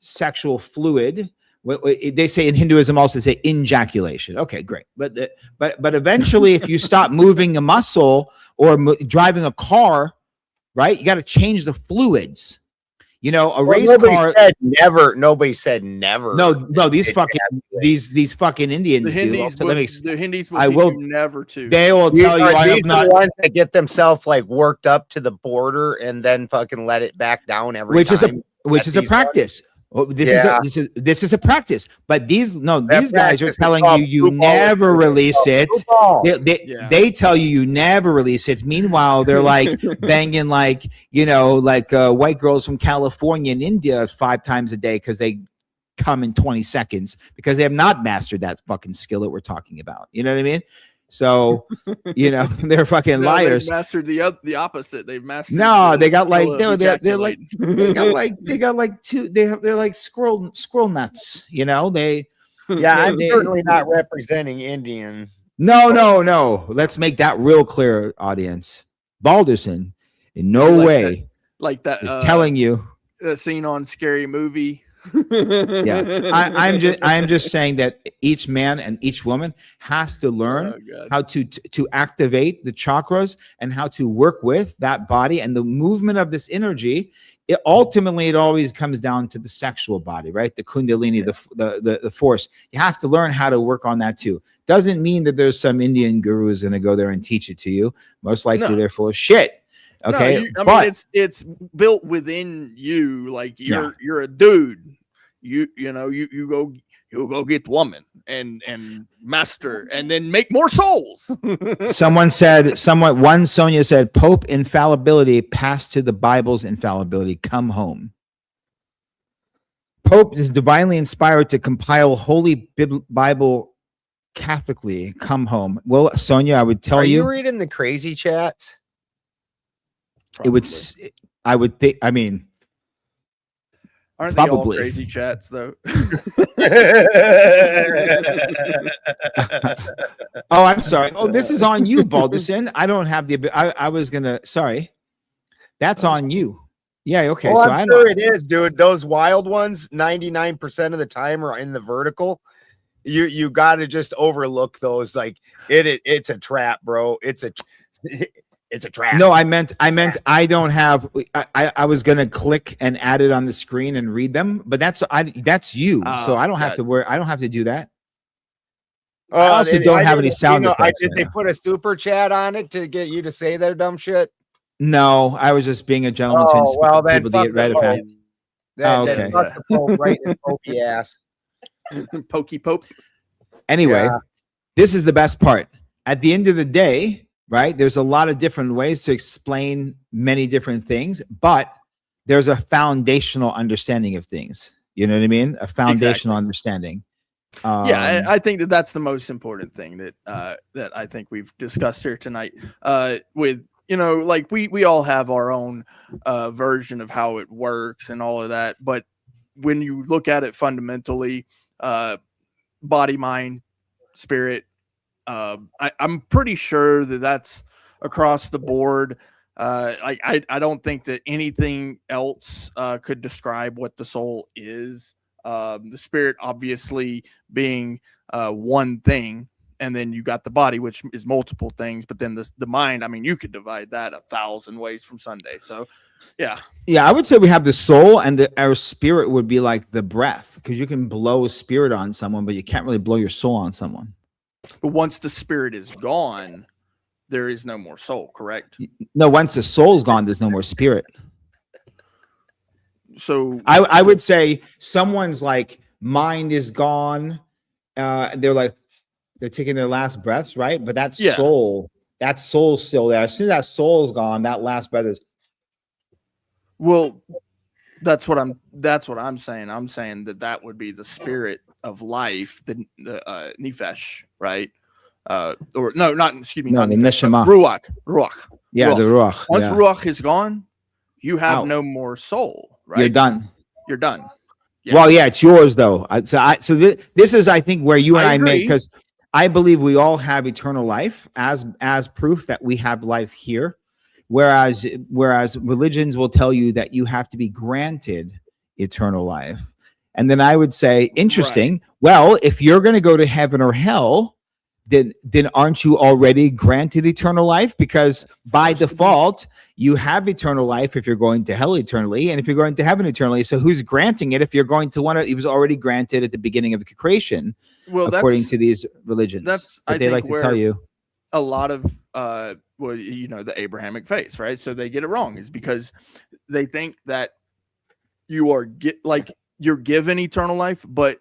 sexual fluid, they say in Hinduism also say ejaculation. Okay, great. But eventually, if you stop moving a muscle or driving a car, right, you got to change the fluids. You know, a race car. Nobody said never. No. These fucking Indians The Hindis, do. the Hindis will I teach will you never to. They will tell you. I am not the ones that get themselves like worked up to the border and then fucking let it back down every time. Which is a practice. Oh, this is a practice. But these guys are telling you never release it. They tell you never release it. Meanwhile, they're like banging like white girls from California and India 5 times a day because they come in 20 seconds because they have not mastered that fucking skill that we're talking about. You know what I mean? So, they're fucking liars. They've mastered the opposite. They've mastered. No, they got like they're like squirrel nuts. I'm certainly not representing Indian. No. Let's make that real clear, audience. Balderson, in no way, like that is telling you the scene on Scary Movie. I'm just saying that each man and each woman has to learn how to activate the chakras and how to work with that body and the movement of this energy. It always comes down to the sexual body, right? The kundalini, the force. You have to learn how to work on that too. Doesn't mean that there's some Indian guru who's going to go there and teach it to you. Most likely they're full of shit. Okay, I mean it's built within you. Like you're a dude. You go get the woman and master and then make more souls. Sonia said, Pope infallibility passed to the Bible's infallibility. Come home. Pope is divinely inspired to compile Holy Bible Catholically. Come home. Well, Sonia, I would tell you. Are you reading the crazy chats? I would think. I mean, aren't probably they all crazy chats though? Oh, I'm sorry. Oh, this is on you, Balderson. I don't have the. I was gonna. Sorry, that's on you. Yeah. Okay. Well, I'm sure it is, dude. Those wild ones, 99% of the time are in the vertical. You got to just overlook those. Like it's a trap, bro. It's a trap. No, I meant I don't have. I was gonna click and add it on the screen and read them, but that's you. So I don't have to worry. I don't have to do that. I also don't have any sound effects. Did they put a super chat on it to get you to say their dumb shit? No, I was just being a gentleman to inspire people to get rid of it. Okay. Fuck the Pope right in the pokey ass. Pokey Pope. Anyway, this is the best part. At the end of the day, right? There's a lot of different ways to explain many different things, but there's a foundational understanding of things. You know what I mean? A foundational understanding. I think that's the most important thing that I think we've discussed here tonight. With like we all have our own version of how it works and all of that, but when you look at it fundamentally, body, mind, spirit. I'm pretty sure that's across the board. I don't think that anything else could describe what the soul is. The spirit obviously being one thing, and then you got the body, which is multiple things. But then the mind, I mean, you could divide that 1,000 ways from Sunday. So, yeah, I would say we have the soul, and our spirit would be like the breath, because you can blow a spirit on someone, but you can't really blow your soul on someone. But once the spirit is gone, there is no more soul, correct? No, once the soul's gone, there's no more spirit. So I would say someone's like mind is gone. They're taking their last breaths, right? But that soul's still there. As soon as that soul's gone, that last breath is. Well, that's what I'm saying. I'm saying that would be the spirit of life, the nefesh, right? Or no, not excuse me, no, not the nefesh, neshama. Ruach. Yeah, the ruach. Once Yeah. ruach is gone, you have Out. no more soul, right? You're done. You're done. Yeah. Well, yeah, it's yours though. So this is, I think, where you and I make, agree. because I believe we all have eternal life as proof that we have life here, whereas religions will tell you that you have to be granted eternal life. And then I would say, interesting. Well, if you're going to go to heaven or hell, then aren't you already granted eternal life? Because by default, you have eternal life if you're going to hell eternally, and if you're going to heaven eternally. So who's granting it if you're going to one? It was already granted at the beginning of the creation, according to these religions. That's but they like to tell you a lot of the Abrahamic faith, right? So they get it wrong, is because they think that you are you're given eternal life, but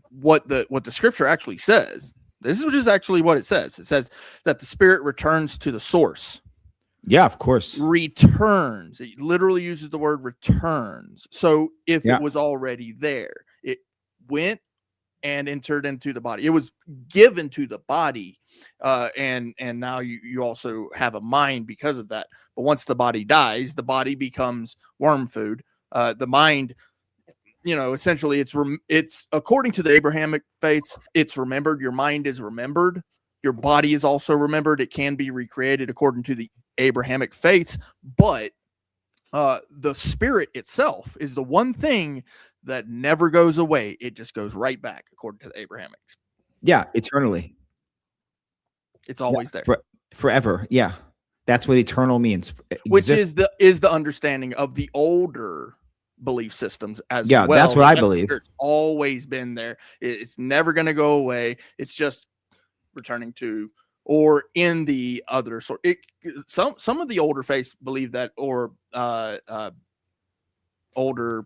what the scripture actually says. This is just actually what it says. It says that the spirit returns to the source. Yeah, of course. Returns. It literally uses the word returns. So if it was already there, it went and entered into the body. It was given to the body. And now you also have a mind because of that. But once the body dies, the body becomes worm food. The mind, essentially it's according to the Abrahamic faiths, it's remembered. Your mind is remembered. Your body is also remembered. It can be recreated according to the Abrahamic faiths, but the spirit itself is the one thing that never goes away. It just goes right back according to the Abrahamics. Yeah, eternally. It's always there. Forever. Yeah. That's what eternal means. Which is the understanding of the older belief systems as well. Yeah, that's what I believe. It's always been there. It's never going to go away. It's just returning to, or in the other sort. Some of the older faiths believe that, or older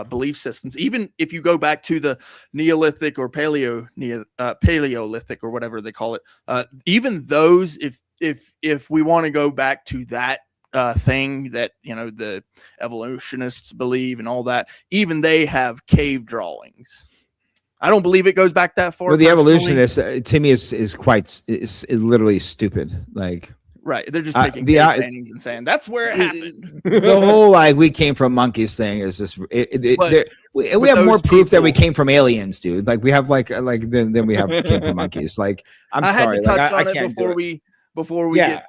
belief systems. Even if you go back to the Neolithic or Paleolithic or whatever they call it, even those, if we want to go back to that thing that the evolutionists believe and all that, even they have cave drawings. I don't believe it goes back that far. Well, the evolutionists to me is literally stupid. Like, right, they're just taking cave paintings and saying that's where it happened. The whole we came from monkeys thing is just we have more proof that we came from aliens, dude. Like we have then we have came from monkeys. Like I sorry, had to touch on I it before we get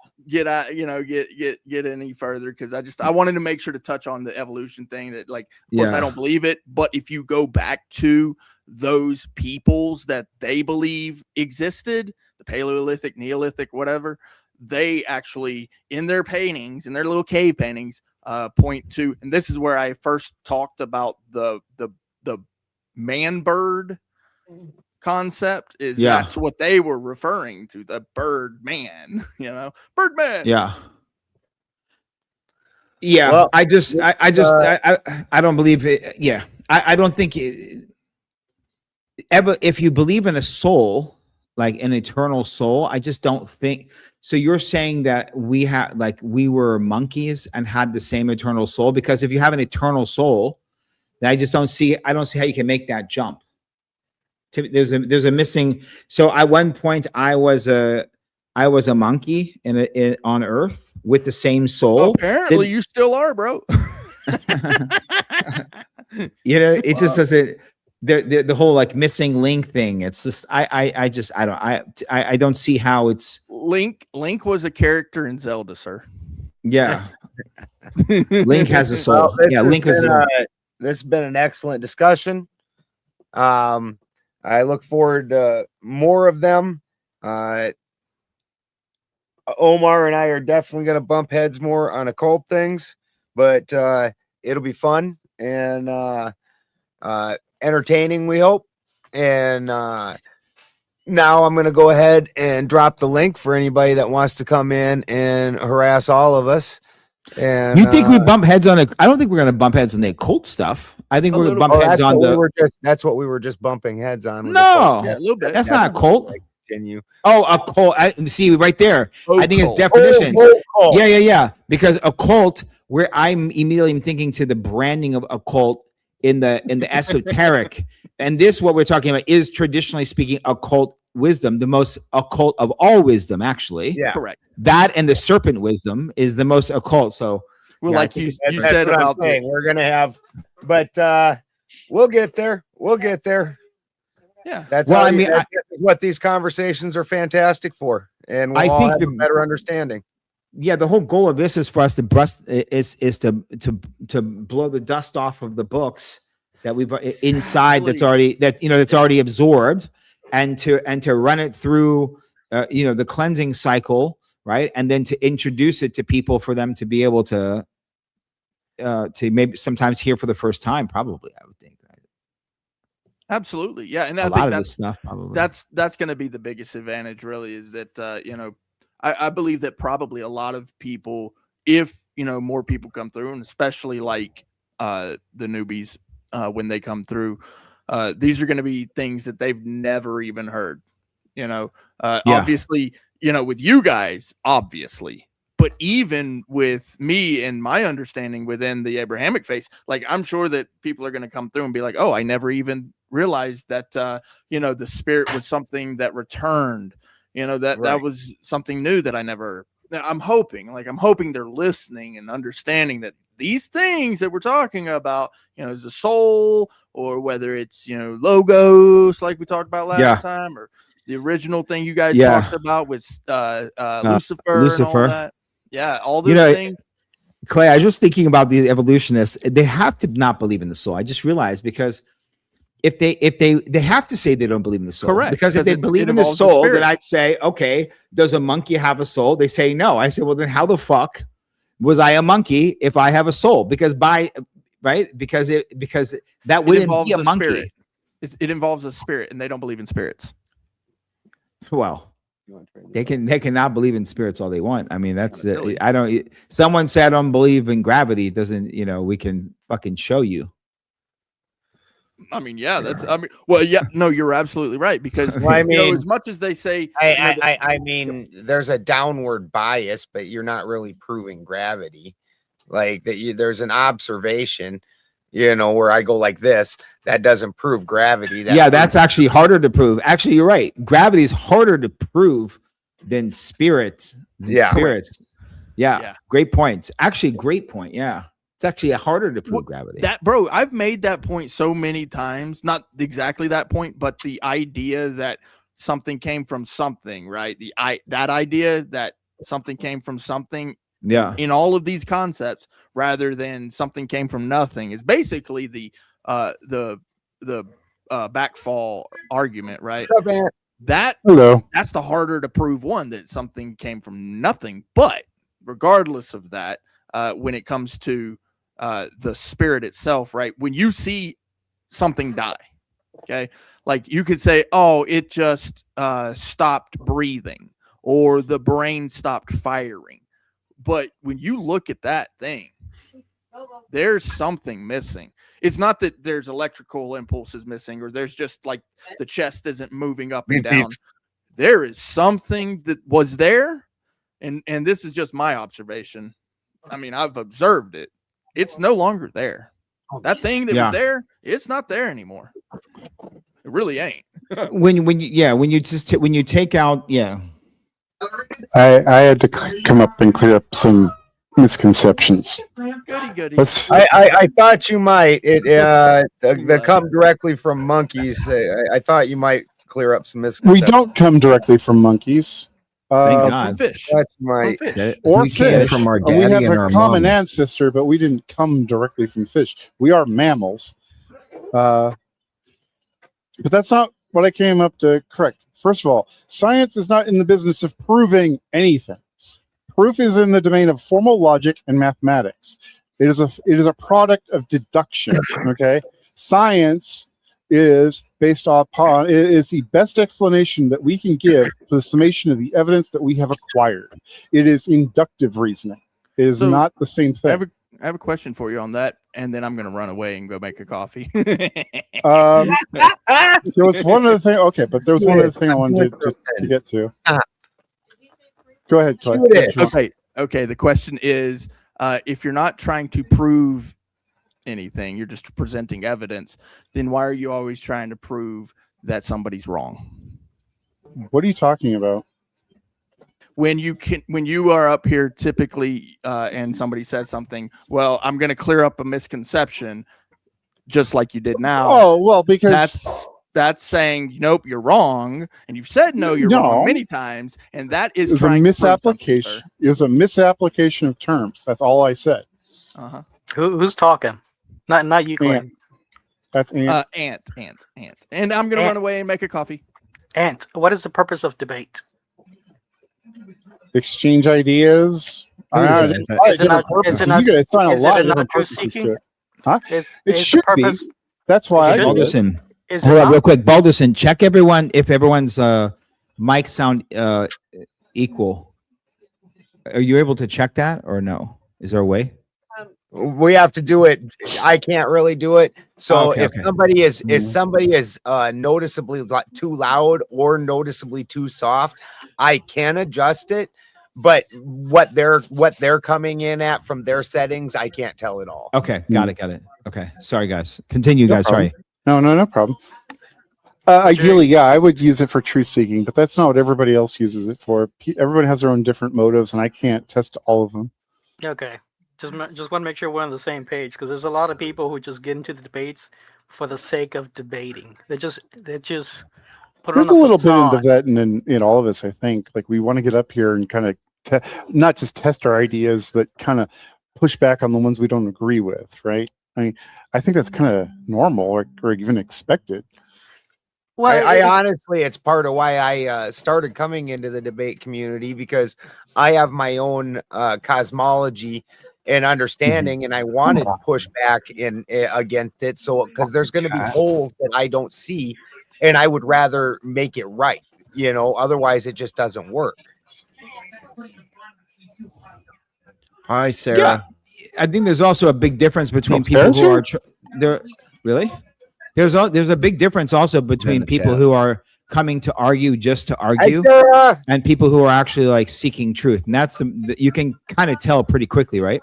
any further, because I wanted to make sure to touch on the evolution thing. That of course I don't believe it, but if you go back to those peoples that they believe existed, the Paleolithic, Neolithic, whatever, they actually in their paintings, in their little cave paintings, point to, and this is where I first talked about the man bird concept, is that's what they were referring to, the bird man, Birdman. Yeah. Well, I don't believe it. Yeah. I don't think ever, if you believe in a soul, like an eternal soul, I just don't think so. You're saying that we we were monkeys and had the same eternal soul, because if you have an eternal soul, then I don't see how you can make that jump. There's a missing. So at one point I was a monkey on Earth with the same soul. Well, apparently you still are, bro. It just doesn't. The whole missing link thing. It's just I don't see how it's Link was a character in Zelda, sir. Yeah. Link has a soul. Well, Link has this has been an excellent discussion. I look forward to more of them. Omar and I are definitely going to bump heads more on occult things, but it'll be fun and entertaining, we hope. And now I'm going to go ahead and drop the link for anybody that wants to come in and harass all of us. And you think we bump heads on it? I don't think we're going to bump heads on the occult stuff. I think we're going to bump heads on that's what we were just bumping heads on. No, a little bit. That's not occult. Continue. Oh, occult. See right there. I think it's definitions. Yeah. Because occult, where I'm immediately thinking to the branding of occult in the esoteric, and this what we're talking about is traditionally speaking occult wisdom, the most occult of all wisdom, actually. Yeah. Correct. That and the serpent wisdom is the most occult. So Well, yeah, I like think you That's said what I'm about saying. We're gonna have, but we'll get there. We'll get there. yeah. That's Well, how I mean, this is what these conversations are fantastic for, and we'll I all think have the- a better understanding. yeah, the whole goal of this is for us to to blow the dust off of the books that we've inside that's already that's already absorbed, and to run it through the cleansing cycle, right? And then to introduce it to people for them to be able to maybe sometimes hear for the first time, probably, I would think. Right? Absolutely. Yeah. And A I lot think of that's this stuff probably. that's going to be the biggest advantage, really, is that I believe that probably a lot of people, if more people come through, and especially like the newbies when they come through, these are going to be things that they've never even heard. Obviously, with you guys, obviously, but even with me and my understanding within the Abrahamic faith, like I'm sure that people are going to come through and be like, oh, I never even realized that the spirit was something that returned, that Right. was something new that I never. I'm hoping they're listening and understanding that these things that we're talking about, is the soul, or whether it's logos like we talked about last time, or the original thing you guys talked about was Lucifer and all that. Yeah, all those things. Clay, I was just thinking about the evolutionists. They have to not believe in the soul. I just realized, because if they have to say they don't believe in the soul. Correct. Because if they believe in the soul, then I'd say, okay, does a monkey have a soul? They say no. I say, well, then how the fuck was I a monkey if I have a soul? Because because that wouldn't be a monkey. Spirit. It involves a spirit, and they don't believe in spirits. Well, they cannot believe in spirits all they want. I mean, that's I don't. Someone said I don't believe in gravity. It doesn't, we can fucking show you. I mean, yeah, well, yeah, no, you're absolutely right, because as much as they say, I mean, there's a downward bias, but you're not really proving gravity. Like that, there's an observation, where I go like this. That doesn't prove gravity. That's actually harder to prove. Actually, you're right. Gravity is harder to prove than spirit. Spirits. Yeah. Great point. Actually, great point. Yeah. It's actually harder to prove gravity. Bro, I've made that point so many times. Not exactly that point, but the idea that something came from something, right? That idea that something came from something. Yeah. In all of these concepts, rather than something came from nothing, is basically the backfall argument, right? That's the harder to prove one, that something came from nothing. But regardless of that, when it comes to the spirit itself, right? When you see something die, okay, like you could say, oh, it just stopped breathing, or the brain stopped firing. But when you look at that thing, there's something missing. It's not that there's electrical impulses missing, or there's just like the chest isn't moving up and down. There is something that was there. And this is just my observation. I mean, I've observed it. It's no longer there. That thing that was there, it's not there anymore. It really ain't. when you take out, I had to come up and clear up some misconceptions. Goody. I thought you might. The come directly from monkeys. I thought you might clear up some misconceptions. We don't come directly from monkeys. Thank God. Fish. Or fish. From our We daddy have and a our common mom. ancestor, but we didn't come directly from fish. We are mammals. But that's not what I came up to correct. First of all, science is not in the business of proving anything. Proof is in the domain of formal logic and mathematics. It is a product of deduction. Okay, science is based upon is the best explanation that we can give for the summation of the evidence that we have acquired. It is inductive reasoning. It is not the same thing. I have a question for you on that, and then I'm going to run away and go make a coffee. There was one other thing. Okay, but there was one other thing I wanted to get to. Go ahead, Clay. Okay. The question is, if you're not trying to prove anything, you're just presenting evidence, then why are you always trying to prove that somebody's wrong? What are you talking about? When you are up here typically and somebody says something, well, I'm going to clear up a misconception, just like you did now. Oh, well, because that's saying nope, you're wrong, and you've said no, you're wrong many times, and that is it was a trying misapplication. To it was a misapplication of terms. That's all I said. uh-huh. Who's talking? Not you, Clay. That's Ant. Ant. And I'm going to run away and make a coffee. Ant, what is the purpose of debate? Exchange ideas. Is it not truth seeking? Huh? It should be. That's That's why I do it. Balderson, Is hold it on not? real quick. Balderson, check if everyone's mic sound equal. Are you able to check that or no? Is there a way? We have to do it. I can't really do it. So if somebody is noticeably too loud or noticeably too soft, I can adjust it. But what they're coming in at from their settings, I can't tell at all. Okay, got it. Okay, sorry guys. Continue, guys. Sorry. No problem. Ideally, yeah, I would use it for truth seeking, but that's not what everybody else uses it for. Everybody has their own different motives, and I can't test all of them. Okay. Just want to make sure we're on the same page, because there's a lot of people who just get into the debates for the sake of debating. They just put There's on a little bit facade. into that in all of us, I think. Like, we want to get up here and kind of not just test our ideas, but kind of push back on the ones we don't agree with, right? I mean, I think that's kind of normal or even expected. Well, I honestly, it's part of why I started coming into the debate community, because I have my own cosmology and understanding, and I wanted to push back against it. So, because there's going to be holes that I don't see, and I would rather make it right. Otherwise it just doesn't work. Hi, Sarah. Yeah, I think there's also a big difference between people who are there. Really, there's a big difference also between people who are coming to argue just to argue and people who are actually like seeking truth, and that's you can kind of tell pretty quickly, right?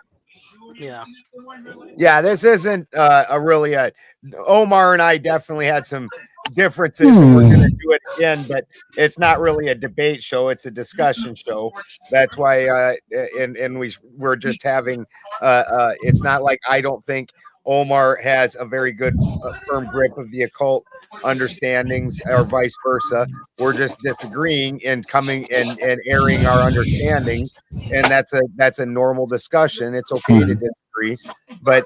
Yeah, this isn't Omar and I definitely had some differences, and we're going to do it again, but it's not really a debate show, it's a discussion show. That's why we're just having it's not like I don't think Omar has a very good firm grip of the occult understandings or vice versa. We're just disagreeing and coming and airing our understandings, and that's a normal discussion. It's okay to disagree, but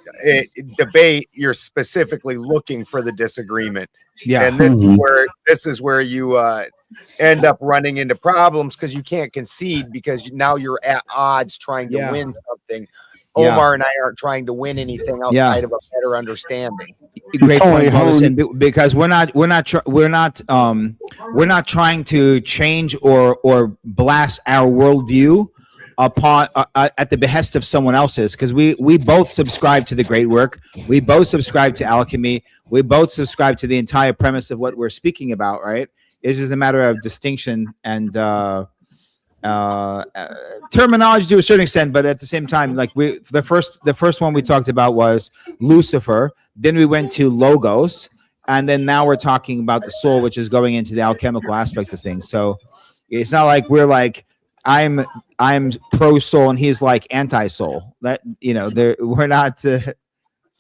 debate, you're specifically looking for the disagreement. Yeah, and this is where you end up running into problems, because you can't concede, because now you're at odds trying to win something. Omar and I aren't trying to win anything outside of a better understanding. Great point, Balderson, because we're not trying to change or blast our worldview upon at the behest of someone else's, because we both subscribe to the great work, we both subscribe to alchemy, we both subscribe to the entire premise of what we're speaking about, right? It's just a matter of distinction and terminology to a certain extent, but at the same time, like the first one we talked about was Lucifer, then we went to Logos, and then now we're talking about the soul, which is going into the alchemical aspect of things. So it's not like we're like I'm pro soul and he's like anti soul. That we're not.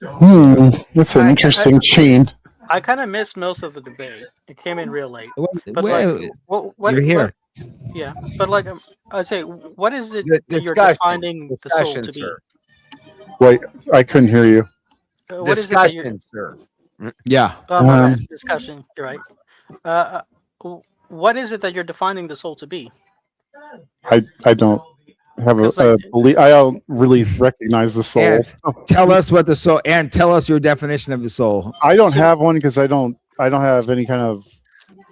That's an interesting chain. I kind of missed most of the debate. It came in real late. But you're here. Yeah, but like I say, what is it that you're defining the soul to be? Sir. Wait, I couldn't hear you. What is it that you're, sir. Yeah. Discussion. You're right. What is it that you're defining the soul to be? I don't have a belief. I don't really recognize the soul. And tell us what the soul, and tell us your definition of the soul. I don't have one, because I don't have any kind of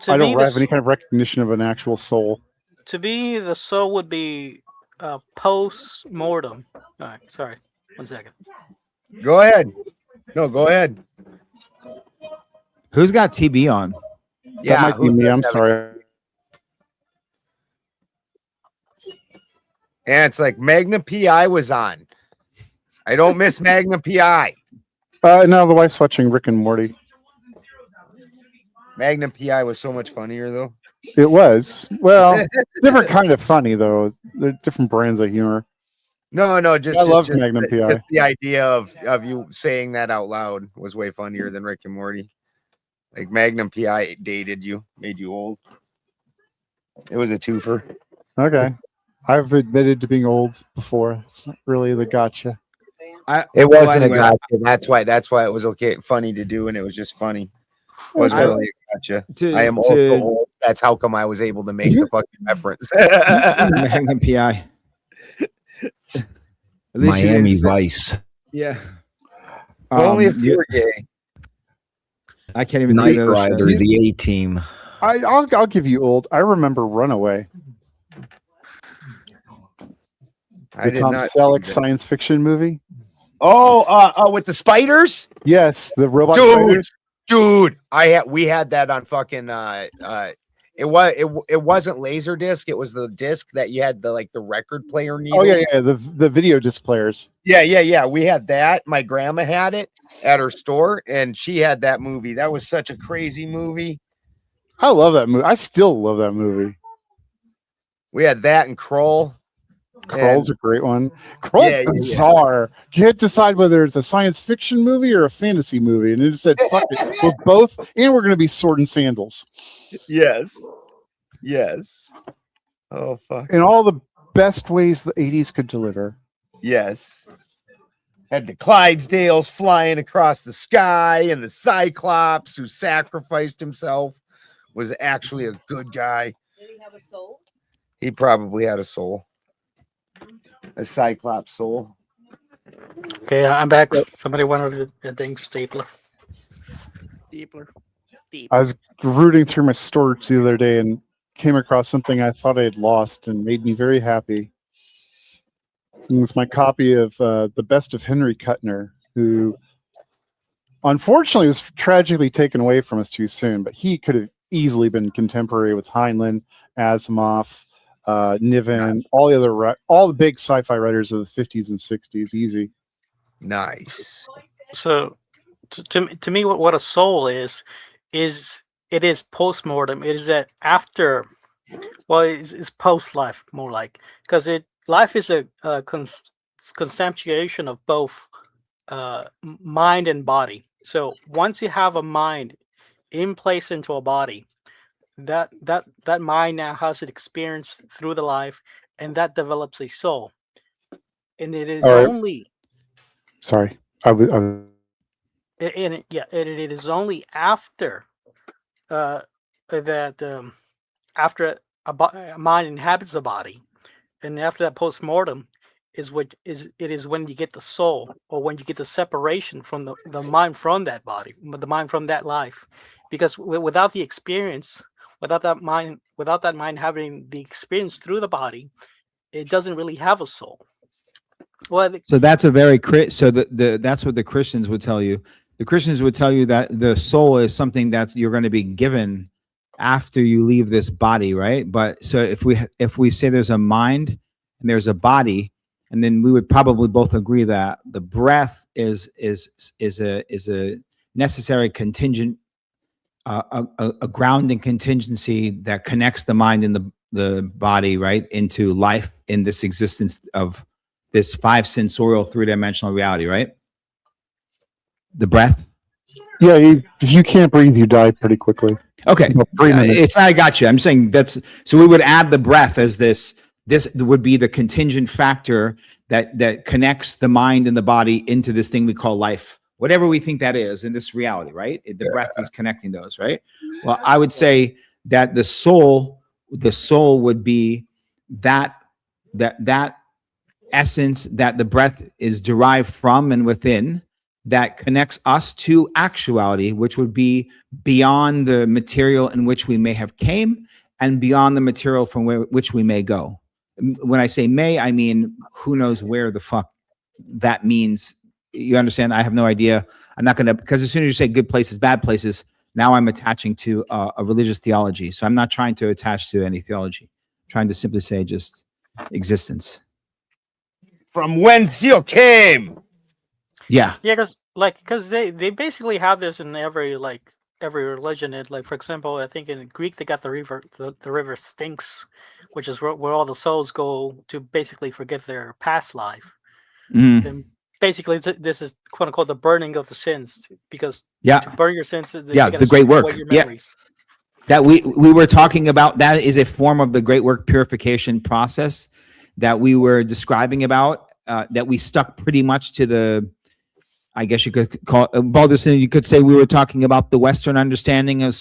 any kind of recognition of an actual soul. To me, the soul would be post-mortem. All right, sorry. 1 second. Go ahead. No, go ahead. Who's got TB on? That might be me. I'm sorry. And it's like Magnum PI was on. I don't miss Magnum PI. No, the wife's watching Rick and Morty. Magnum PI was so much funnier, though. It was. Well, different kind of funny though. They're different brands of humor. No, just I love just, Magnum just PI. the idea of you saying that out loud was way funnier than Rick and Morty. Like Magnum PI dated you, made you old. It was a twofer. Okay. I've admitted to being old before. It's not really the gotcha. It wasn't anyway, a gotcha. That's why it was okay, funny to do, and it was just funny. It wasn't really a gotcha. I am also old. That's how come I was able to make the fucking reference. Magnum PI. At least you didn't Miami say- Vice. Yeah. Only if you were gay. I can't even Knight think of those Rider, shows. the A Team. I'll give you old. I remember Runaway. I The did Tom not. Selleck see that. science fiction movie. Oh, with the spiders, Yes, the robot Dude. spiders. dude. We had that on fucking. It wasn't Laserdisc. It was the disc that you had the record player needle. Oh yeah. The video disc players. Yeah. We had that. My grandma had it at her store, and she had that movie. That was such a crazy movie. I love that movie. I still love that movie. We had that and Kroll. Kroll's a great one. Kroll's Yeah. bizarre. You had to decide whether it's a science fiction movie or a fantasy movie, and it said, "Fuck it, we're both, and we're going to be sword and sandals." Yes. Oh fuck. In all the best ways the '80s could deliver. Yes. Had the Clydesdales flying across the sky, and the Cyclops who sacrificed himself was actually a good guy. Did he have a soul? He probably had a soul. A Cyclops soul. Okay, I'm back. Somebody wanted a dang stapler. I was rooting through my storage the other day and came across something I thought I had lost and made me very happy. It was my copy of The Best of Henry Kuttner, who unfortunately was tragically taken away from us too soon, but he could have easily been contemporary with Heinlein, Asimov, Niven, all the big sci-fi writers of the 50s and 60s. Easy. Nice. So, to me, what a soul is it is post-mortem. It is that after, well, it's post-life more like, because life is a conceptuation of both mind and body. So once you have a mind in place into a body, that mind now has an experience through the life, and that develops a soul. And it is All right. only Sorry. and it is only after after a mind inhabits a body, and after that post-mortem is when you get the soul, or when you get the separation from the mind from that body, the mind from that life. Because without the experience, without that mind having the experience through the body, it doesn't really have a soul. Well, So that's a very that's what the Christians would tell you. The Christians would tell you that the soul is something that you're going to be given after you leave this body, right? But so if we say there's a mind and there's a body, and then we would probably both agree that the breath is a necessary contingent, a grounding contingency that connects the mind and the body, right, into life in this existence of this 5-sensorial 3-dimensional reality, right? The breath. Yeah, if you can't breathe, you die pretty quickly. Okay, About 3 minutes. it's I got you. I'm saying so we would add the breath as this would be the contingent factor that connects the mind and the body into this thing we call life, whatever we think that is in this reality, right? The breath is connecting those, right? Well, I would say that the soul would be that essence that the breath is derived from and within, that connects us to actuality, which would be beyond the material in which we may have came and beyond the material from which we may go. When I say may, I mean who knows where the fuck that means. You understand? I have no idea. I'm not going to, because as soon as you say good places, bad places, now I'm attaching to a religious theology. So I'm not trying to attach to any theology. I'm trying to simply say just existence. From whence you came. Yeah. yeah, because they basically have this in every every religion. Like for example, I think in Greek they got the river Styx, which is where all the souls go to basically forget their past life. Mm. And basically, this is quote unquote the burning of the sins, because Yeah. to burn your sins, The great work. Yeah. That we were talking about, that is a form of the great work purification process that we were describing about, that we stuck pretty much to the, I guess you could call Balderson. You could say we were talking about the Western understanding of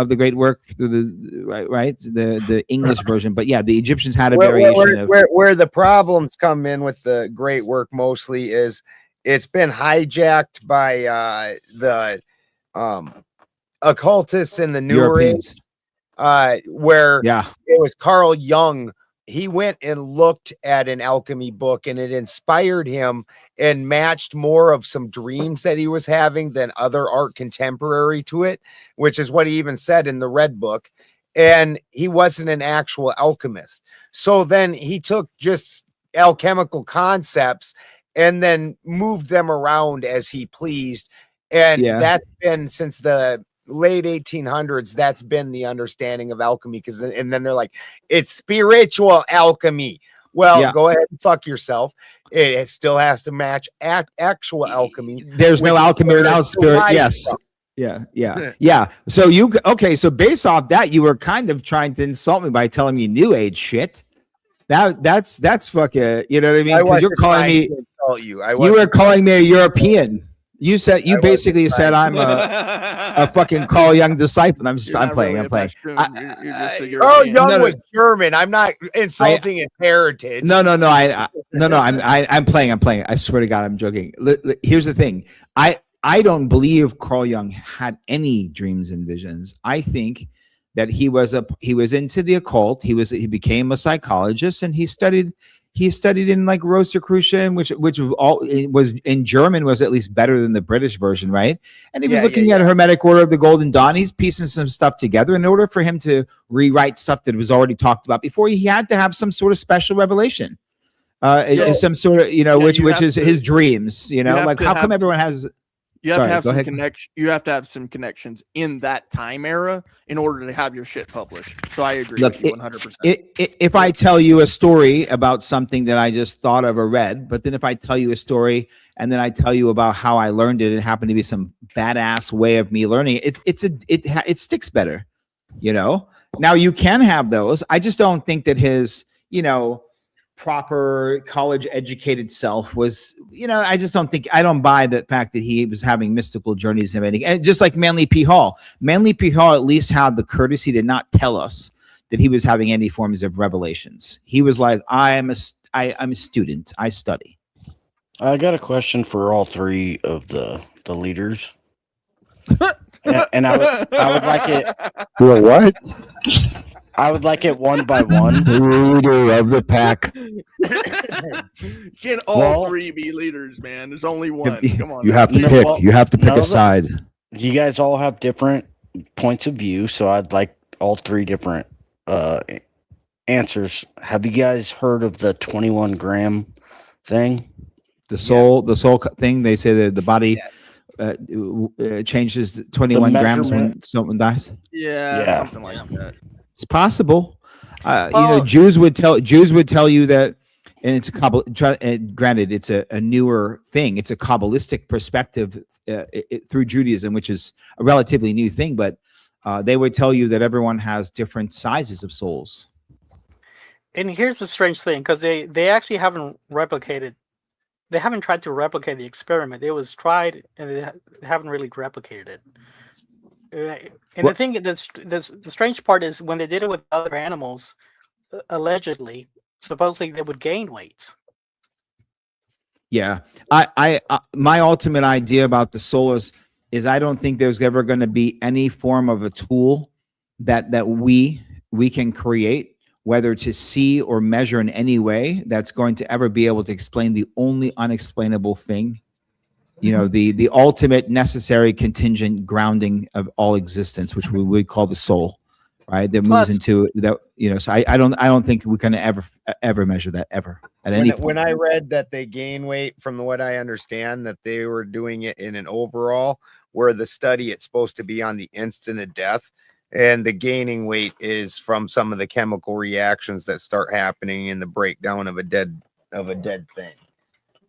the great work, the English version. But yeah, the Egyptians had a variation where the problems come in with the great work mostly is it's been hijacked by the occultists in the newer age, where it was Carl Jung. He went and looked at an alchemy book, and it inspired him and matched more of some dreams that he was having than other art contemporary to it, which is what he even said in the Red Book. And he wasn't an actual alchemist. So then he took just alchemical concepts and then moved them around as he pleased. And that's been since the late 1800s, that's been the understanding of alchemy. And then they're like, it's spiritual alchemy. Well, go ahead and fuck yourself. It still has to match actual alchemy. There's no alchemy without spirit. Yes. Yeah. So based off that, you were kind of trying to insult me by telling me new age shit. That's fucking, you know what I mean? Because you're calling me, you were calling me a European. You basically said I'm a fucking Carl Jung disciple. I'm playing. You're just a European. Carl Jung was German. I'm not insulting his heritage. No. I'm playing. I swear to God, I'm joking. Here's the thing. I don't believe Carl Jung had any dreams and visions. I think that he was into the occult. He became a psychologist, and he studied in like Rosicrucian, which was in German, was at least better than the British version, right? And he was looking at a Hermetic Order of the Golden Dawn. He's piecing some stuff together. In order for him to rewrite stuff that was already talked about before, he had to have some sort of special revelation, some sort of, which is his dreams. Like how come everyone has? You have to have some connection. You have to have some connections in that time era in order to have your shit published. So I agree with you 100%. If I tell you a story about something that I just thought of or read, but then if I tell you a story and then I tell you about how I learned it, it happened to be some badass way of me learning it. It sticks better, Now you can have those. I just don't think that his, proper college educated self was, I don't buy the fact that he was having mystical journeys and everything. And just like Manly P. Hall at least had the courtesy to not tell us that he was having any forms of revelations. He was like, I'm a student. I study. I got a question for all three of the leaders. and I would like it. You're what? I would like it one by one. Leader of the pack. Can all three be leaders, man? There's only one. Come on. You have to pick. You have to pick a side. You guys all have different points of view, so I'd like all three different answers. Have you guys heard of the 21 gram thing? The soul thing. They say that the body changes 21 grams when someone dies. Yeah, something like that. It's possible. Jews would tell you that, and it's granted, it's a newer thing. It's a Kabbalistic perspective through Judaism, which is a relatively new thing. But they would tell you that everyone has different sizes of souls. And here's the strange thing, because they actually haven't replicated. They haven't tried to replicate the experiment. It was tried, and they haven't really replicated it. And the thing the strange part is when they did it with other animals, allegedly, supposedly they would gain weight. Yeah, I my ultimate idea about the soul is I don't think there's ever going to be any form of a tool that we can create, whether to see or measure in any way, that's going to ever be able to explain the only unexplainable thing. The ultimate necessary contingent grounding of all existence, which we would call the soul. right? That moves Plus- into that, so I don't think we can ever measure that ever at any point. When I read that they gain weight, from what I understand, that they were doing it in an overall, where the study it's supposed to be on the instant of death, and the gaining weight is from some of the chemical reactions that start happening in the breakdown of a dead thing,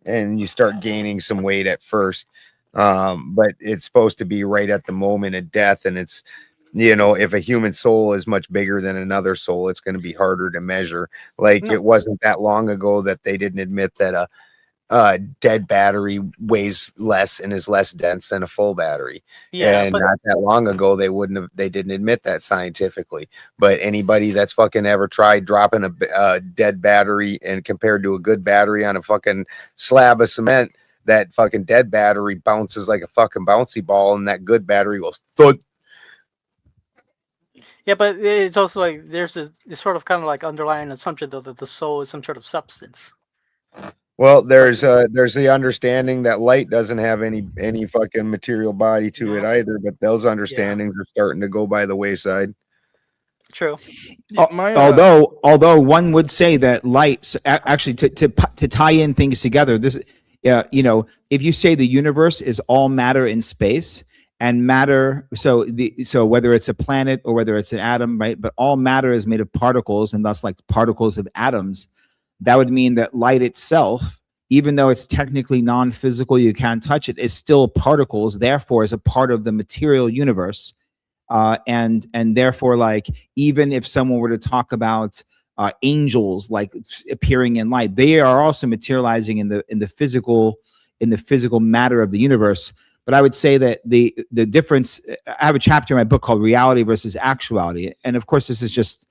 and you start gaining some weight at first, but it's supposed to be right at the moment of death. And it's, if a human soul is much bigger than another soul, it's going to be harder to measure. Like, it wasn't that long ago that they didn't admit that a dead battery weighs less and is less dense than a full battery. Yeah, and but not that long ago they didn't admit that scientifically. But anybody that's fucking ever tried dropping a dead battery and compared to a good battery on a fucking slab of cement, that fucking dead battery bounces like a fucking bouncy ball, and that good battery goes thud. yeah, but it's also like there's this sort of kind of like underlying assumption though that the soul is some sort of substance. Well, there's the understanding that light doesn't have any fucking material body to it either, but those understandings are starting to go by the wayside. True. Although one would say that light, actually, to tie in things together, this, if you say the universe is all matter in space, and matter, so whether it's a planet or whether it's an atom, right? But all matter is made of particles, and thus like particles of atoms. That would mean that light itself, even though it's technically non-physical, you can't touch it, is still particles, therefore is a part of the material universe. And therefore, like, even if someone were to talk about angels like appearing in light, they are also materializing in the physical matter of the universe. But I would say that the difference, I have a chapter in my book called Reality versus Actuality. And of course, this is just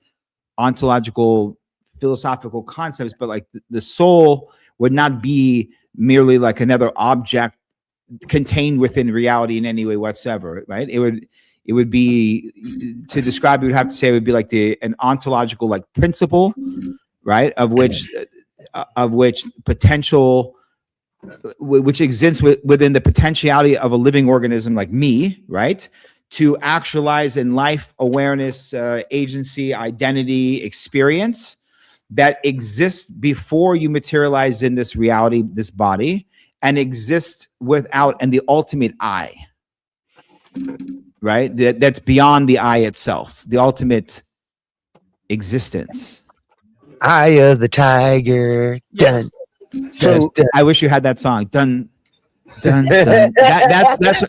ontological philosophical concepts, but like the soul would not be merely like another object contained within reality in any way whatsoever, right? It would be, to describe it, would have to say it would be like an ontological like principle, right? Of which potential, which exists within the potentiality of a living organism like me, right? To actualize in life, awareness, agency, identity, experience that exists before you materialize in this reality, this body, and exist without, and the ultimate I, right? That's beyond the I itself, the ultimate existence. Eye of the tiger. Yes. Dun. So I wish you had that song. Dun, dun, dun.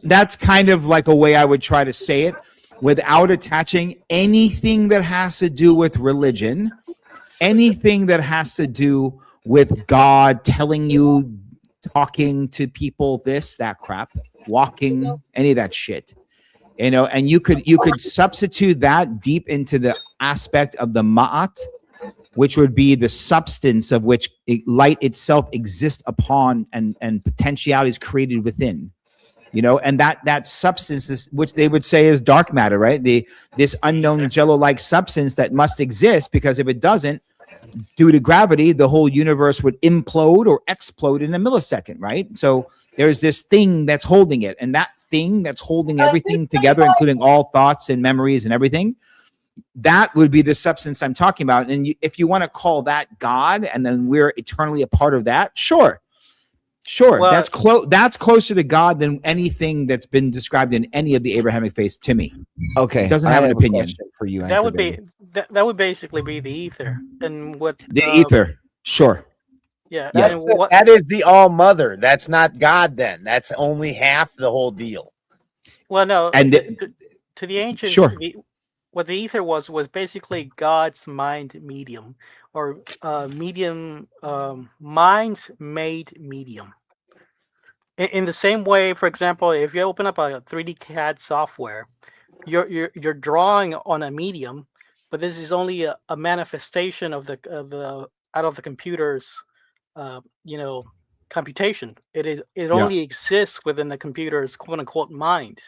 That's kind of like a way I would try to say it without attaching anything that has to do with religion, anything that has to do with God telling you, talking to people, this, that crap, walking, any of that shit. And you could substitute that deep into the aspect of the ma'at, which would be the substance of which light itself exists upon, and potentiality is created within, and that substance is, which they would say is dark matter, right? This unknown jello-like substance that must exist, because if it doesn't, due to gravity, the whole universe would implode or explode in a millisecond, right? So there's this thing that's holding it, and that thing that's holding everything together, including all thoughts and memories and everything, that would be the substance I'm talking about. And if you want to call that God, and then we're eternally a part of that, sure. Well, that's closer to God than anything that's been described in any of the Abrahamic faiths to me. Okay, it doesn't have an opinion for you. That would be that would basically be the ether, and what the ether. Sure. Yeah. That is the all mother. That's not God. Then that's only half the whole deal. Well, no, and to the ancients, sure. What the ether was basically God's mind medium, or mind's made medium. In the same way, for example, if you open up a 3D CAD software, you're drawing on a medium, but this is only a manifestation of the out of the computer's computation. It only exists within the computer's quote unquote mind.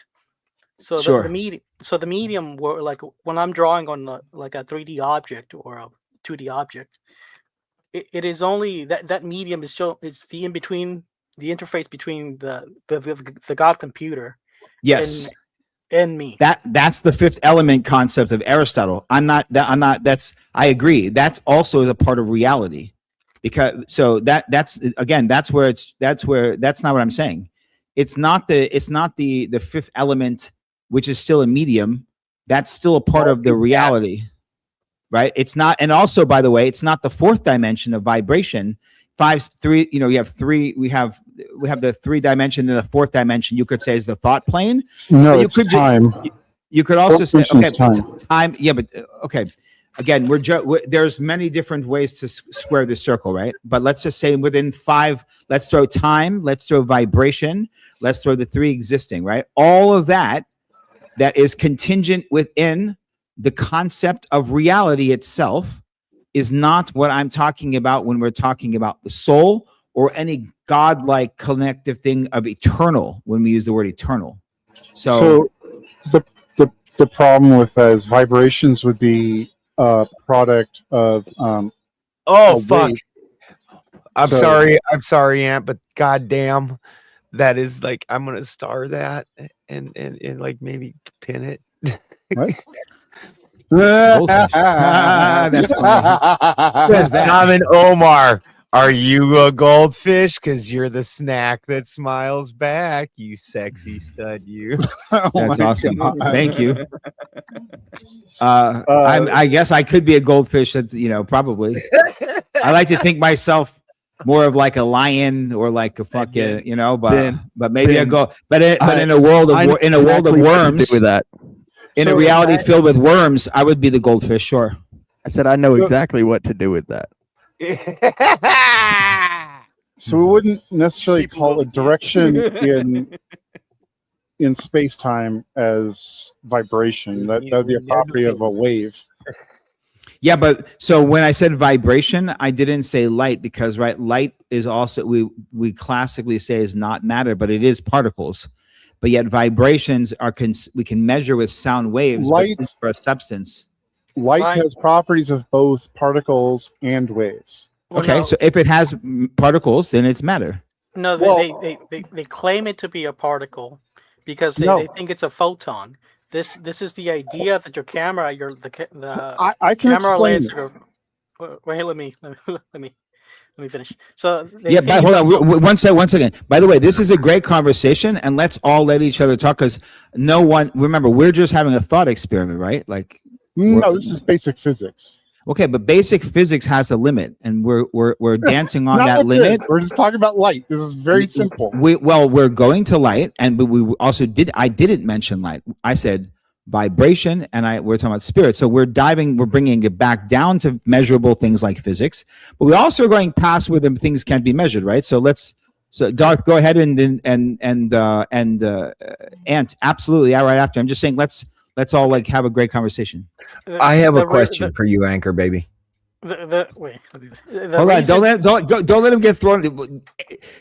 So sure. the medium, were like when I'm drawing on like a 3D object or a 2D object, it is only that medium is it's the in between, the interface between the God computer, yes, and me. That's the fifth element concept of Aristotle. I agree. That's also a part of reality. Because that's where that's not what I'm saying. It's not the fifth element, which is still a medium. That's still a part of the reality, right? It's not, and also, by the way, it's not the fourth dimension of vibration. You have three. We have the 3 dimension, and the fourth dimension you could say is the thought plane. No, you it's could time. You could also say, okay, time. Yeah, but okay. Again, there's many different ways to square this circle, right? But let's just say within 5, let's throw time, let's throw vibration, let's throw the 3 existing, right? All of that is contingent within the concept of reality itself is not what I'm talking about when we're talking about the soul or any godlike connective thing of eternal when we use the word eternal. So the problem with that is vibrations would be a product of Oh fuck! wave. I'm sorry, Aunt, but goddamn, that is like I'm gonna star that and like maybe pin it. Right? That's funny. Shaman Omar, are you a goldfish? Because you're the snack that smiles back. You sexy stud, you. Oh That's my awesome. God. Thank you. I guess I could be a goldfish. Probably. I like to think myself more of like a lion or like a fucking, but maybe I go. But in a world of worms, with that. In a reality filled with worms, I would be the goldfish. Sure. I said I know exactly what to do with that. So we wouldn't necessarily call a direction in space time as vibration. That would be a property of a wave. Yeah, but so when I said vibration, I didn't say light because light is also we classically say is not matter, but it is particles. But yet vibrations we can measure with sound waves. Light for a substance. Light has properties of both particles and waves. Well, okay, no. so if it has particles, then it's matter. No, they claim it to be a particle because they think it's a photon. This is the idea that your camera, I can camera lens. Wait, let me finish. So but hold on, one second. By the way, this is a great conversation, and let's all let each other talk because no one. Remember, we're just having a thought experiment, right? Like, no, this is basic physics. Okay, but basic physics has a limit, and we're dancing on that limit. We're just talking about light. This is very simple. We're going to light, but we also I didn't mention light. I said vibration, and we're talking about spirit. So we're bringing it back down to measurable things like physics, but we also are going past where the things can't be measured, right? So Darth, go ahead and Ant, absolutely, right after. I'm just saying, let's all like have a great conversation. I have a question for you, Anchor baby. Wait. Hold on! Don't let him get thrown.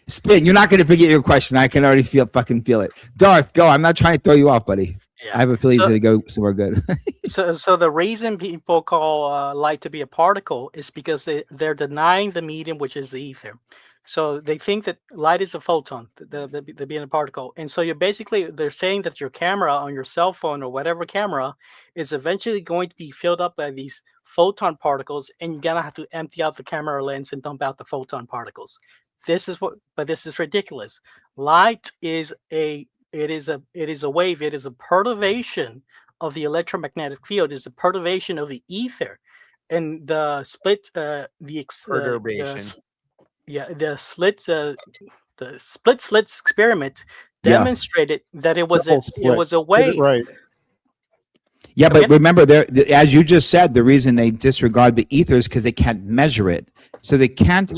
Spin. You're not going to forget your question. I can already feel it. Darth, go. I'm not trying to throw you off, buddy. Yeah. I have a feeling he's going to go somewhere good. so the reason people call light to be a particle is because they're denying the medium, which is the ether. So they think that light is a photon, the being a particle. And so they're saying that your camera on your cell phone or whatever camera is eventually going to be filled up by these photon particles, and you're going to have to empty out the camera lens and dump out the photon particles. This is ridiculous. Light is a wave. It is a perturbation of the electromagnetic field. It is a perturbation of the ether, and the split perturbation. The split slits experiment demonstrated that it was a wave. Right. Yeah, but remember, as you just said, the reason they disregard the ether is because they can't measure it. So they cannot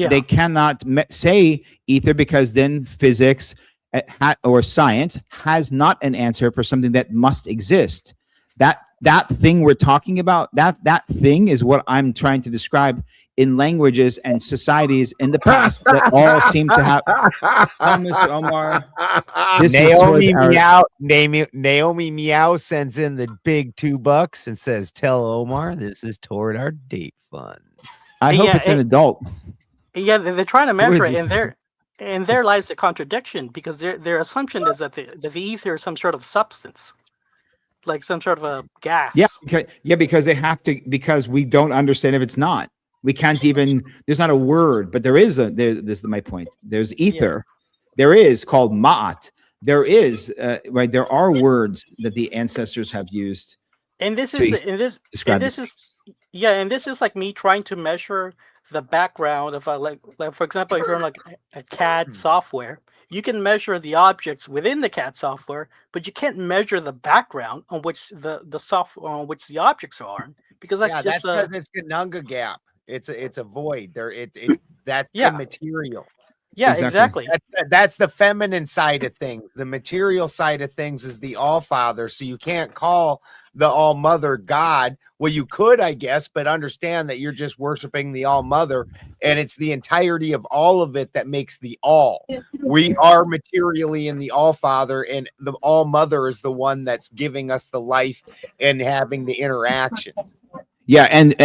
say ether because then physics or science has not an answer for something that must exist. That thing we're talking about, that thing is what I'm trying to describe in languages and societies in the past that all seem to have. Mr. Omar, Naomi Meow sends in the big $2 and says, "Tell Omar this is toward our date funds." I hope it's an adult. Yeah, they're trying to measure it, and there lies the contradiction because their assumption is that the ether is some sort of substance. like some sort of a gas. Yeah, because they have to, because we don't understand if it's not. We can't even, there's not a word, but there is this is my point. There's ether. There is called ma'at. There is, right, there are words that the ancestors have used. And this to is and this describe and this is yeah, and this is like me trying to measure the background of like for example, if you're on like a CAD software, you can measure the objects within the CAD software, but you can't measure the background on which the software on which the objects are on, because that's just because it's Gununga gap. It's a void there. That's immaterial. Yeah, exactly. That's the feminine side of things. The material side of things is the All Father. So you can't call the All Mother God. Well, you could, I guess, but understand that you're just worshiping the All Mother, and it's the entirety of all of it that makes the All. We are materially in the All Father, and the All Mother is the one that's giving us the life and having the interactions. Yeah, and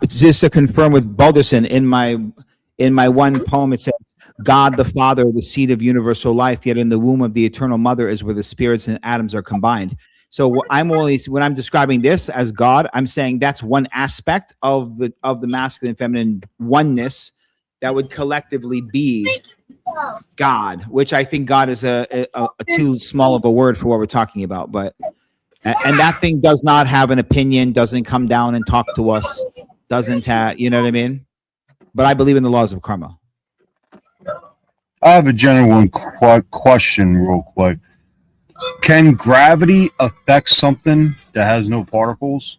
just to confirm with Balderson, in my one poem, it says, God the Father, the seed of universal life, yet in the womb of the eternal mother is where the spirits and atoms are combined. So when I'm describing this as God, I'm saying that's one aspect of the masculine and feminine oneness that would collectively be God, which I think God is a too small of a word for what we're talking about. But and that thing does not have an opinion, doesn't come down and talk to us, doesn't have, you know what I mean? But I believe in the laws of karma. I have a general question real quick. Can gravity affect something that has no particles?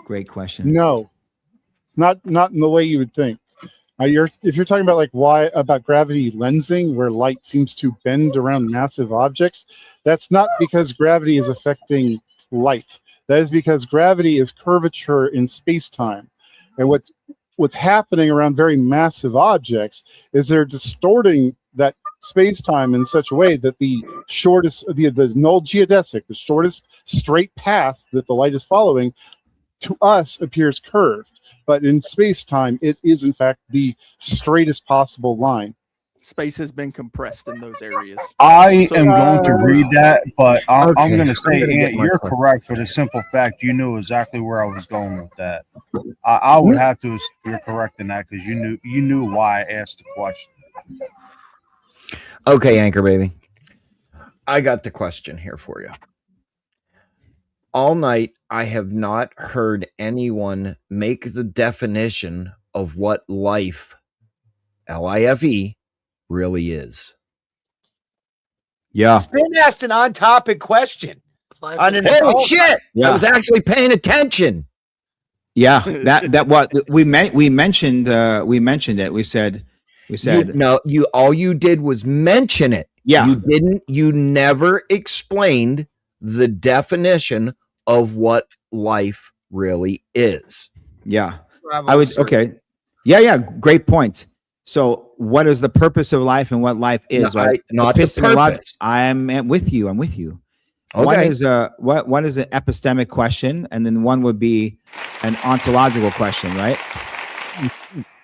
Great question. No, not in the way you would think. If you're talking about about gravity lensing, where light seems to bend around massive objects, that's not because gravity is affecting light. That is because gravity is curvature in space-time. And what's happening around very massive objects is they're distorting that space-time in such a way that the null geodesic, the shortest straight path that the light is following, to us appears curved. But in space-time, it is in fact the straightest possible line. Space has been compressed in those areas. I am going to read that, but I'm Okay. going to say, get my you're question. correct for the simple fact you knew exactly where I was going with that. I would have to assume you're correct in that because you knew why I asked the question. Okay, Anchor Baby. I got the question here for you. All night, I have not heard anyone make the definition of what life, L-I-F-E, really is. Yeah. Spin asked an on-topic question. Holy shit! Yeah. I was actually paying attention. Yeah, that what we mentioned it. We said all you did was mention it. Yeah. You never explained the definition of what life really is. Yeah. Okay. Yeah, great point. So what is the purpose of life and what life is? No, right? not the purpose. I'm with you. Okay. One is one is an epistemic question, and then one would be an ontological question, right?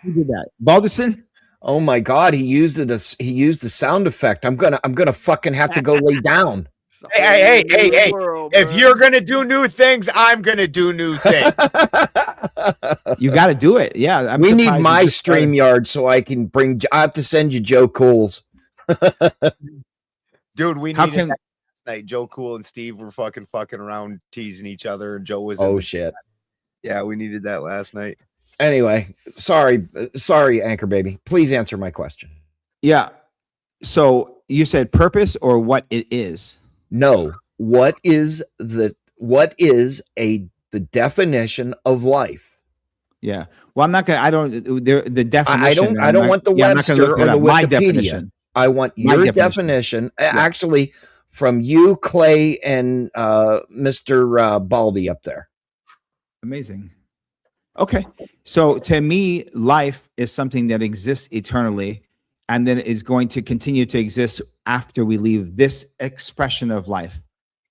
Who did that? Balderson? Oh my God, he used the sound effect. I'm gonna fucking have to go lay down. Hey. If you're gonna do new things, I'm gonna do new things. You got to do it. Yeah. We need my StreamYard so I can I have to send you Joe Cool's. Dude, we needed that last night. Joe Cool and Steve were fucking around teasing each other, and Joe was shit. Yeah, we needed that last night. Anyway, sorry, Anchor Baby. Please answer my question. Yeah. So you said purpose or what it is? No. What is the definition of life? Yeah. Well, I'm not gonna. I don't. The definition. I don't want the Webster or the Wikipedia. My definition. I want your definition. Actually, from you, Clay, and Mr. Baldy up there. Amazing. Okay. So to me, life is something that exists eternally and then is going to continue to exist after we leave this expression of life.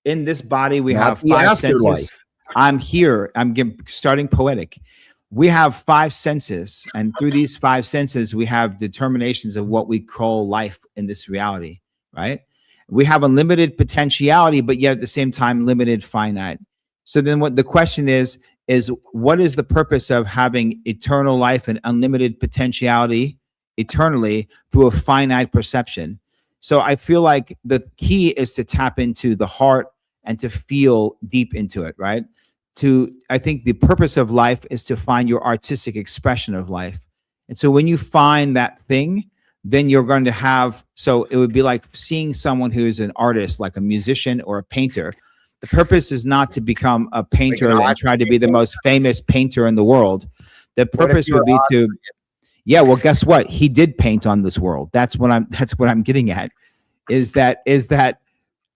In this body, we have 5 senses. I'm here. I'm starting poetic. We have 5 senses, and through these 5 senses, we have determinations of what we call life in this reality, right? We have unlimited potentiality, but yet at the same time, limited finite. So then what the question is what is the purpose of having eternal life and unlimited potentiality eternally through a finite perception? So I feel like the key is to tap into the heart and to feel deep into it, right? I think the purpose of life is to find your artistic expression of life. And so when you find that thing, then you're going to have, so it would be like seeing someone who is an artist, like a musician or a painter. The purpose is not to become a painter and try to be the most famous painter in the world. The purpose would be to, yeah, well, guess what? He did paint on this world. That's what I'm getting at, is that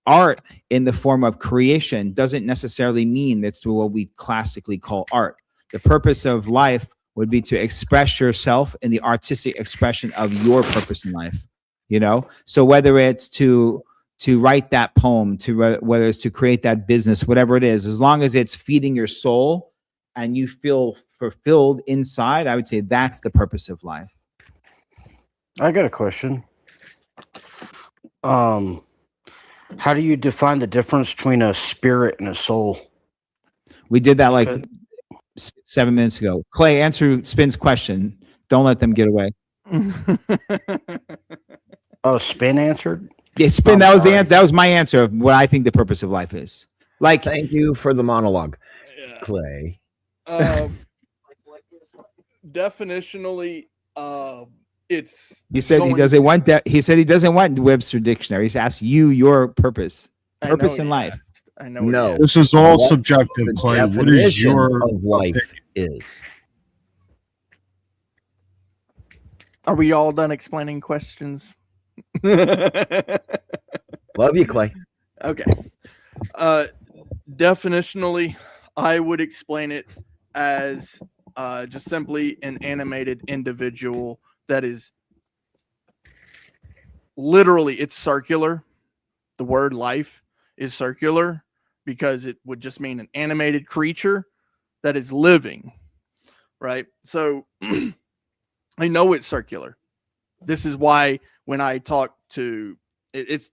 art in the form of creation doesn't necessarily mean that's what we classically call art. The purpose of life would be to express yourself in the artistic expression of your purpose in life, you know? So whether it's to write that poem, whether it's to create that business, whatever it is, as long as it's feeding your soul and you feel fulfilled inside, I would say that's the purpose of life. I got a question. How do you define the difference between a spirit and a soul? We did that like 7 minutes ago. Clay, answer Spin's question. Don't let them get away. Oh, Spin answered? Yeah, Spin, that was the answer. That was my answer of what I think the purpose of life is. Like, thank you for the monologue, Clay. Definitionally, it's. He said he doesn't want that. He said he doesn't want Webster Dictionary. He's asked you your purpose in life. I know. No, this is all subjective, Clay. What is your of life is? Are we all done explaining questions? Love you, Clay. Okay. Definitionally, I would explain it as just simply an animated individual that is literally, it's circular. The word life is circular because it would just mean an animated creature that is living, right? So I know it's circular. This is why when I talk to it's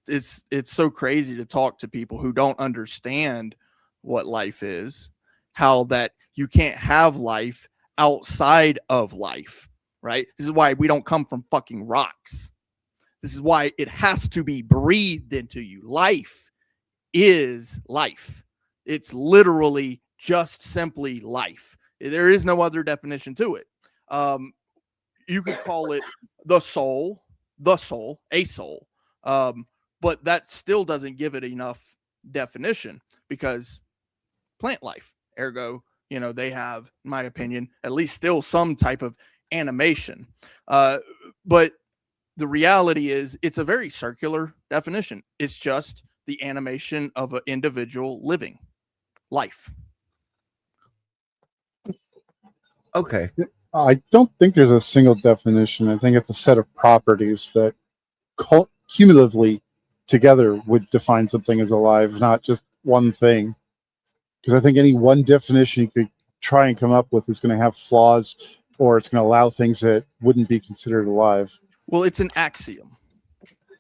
so crazy to talk to people who don't understand what life is, how that you can't have life outside of life, right? This is why we don't come from fucking rocks. This is why it has to be breathed into you. Life is life. It's literally just simply life. There is no other definition to it. You could call it a soul, but that still doesn't give it enough definition because plant life, ergo, they have, in my opinion, at least still some type of animation. But the reality is it's a very circular definition. It's just the animation of an individual living life. Okay. I don't think there's a single definition. I think it's a set of properties that cumulatively together would define something as alive, not just one thing. Because I think any one definition you could try and come up with is going to have flaws, or it's going to allow things that wouldn't be considered alive. Well, it's an axiom.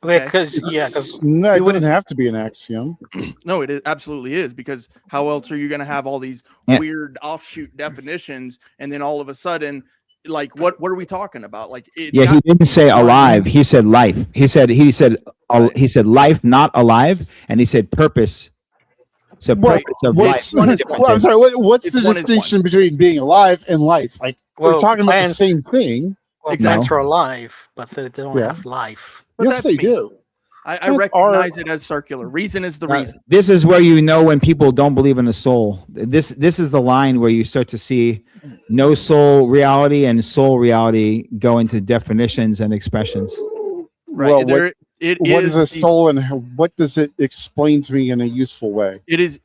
Because no, it doesn't have to be an axiom. No, it absolutely is, because how else are you going to have all these weird offshoot definitions, and then all of a sudden, like, what are we talking about? Like, he didn't say alive. He said life. He said life, not alive, and he said purpose. So purpose of life. I'm sorry. What's the distinction between being alive and life? Like, we're talking about the same thing. Well, plants are alive, but they don't have life. But yes, they do. I recognize it as circular. Reason is the reason. This is where you know when people don't believe in a soul. This is the line where you start to see no soul reality and soul reality go into definitions and expressions. Right. Well, what is a soul, and what does it explain to me in a useful way? It is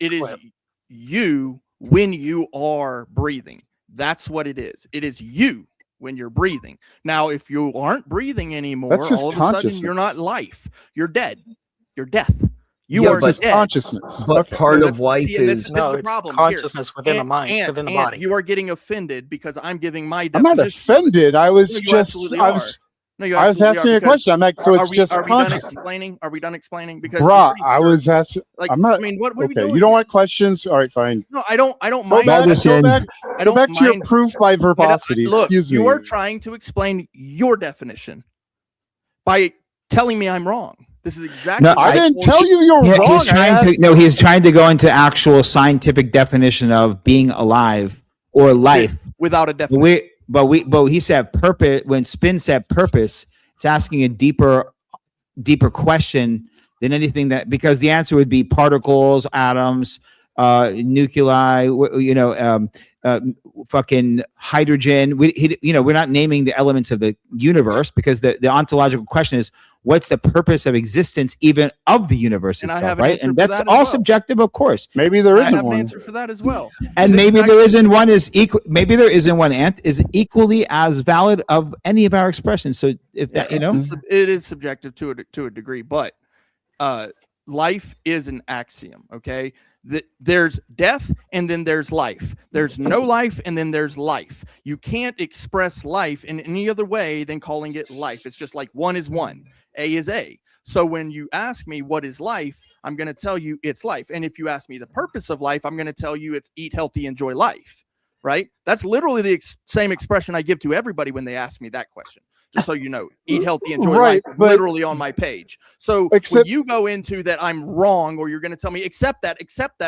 you when you are breathing. That's what it is. It is you when you're breathing. Now, if you aren't breathing anymore, all of a sudden you're not life. You're dead. You're death. You are just dead. Consciousness. But part of life is the problem. Consciousness within the mind, within the body. You are getting offended because I'm giving my definition. I'm not offended. I was just. No, you I was absolutely asking are, a because question. I'm like, so it's we, just are we done conscious. explaining? Are we done explaining? Because I'm Bruh, pretty I sure, was asking. like, I'm not. I mean, what are we Okay, doing you don't here? want questions? All right, fine. No, I don't Go mind. back. Balderson. I Go don't back to your mind. proof by verbosity. Look, Excuse you me. are trying to explain your definition by telling me I'm wrong. This is exactly. No, what I didn't told tell you you're Yeah, wrong. he's trying I to. asked, No, he's trying to go into actual scientific definition of being alive or life. without a definition. But he said purpose. When Spin said purpose, it's asking a deeper question than anything that, because the answer would be particles, atoms, nuclei, fucking hydrogen. We're not naming the elements of the universe, because the ontological question is, what's the purpose of existence, even of the universe And I itself, have an right? answer And for that's that as all well. subjective, of course. maybe there I isn't have an one. answer for that as well. And this is maybe there isn't one is equal. Maybe there isn't one is equally as valid of any of our expressions. So if that, it is subjective to a degree, but life is an axiom. Okay, there's death and then there's life. There's no life and then there's life. You can't express life in any other way than calling it life. It's just like one is one, A is A. So when you ask me what is life, I'm going to tell you it's life. And if you ask me the purpose of life, I'm going to tell you it's eat healthy, enjoy life. Right? That's literally the same expression I give to everybody when they ask me that question. Just so you know, eat healthy, enjoy life, but literally on my page. So when you go into that I'm wrong, or you're going to tell me, accept that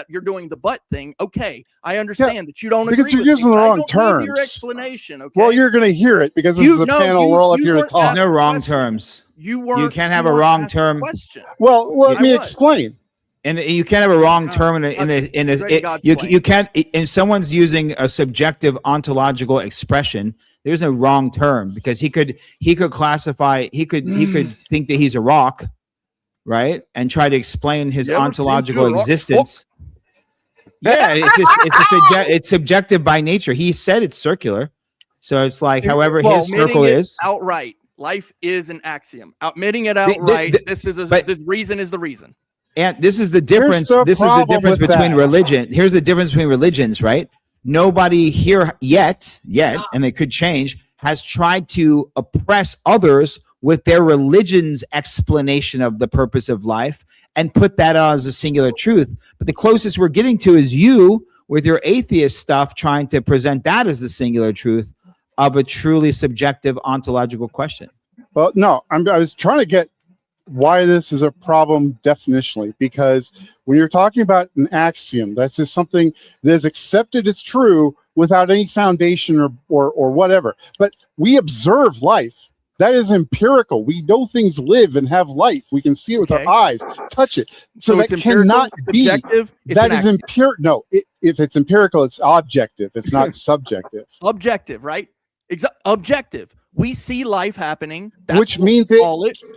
you're doing the but thing. Okay, I understand that you don't agree because you're with using me, the but I wrong don't need your terms. explanation. Okay. Well, you're going to hear it because this is a panel. We're all up here to talk. no wrong terms. You can't have a wrong term. Question. Well, let me explain. And you can't have a wrong term you can't, if someone's using a subjective ontological expression, there's no wrong term, because he could classify, he could think that he's a rock, right? And try to explain his ontological existence. Yeah, it's subjective by nature. He said it's circular. So it's like, however his circle is. Outright. Life is an axiom. Admitting it outright, this reason is the reason. And this is the difference. This is the difference between religion. Here's the difference between religions, right? Nobody here yet, and it could change, has tried to oppress others with their religion's explanation of the purpose of life and put that as a singular truth. But the closest we're getting to is you with your atheist stuff trying to present that as the singular truth of a truly subjective ontological question. Well, no, I was trying to get why this is a problem definitionally, because when you're talking about an axiom, that's just something that is accepted as true without any foundation or whatever. But we observe life. That is empirical. We know things live and have life. We can see it with our eyes, touch it. So that cannot be. That is empirical. No, if it's empirical, it's objective. It's not subjective. Objective, right? Objective. We see life happening, which means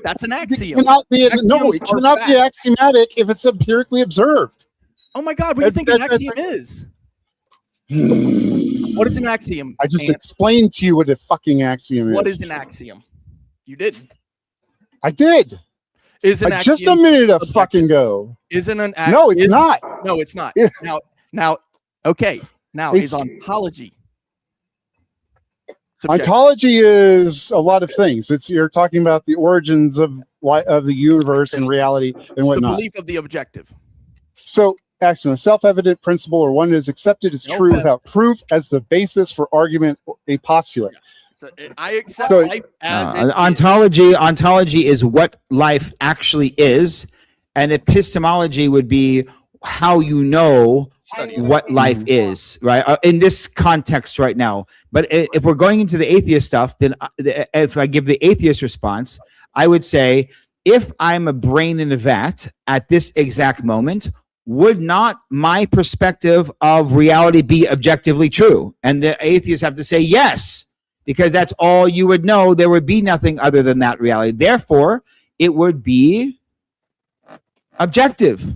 that's an axiom. It cannot be axiomatic if it's empirically observed. Oh my God, what do you think an axiom is? What is an axiom? I just explained to you what a fucking axiom is. What is an axiom? You didn't. I did. Is an axiom just a minute a fucking ago. Isn't an axiom? No, it's not. No, it's not. Now, okay. Now is ontology. Ontology is a lot of things. You're talking about the origins of the universe and reality and whatnot. The belief of the objective. So, axiom, a self-evident principle or one that is accepted as true without proof as the basis for argument, a postulate. So I accept life as ontology is what life actually is, and epistemology would be how you know what life is, right? In this context right now. But if we're going into the atheist stuff, then if I give the atheist response, I would say, if I'm a brain in a vat at this exact moment, would not my perspective of reality be objectively true? And the atheists have to say yes, because that's all you would know. There would be nothing other than that reality. Therefore, it would be objective.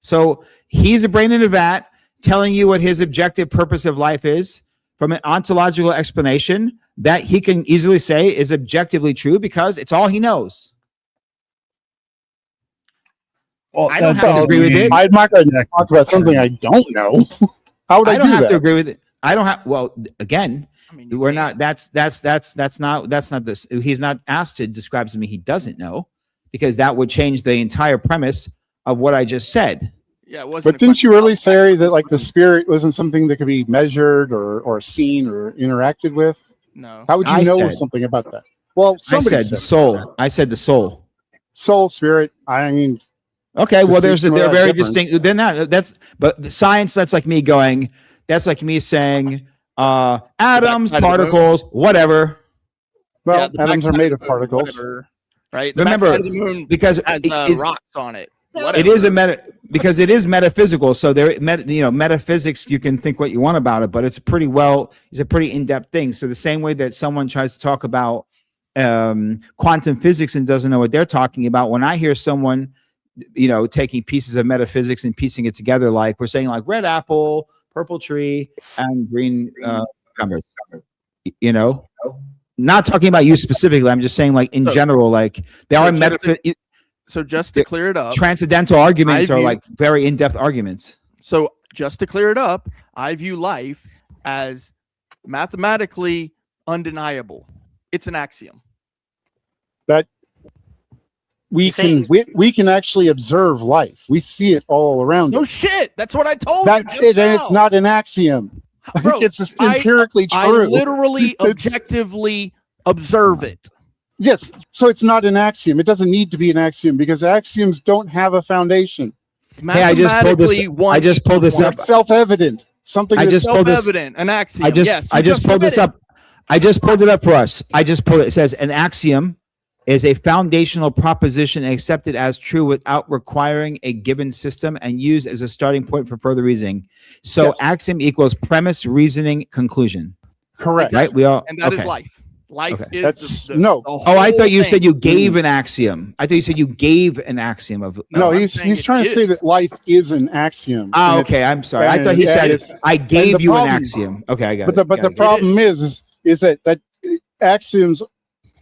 So he's a brain in a vat telling you what his objective purpose of life is from an ontological explanation that he can easily say is objectively true because it's all he knows. Well, I don't have to agree with it. I'm not going to talk about something I don't know. How would I do don't have that? to agree with it. I don't have, well, again, I mean, you We're can't. not. That's not this. He's not asked to describe something he doesn't know, because that would change the entire premise of what I just said. Yeah, it wasn't. But didn't you really say that like the spirit wasn't something that could be measured or seen or interacted with? No. How would you I know said- something about that? Well, I somebody said the soul. I said the soul. soul, spirit. I mean, Okay, well, they're Distinction very without difference. distinct. They're not. That's but the science. That's like me going. That's like me saying, atoms, backside of the moon. particles, whatever. well, the atoms are backside made of of particles. whatever, right? The Remember, backside of the moon because has it's- rocks on it. it is because it is metaphysical. So metaphysics. You can think what you want about it, but it's a pretty in-depth thing. So the same way that someone tries to talk about quantum physics and doesn't know what they're talking about, when I hear someone, taking pieces of metaphysics and piecing it together, like we're saying, like red apple, purple tree, and green cucumbers. Not talking about you specifically. I'm just saying, like in general, like there are So just to clear it up, transcendental arguments I are view- like very in-depth arguments. So just to clear it up, I view life as mathematically undeniable. It's an axiom. That we can actually observe life. We see it all around No us. shit. That's what I told That you. Just and it's now. not an axiom. Bro, It's just empirically I true. literally It's- objectively observe it. Yes, so it's not an axiom. It doesn't need to be an axiom because axioms don't have a foundation. Hey, I just pulled this. One I just pulled this equals up. one. It's self-evident. Something I that's just pulled this. Self-evident, an axiom. I just yes, I you just pulled read this it. up. I just pulled it up for us. I just pulled it. It says an axiom is a foundational proposition accepted as true without requiring a given system and used as a starting point for further reasoning. So Yes. axiom equals premise, reasoning, conclusion. correct. Right? We all And that is okay. life. Life Okay. is That's the no. Oh, I whole thought you thing. said you gave an axiom. I thought you said you gave an axiom of. No, I'm he's saying it trying to say is. that life is an axiom. Ah, and okay. it's- I'm sorry. I and thought he said it's- I gave the you an problem- axiom. Okay, I got But it. the Got it. problem is that axioms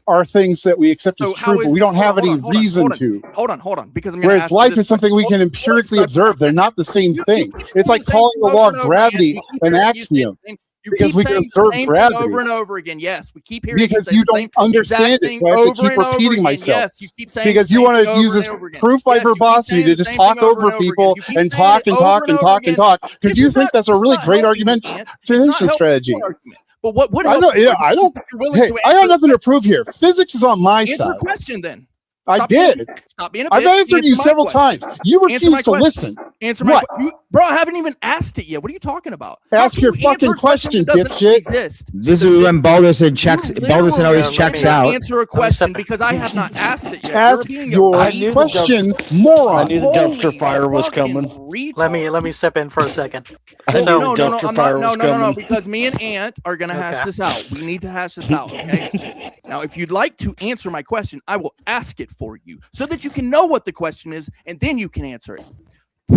are things that we accept as So how true, but is- we don't have hold any on, hold on, reason hold on. to. Hold on, because I'm going to Whereas ask life this is something we question. can empirically observe. They're not the same You thing. keep It's saying like the same calling the thing law over of and over gravity again. You an keep axiom. saying- You because keep we can saying the observe same thing gravity. over and over again. Yes, we keep hearing Because say you the same don't understand exact it, thing so I have to over keep and over repeating again. myself. Yes, you keep saying Because the you same want thing to over use and this over again. proof Yes, you keep hyperbosity saying to the just same talk thing over over and over people again. You keep and saying talk it and over talk and and over talk and again. talk because This you is think not- that's a this is really not great helping argument. you, man. It's not Transition helping strategy. your argument. But what would I help don't. you Yeah, I don't. if you're willing Hey, to I answer got nothing to prove here. Physics is on my answer side. a question then. I Stop being- did. Stop being a I've bitch. answered you Answer my several question. times. You Answer my refuse to question. listen. Answer my What? bro, I haven't even asked it yet. What are you talking about? How Ask can your you answer fucking a question that question, doesn't dipshit. exist? This is when Balderson checks. You Balderson always literally checks cannot out. answer a question because I have not asked it yet. Ask You're being your I knew the question, I moron. knew the dumpster Holy fire was fucking coming. retard. Let me step in for a second. I Well, knew So- the no, dumpster I'm fire not. No, was no, no, coming. because me and Ant are gonna hash Okay. this out. We need to hash this out, okay? Now, if you'd like to answer my question, I will ask it for you so that you can know what the question is, and then you can answer it.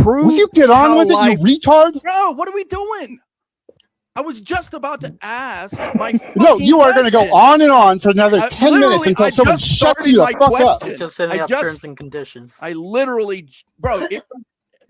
Prove. Will you get on how with it, life- you retard? Bro, what are we doing? I was just about to ask my. No, fucking you are going to go question. on and on for another 10 minutes Literally, until I someone just shuts started you the my fuck up. question. Just setting I up just- terms and conditions. I literally, bro.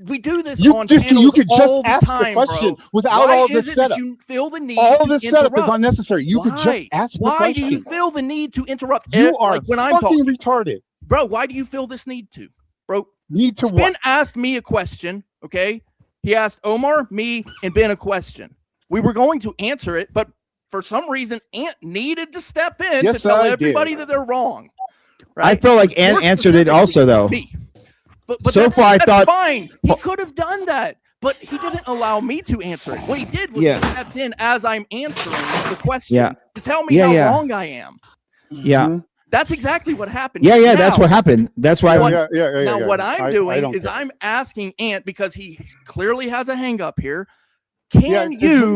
We do this You on just panels you could just all the ask time, the question bro. without Why all this is it setup. that you feel the need All to this setup is interrupt? unnecessary. You could just Why? ask the Why do question. you feel the need to interrupt? You are like when I'm fucking talking, retarded. bro. Why do you feel this need to, bro? Need to Ben what? asked me a question. Okay, he asked Omar, me, and Ben a question. We were going to answer it, but for some reason, Ant needed to step in Yes, to tell I did. everybody that they're wrong. I Right? feel like Ant More answered it also, though. me. But So far, I that's thought- fine. He could have done that, but he didn't allow me to answer it. What he did was Yeah. he stepped in as I'm answering the question Yeah. to tell me Yeah, how yeah. wrong I am. Yeah, Mhm. That's exactly what happened. yeah, yeah. Now, That's what happened. That's why. What- Yeah. Now, what I'm I doing don't is care. I'm asking Ant because he clearly has a hang up here. Can Yeah,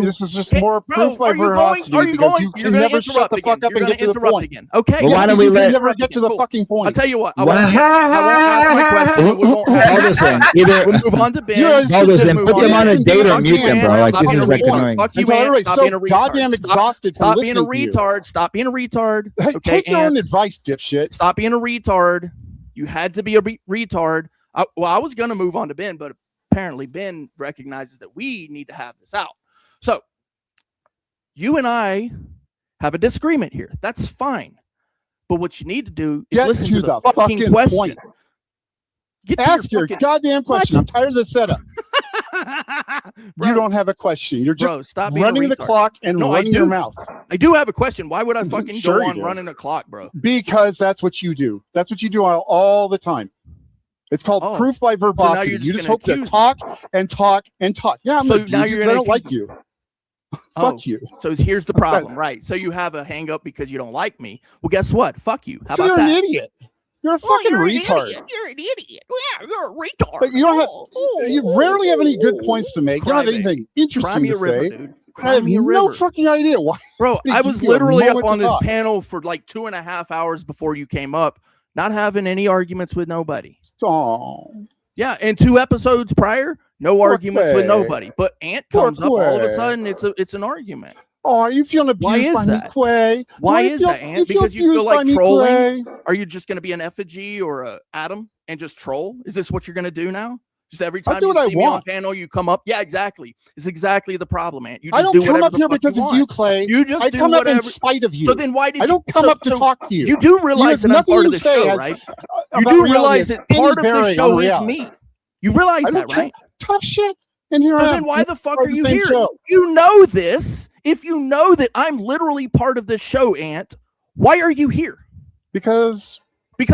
this this is just can- more bro, proof by are you going? veracity Are you because going? you You're can going never to shut interrupt the again. fuck up You're and going get to to the interrupt point. again. Okay. Well, why yes, don't you we can let- interrupt Never get to the again. Cool. fucking point. I'll tell you what. I won't ask my question. and we won't have Balderson, either We'll move on to Ben. You're a- Balderson, Move put on them to on a Ben. date or Fuck mute you, them, bro. Ant. Like Stop this being is a like retard. annoying. Fuck you, Until Ant. everybody's Stop so being a retard. goddamn Stop- exhausted from Stop being a listening to you. retard. Stop being a retard. Hey, Okay, take your own Ant. advice, dipshit. Stop being a retard. You had to be a retard. I was going to move on to Ben, but apparently Ben recognizes that we need to have this out. So you and I have a disagreement here. That's fine. But what you need to do is Get listen to to the the fucking fucking question. point. Get to Ask your fucking- goddamn question. I'm tired of the setup. Bro, You don't have a question. You're just bro, stop being a running the retard. clock and No, I running your do. mouth. I do have a question. Why would I fucking Sure go you on do. running the clock, bro? Because that's what you do. That's what you do all the time. It's called Oh. proof by So now verbosity. you're You just gonna hope to accuse me. talk and talk and talk. Yeah, I'm So gonna now accuse you you're 'cause I gonna don't like accuse you. Oh. Fuck you. So here's the problem, right? So you have a hang up because you don't like me. Well, guess what? Fuck you. How about You're that? an idiot. You're a fucking retard. You're an idiot. Yeah, you're a retard. But you don't have. You rarely have any good points to make. You don't have Crybaby. anything Cry interesting me to a river, say. dude. I Cry have me a no river. fucking idea why. Bro, Did I you was give you a literally up moment to on this talk? panel for like 2.5 hours before you came up, not having any arguments with nobody. Oh, Yeah, and 2 episodes prior, no arguments with way. nobody. But Ant Poor comes up all of a Quay. sudden, it's an argument. oh, are you feeling abused Why is by that? me, Quay? Why Do I is feel- that, Ant? feel Because you feel abused like by me, trolling? Quay? Are you just going to be an effigy or a Adam and just troll? Is this what you're going to do now? Just every I'll time do you what I see me on want. panel, you come up. Yeah, exactly. It's exactly the problem, Ant. You just I don't do come whatever up the here fuck because you of want. you, Clay. You just I do come up in whatever. spite of you. So then why did I you? don't come so- up to so talk to you. You do realize have that I'm nothing part you of the say show, has, right? about You do reality realize has that any part of the bearing on show is reality. me. You realize I that, don't care. right? Tough shit. And here So I then am. why the fuck part are of the you same here? show. You know this. If you know that I'm literally part of this show, Ant, why are you here? Because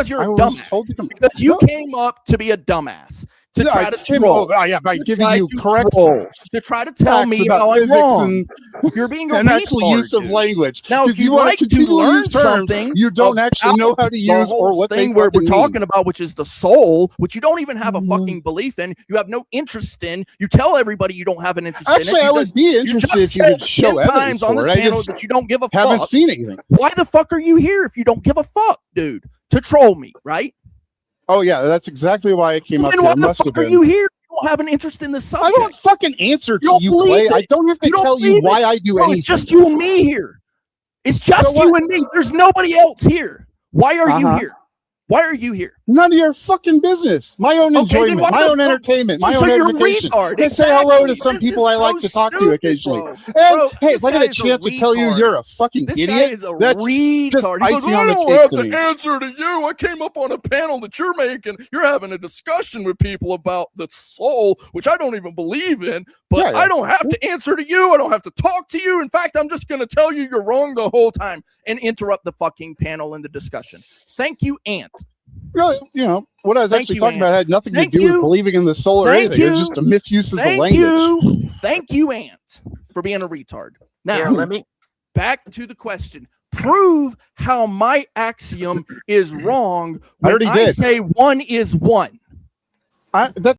You're I a was dumbass. told to come. Because you No. came up to be a dumbass. To Yeah, try I to came troll. over- yeah, by To giving try you to correct troll. To try to tell facts me about how I'm physics wrong. and You're being a and actual retard, use of dude. language. Now, Because if you'd you want like to to continue to learn use terms something you don't actually know how to the use whole or what they thing where we're fucking talking mean. about, which is the soul, which you don't even have a Mhm. fucking belief in, you have no interest in. You tell everybody you don't have an interest Actually, in it. I would be interested if you could show 10 evidence times on for this it. I panel just that you don't give a haven't fuck. seen anything. Why the fuck are you here if you don't give a fuck, dude? To troll me, right? Oh yeah, that's exactly why I came up Then here. why the Must fuck have are been. you here? You don't have an interest in the I subject. don't fucking answer to don't you, believe Clay. I it. don't have to You don't tell you believe why it. I do No, anything. it's just you and me here. It's just So you what? and me. There's nobody else here. Why are you Uh-huh. here? Why are you here? None of your fucking business. My own Okay, then enjoyment, why my the own fuck- entertainment, my So own you're a edification. retard. To say hello to Exactly. some This people is I like so to talk to stupid, occasionally. bro. And Bro, hey, this if I get guy a is a chance to tell you retard. you're a fucking This guy idiot, is a that's retard. just He goes, icing I on the don't cake have to to me. answer to you. I came up on a panel that you're making. You're having a discussion with people about the soul, which I don't even believe in. But Yeah, yeah. I don't have to answer to you. I don't have to talk to you. In fact, I'm just going to tell you you're wrong the whole time and interrupt the fucking panel in the discussion. Thank you, Ant. Really, you know, what I was Thank actually you, talking Ant. about had nothing Thank to do you. with believing in the soul or Thank anything. It was you. just a misuse of the Thank language. Thank you, Ant, for being a retard. Now, Here, let me. back to the question. Prove how my axiom is wrong I when already I did. say 1 is 1. That